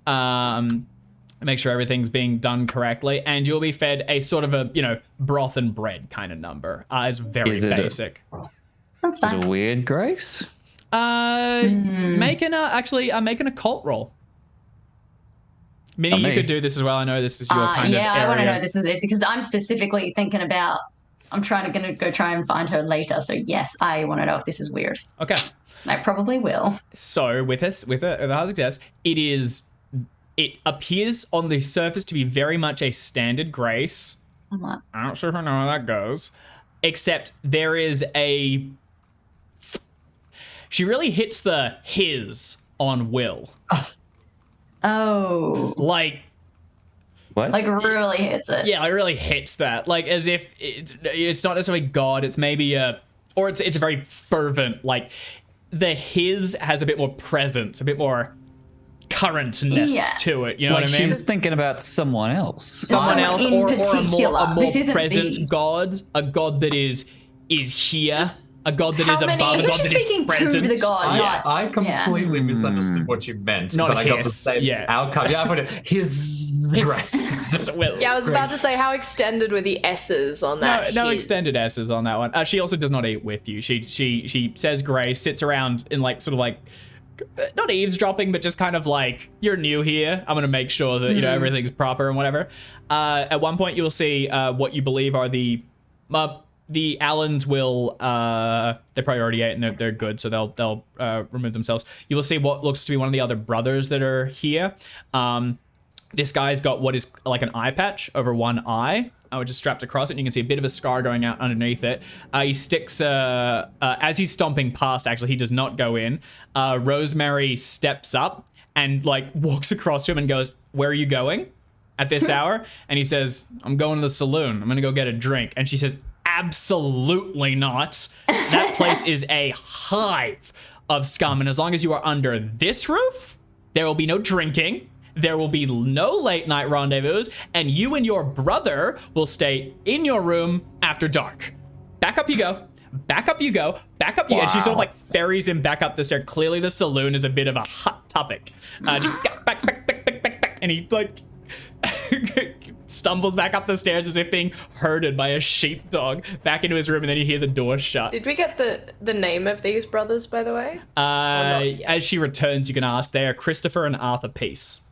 Make sure everything's being done correctly, and you'll be fed a sort of a broth and bread kind of number. It's very basic. That's fine. Is it a weird grace? Making a cult roll. Minnie, you could do this as well. I know this is your kind of area. I want to know this is it, because I'm specifically thinking about, I'm gonna go try and find her later. So yes, I want to know if this is weird. Okay. I probably will. So with a hard success, it appears on the surface to be very much a standard grace. I'm not sure if I know how that goes. Except there is she really hits the his on Will. Oh. Like... What? Like really hits it. Yeah, it really hits that. Like as if it's not necessarily God, it's maybe or it's a very fervent, like the his has a bit more presence, a bit more currentness to it. You know what I mean? She was thinking about someone else. Someone else, or a more present God, a God that is here. A God that is above, a God that is present. To the God, I completely misunderstood what you meant, not but I got the same outcome. Yeah, I put it his grace. I was about to say, how extended were the S's on that? No extended S's on that one. She also does not eat with you. She says grace, sits around in like sort of like not eavesdropping, but just kind of like, you're new here. I'm gonna make sure that everything's proper and whatever. At one point, you will see what you believe are the Allens will they're priority 8 and they're good, so they'll remove themselves. You will see what looks to be one of the other brothers that are here. This guy's got what is like an eye patch over one eye, which is strapped across it, and you can see a bit of a scar going out underneath it. He sticks as he's stomping past, actually he does not go in. Rosemary steps up and like walks across to him and goes, "Where are you going at this hour?" And he says, "I'm going to the saloon. I'm gonna go get a drink." And she says, "Absolutely not. That place is a hive of scum, and as long as you are under this roof, there will be no drinking, there will be no late night rendezvous, and you and your brother will stay in your room after dark. Back up you go. Back up you go. Back up you go." And she sort of like ferries him back up the stair. Clearly the saloon is a bit of a hot topic. Back. And he like stumbles back up the stairs as if being herded by a sheepdog back into his room, and then you hear the door shut. Did we get the name of these brothers, by the way? As she returns, you can ask. They are Christopher and Arthur Peace.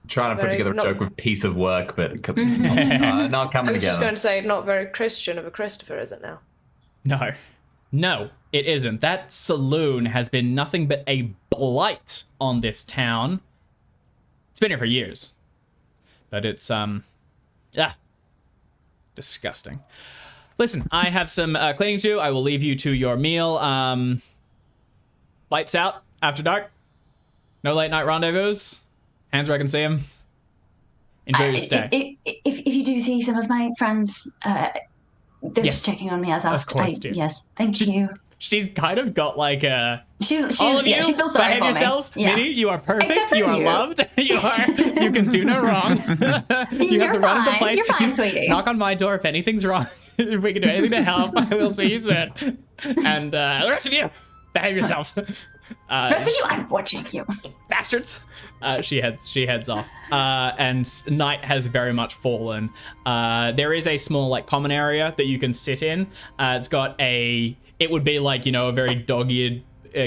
Trying to put together a joke with piece of work, but not coming together. I was just going to say, not very Christian of a Christopher, is it now? No, it isn't. That saloon has been nothing but a blight on this town. It's been here for years. But it's, disgusting. Listen, I have some cleaning to do. I will leave you to your meal. Lights out after dark. No late night rendezvous. Hands where I can see them. Enjoy your stay. If you do see some of my friends, they're just checking on me as asked. Of course, dear. Yes, thank you. She's kind of got like a. She's All of you, she feels sorry behave for yourselves. me. Yeah. Minnie, you are perfect. Except for You are you. loved. You can do no wrong. You have the run of the place. You're fine, sweetie. Knock on my door if anything's wrong. If we can do anything to help, I will see you soon. And the rest of you, behave yourselves. Rest of you, I'm watching you. Bastards. She heads off. And night has very much fallen. There is a small like common area that you can sit in. It would be like, a very dog-eared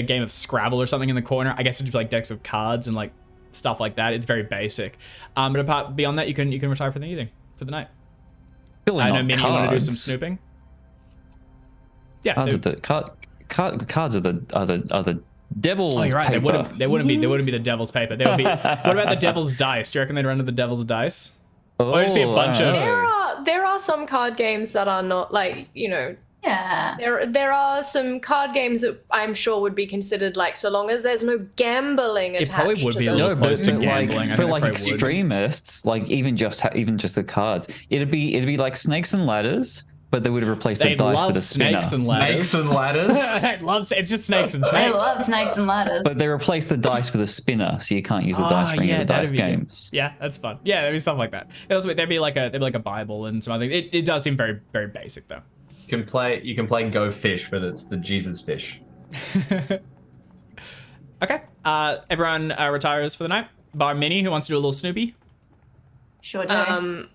game of Scrabble or something in the corner. I guess it'd be like decks of cards and like stuff like that. It's very basic. But beyond that, you can retire for the evening, for the night. Really I know not Minnie, you want to do some cards. snooping? Yeah. Cards are the cards are the devil's Oh, you're right. paper. They wouldn't be the devil's paper. They would be. What about the devil's dice? Do you reckon they'd run to the devil's dice? Or it'd just be a bunch I of. don't know. There are some card games that are not like, Yeah. there are some card games that I'm sure would be considered like, so long as there's no gambling attached. It probably would to be a them. little No, close but to like, gambling. I for think it like probably would. extremists, like even just the cards, it'd be like snakes and ladders, but they would have replaced the They'd dice love with a spinner. snakes and ladders. Snakes and ladders. It's just snakes and I snakes. love snakes and ladders. But they replaced the dice with a spinner, so you can't use the dice for any of the dice that'd be good. games. Yeah, that's fun. Yeah, there'd be stuff like that. There'd be like a Bible and some other things. It does seem very, very basic though. You can play Go Fish, but it's the Jesus fish. Okay. Everyone retires for the night. Bar Minnie, who wants to do a little Snoopy? Sure do.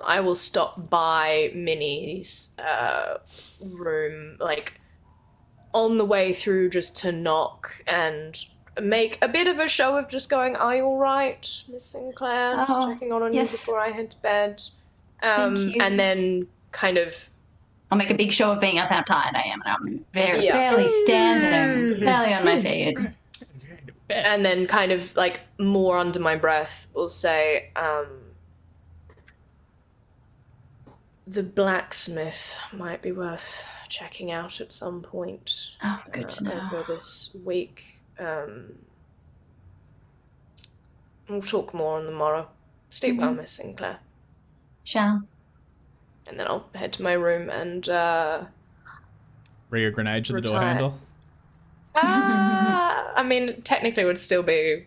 I will stop by Minnie's room, like on the way through, just to knock and make a bit of a show of just going, "Are you all right, Miss Sinclair?" Just Oh, checking on yes. you before I head to bed. Thank you. And then kind of I'll make a big show of being how tired I am, and I'm barely Yeah. standing, barely on my feet. And then kind of like more under my breath will say, the blacksmith might be worth checking out at some point Oh, good to know. over this week. We'll talk more on the morrow. Sleep well, Miss Sinclair. Shall. And then I'll head to my room and Rear a grenade to the door Retire. handle. I mean, technically, it would still be.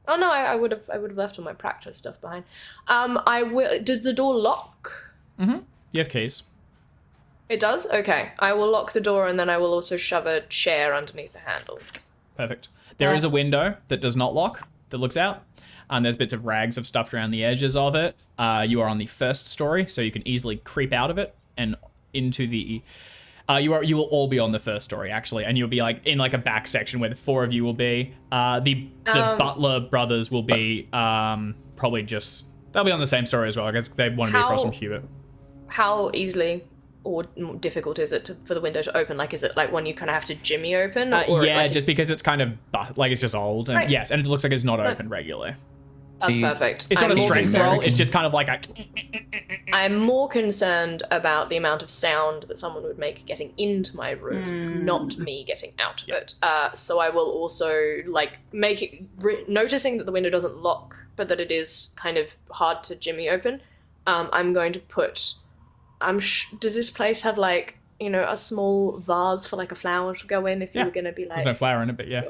Oh no, I would have left all my practice stuff behind. I will. Did the door lock? You have keys. It does. Okay, I will lock the door and then I will also shove a chair underneath the handle. Perfect. There is a window that does not lock that looks out. There's bits of rags of stuffed around the edges of it. You are on the first story, so you can easily creep out of it and into the. You will all be on the first story actually, and you'll be like in like a back section where the four of you will be. The Butler brothers will be probably just they'll be on the same story as well. I guess they want to be across from Hubert. How easily or difficult is it for the window to open? Like, is it like one you kind of have to jimmy open? Or Yeah, like, just because it's kind of like it's just old, and Right. yes, and it looks like it's not open regularly. that's perfect. It's not a I'm more strength concerned- roll. It's just kind of like a. I'm more concerned about the amount of sound that someone would make getting into my room, not me getting out of it. So I will also like make it noticing that the window doesn't lock, but that it is kind of hard to jimmy open. I'm going to put. Does this place have like a small vase for like a flower to go in if you were going to be like? There's no flower in it, but yeah.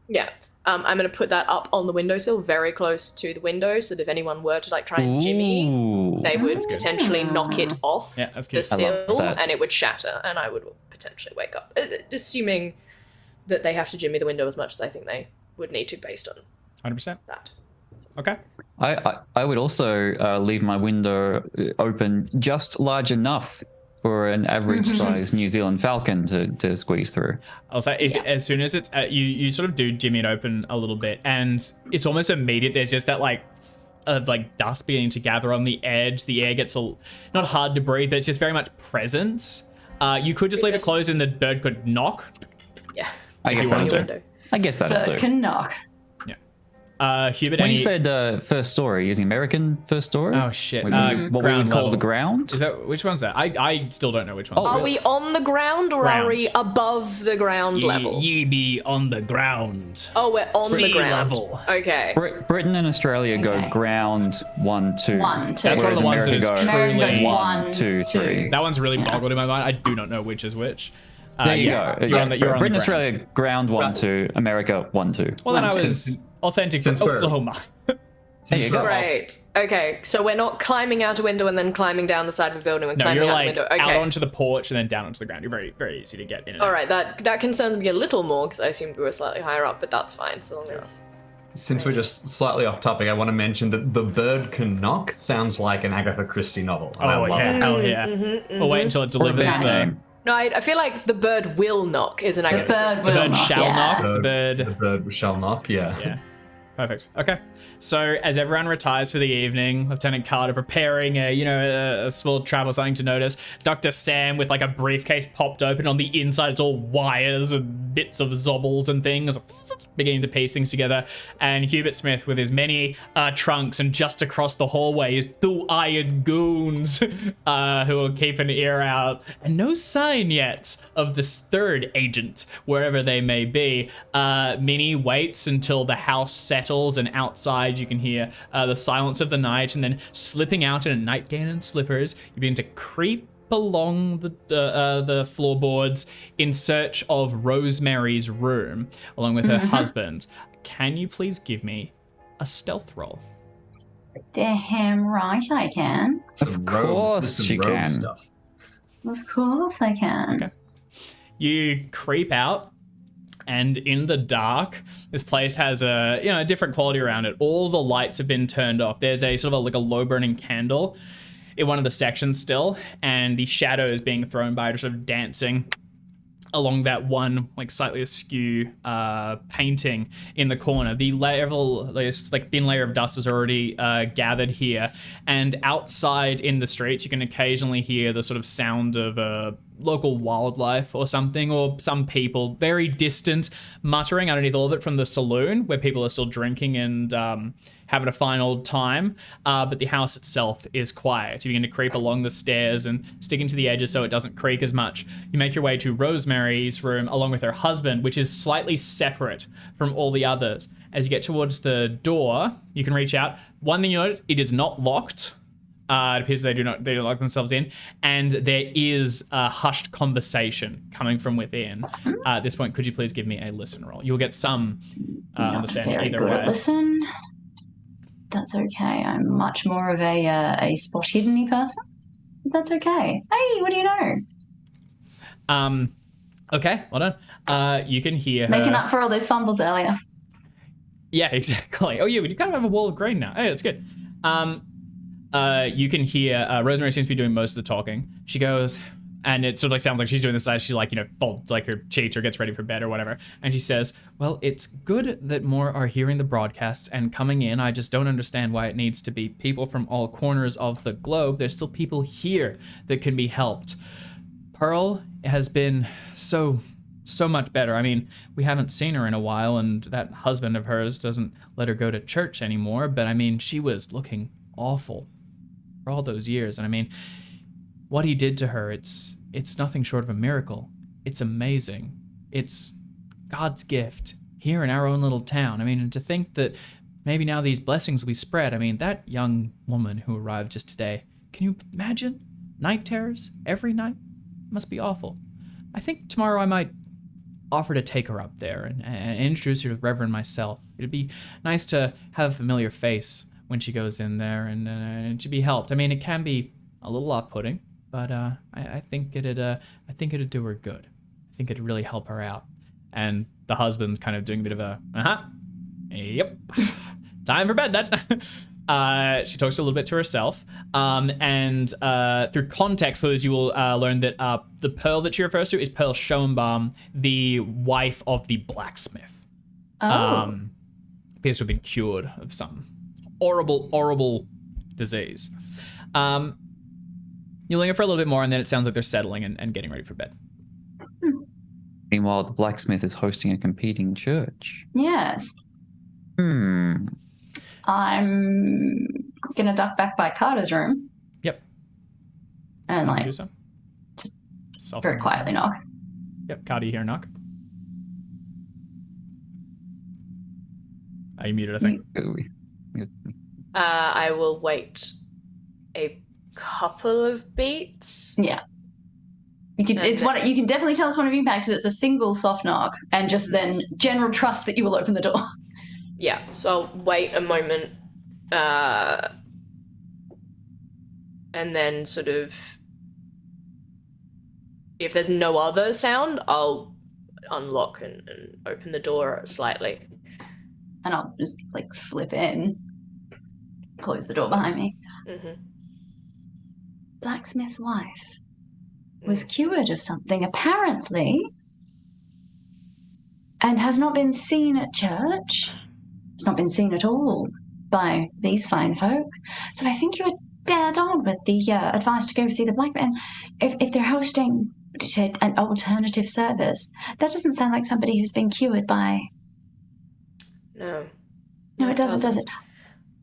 Yeah. I'm going to put that up on the windowsill, very close to the window, so that if anyone were to like try and jimmy, Ooh. they would potentially knock it off Yeah, that's the cute. I love sill that. and it would shatter and I would potentially wake up. Assuming that they have to jimmy the window as much as I think they would need to based on 100%. that. Okay. I would also leave my window open just large enough for an average sized New Zealand falcon to squeeze through. I'll say as soon as it's you sort of do jimmy it open a little bit, and it's almost immediate. There's just that like dust beginning to gather on the edge. The air gets not hard to breathe, but it's just very much present. You could just leave it closed, and the bird could knock. Yeah. I guess On that'll your do. window. I guess that'll But do. can knock. Hubert, When any... you said first story, using American first story? Oh shit! What we would ground call level. the ground? Is that which one's that? I still don't know which one. Are we on the ground or are we Ground. above the ground level? Ye be on the ground. Oh, we're on Sea the ground. level. Okay. Britain and Australia go Okay. ground 1, 2. 1, 2. That's one of Whereas the ones that America is go America goes truly. 1, 1, 2, 3. That one's really boggled in my mind. I do not know which is which. There you yeah, go. You're on the Britain, ground. Australia, ground 1-2. America 1-2. Well, then I 1-2. was authentic from Since we're- Oklahoma. There you go. Great. Okay, so we're not climbing out a window and then climbing down the side of the building. We're No, climbing you're out like the window. out Okay. onto the porch and then down onto the ground. You're very, very easy to get in and All out. right, that concerns me a little more because I assumed we were slightly higher up, but that's fine so long as. Since we're just slightly off topic, I want to mention that The Bird Can Knock sounds like an Agatha Christie novel. And I Oh, love yeah. it. Hell yeah. We'll wait until it delivers Nice. the... No, I feel like the bird will knock is an The Agatha bird Christie. The will bird knock, shall yeah. knock. The The bird... bird shall knock, yeah. Yeah. Perfect. Okay. So as everyone retires for the evening, Lieutenant Carter preparing a small travel something to notice. Dr. Sam with like a briefcase popped open. On the inside, it's all wires and bits of zobbles and things, beginning to piece things together. And Hubert Smith with his many trunks, and just across the hallway is two iron goons who will keep an ear out. And no sign yet of this third agent, wherever they may be. Minnie waits until the house settles, and outside you can hear the silence of the night, and then slipping out in a nightgown and slippers, you begin to creep along the floorboards in search of Rosemary's room, along with her husband. Can you please give me a stealth roll? Damn right I can. Some course some she rogue can. stuff. Of course I can. Okay. You creep out, and in the dark, this place has a different quality around it. All the lights have been turned off. There's a sort of like a low burning candle in one of the sections still, and the shadows being thrown by it are sort of dancing along that one like slightly askew painting in the corner. The thin layer of dust is already gathered here, and outside in the streets you can occasionally hear the sort of sound of local wildlife or something, or some people very distant muttering underneath all of it from the saloon where people are still drinking and having a fine old time, but the house itself is quiet. You begin to creep along the stairs and sticking to the edges so it doesn't creak as much. You make your way to Rosemary's room along with her husband, which is slightly separate from all the others. As you get towards the door, you can reach out. One thing you notice, it is not locked. It appears they don't lock themselves in, and there is a hushed conversation coming from within. At this point, could you please give me a listen roll? You'll get some Not understanding very either good way. at listen. That's okay. I'm much more of a spot hidden-y person. That's okay. Hey, what do you know? Okay, well done. You can hear her. Making up for all those fumbles earlier. Yeah, exactly. Oh yeah, we do kind of have a wall of green now. Hey, that's good. You can hear Rosemary seems to be doing most of the talking. She goes, and it sort of like sounds like she's doing this as she folds like her sheets or gets ready for bed or whatever. And she says, well, it's good that more are hearing the broadcasts and coming in. I just don't understand why it needs to be people from all corners of the globe. There's still people here that can be helped. Pearl has been so much better. I mean, we haven't seen her in a while, and that husband of hers doesn't let her go to church anymore. But I mean, she was looking awful for all those years. And I mean, what he did to her, it's nothing short of a miracle. It's amazing. It's God's gift here in our own little town. I mean, and to think that maybe now these blessings will be spread. I mean, that young woman who arrived just today, can you imagine? Night terrors every night? Must be awful. I think tomorrow I might offer to take her up there and introduce her to Reverend myself. It'd be nice to have a familiar face when she goes in there, and she'd be helped. I mean, it can be a little off-putting, but I think it'd do her good. I think it'd really help her out. And the husband's kind of doing a bit of a yep, time for bed then. She talks a little bit to herself, and through context clues, you will learn that the Pearl that she refers to is Pearl Schoenbaum, the wife of the blacksmith. Oh. Appears to have been cured of some horrible disease. You linger for a little bit more, and then it sounds like they're settling and getting ready for bed. Meanwhile, the blacksmith is hosting a competing church. Yes. Hmm. I'm gonna duck back by Carter's room Yep. and Do like so. just very quietly knock. Yep. Carter, you hear a knock. Are you muted, I think? I will wait a couple of beats. Yeah. You can you can definitely tell it's one of impact because it's a single soft knock and just then general trust that you will open the door. Yeah, so I'll wait a moment, and then sort of, if there's no other sound, I'll unlock and open the door slightly. And I'll just like slip in, close the door behind me. Mm-hmm. Blacksmith's wife was cured of something, apparently, and has not been seen at church. Has not been seen at all by these fine folk. So I think you were dead on with the advice to go see the blacksmith. And if they're hosting an alternative service, that doesn't sound like somebody who's been cured by... No. No, it doesn't, does it?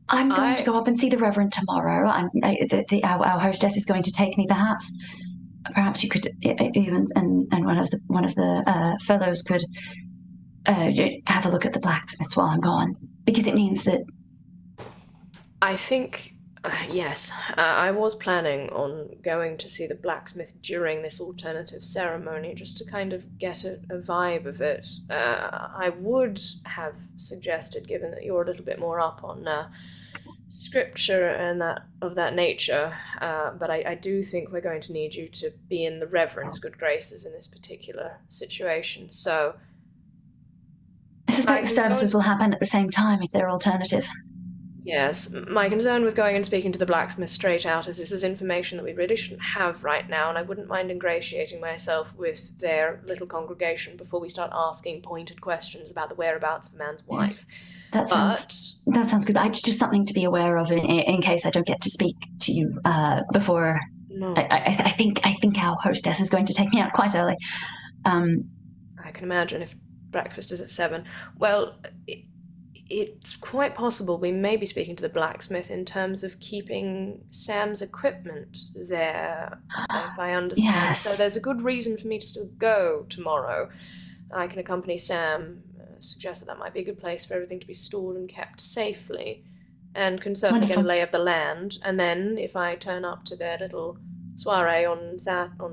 I'm going to go up and see the Reverend tomorrow. Our hostess is going to take me, perhaps. Perhaps you could even, and one of the fellows could have a look at the blacksmiths while I'm gone, because it means that. I think, yes, I was planning on going to see the blacksmith during this alternative ceremony, just to kind of get a vibe of it. I would have suggested, given that you're a little bit more up on scripture and that of that nature, but I do think we're going to need you to be in the Reverend's good graces in this particular situation. So I suspect services will happen at the same time if they're alternative. Yes, my concern with going and speaking to the blacksmith straight out is this is information that we really shouldn't have right now, and I wouldn't mind ingratiating myself with their little congregation before we start asking pointed questions about the whereabouts of a man's wife. That sounds good. It's just something to be aware of in case I don't get to speak to you before. No. I think our hostess is going to take me out quite early. I can imagine if breakfast is at 7. Well, it's quite possible we may be speaking to the blacksmith in terms of keeping Sam's equipment there, if I understand. Yes. So there's a good reason for me to still go tomorrow. I can accompany Sam, suggest that might be a good place for everything to be stored and kept safely, and can certainly get a lay of the land. And then if I turn up to their little soiree on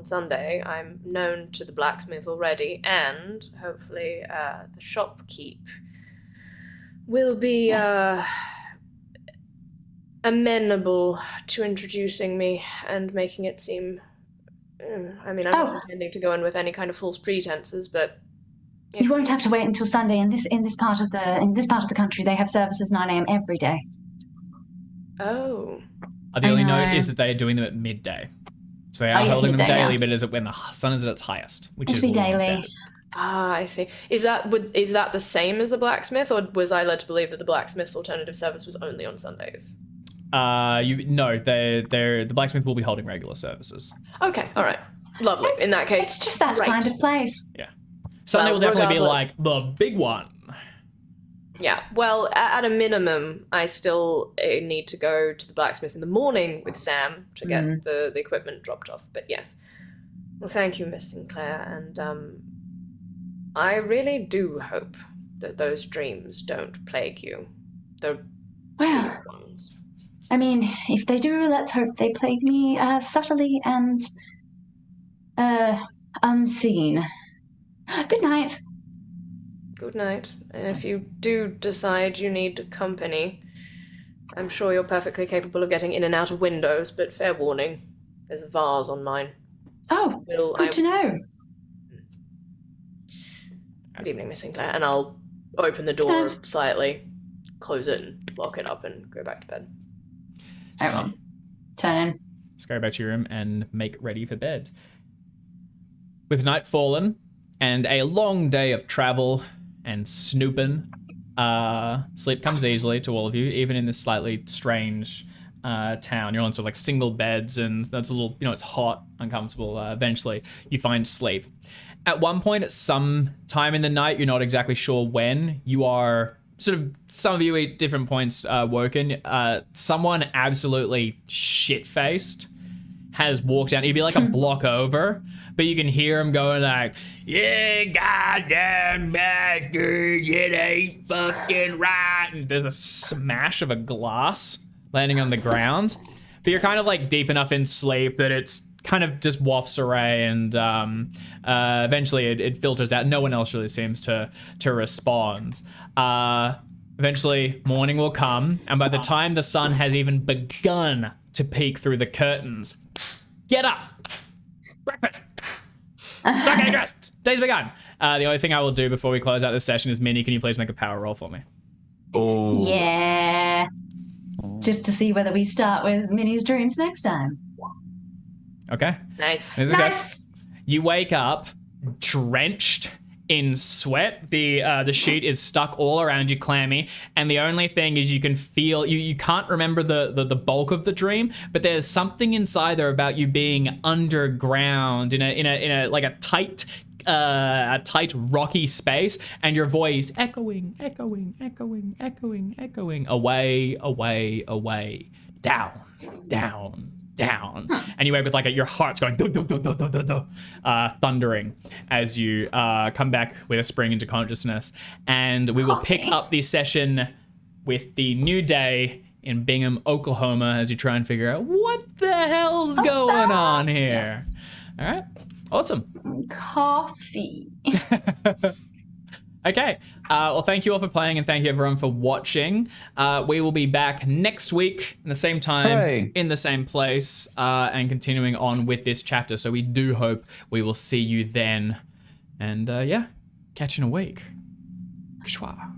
Sunday, I'm known to the blacksmith already, and hopefully the shopkeep will be amenable to introducing me and making it seem... I'm not intending to go in with any kind of false pretenses, but... You won't have to wait until Sunday. In this part of the country, they have services 9 a.m. every day. Oh. The only note is that they are doing them at midday. So they are holding them daily, but is it when the sun is at its highest, which is daily. Standard. Ah, I see. Is that the same as the blacksmith, or was I led to believe that the blacksmith's alternative service was only on Sundays? The blacksmith will be holding regular services. Okay, all right, lovely. In that case, it's just that kind of place. Yeah, Sunday will definitely be like the big one. Yeah, well, at a minimum, I still need to go to the blacksmith in the morning with Sam to get the equipment dropped off. But yes, well, thank you, Miss Sinclair, and I really do hope that those dreams don't plague you. The well, ones. I mean, if they do, let's hope they plague me subtly and unseen. Good night. Good night. If you do decide you need company, I'm sure you're perfectly capable of getting in and out of windows, but fair warning, there's a vase on mine. Oh, good to know. Good evening, Miss Sinclair. And I'll open the door slightly, close it, and lock it up, and go back to bed. I will turn in. Let's go back to your room and make ready for bed. With night fallen and a long day of travel and snooping, sleep comes easily to all of you, even in this slightly strange town. You're on sort of like single beds, and that's a little, it's hot, uncomfortable. Eventually, you find sleep. At one point, at some time in the night, you're not exactly sure when, you are sort of, some of you at different points woken. Someone absolutely shit-faced has walked down. He'd be like a block over, but you can hear him going like, "Yeah, goddamn bastards, it ain't fucking right." And there's a smash of a glass landing on the ground. But you're kind of like deep enough in sleep that it's kind of just wafts away, and eventually it filters out. No one else really seems to respond. Eventually, morning will come, and by the time the sun has even begun to peek through the curtains, get up! Breakfast! Start getting dressed! Day's begun! The only thing I will do before we close out this session is, Minnie, can you please make a power roll for me? Oh. Yeah. Just to see whether we start with Minnie's dreams next time. Okay. Nice. Here's the Nice. guess. You wake up drenched in sweat. The sheet is stuck all around you, clammy, and the only thing is you can feel you can't remember the bulk of the dream, but there's something inside there about you being underground in a like a tight rocky space, and your voice echoing away, down. And you wake with your heart's going thundering as you come back with a spring into consciousness. And we will pick up the session with the new day in Bingham, Oklahoma, as you try and figure out what the hell's going on here. All right, awesome. Coffee. Okay, well, thank you all for playing, and thank you everyone for watching. We will be back next week in the same time, Hooray. in the same place, and continuing on with this chapter. So we do hope we will see you then. And yeah, catch you in a week. Kshwa.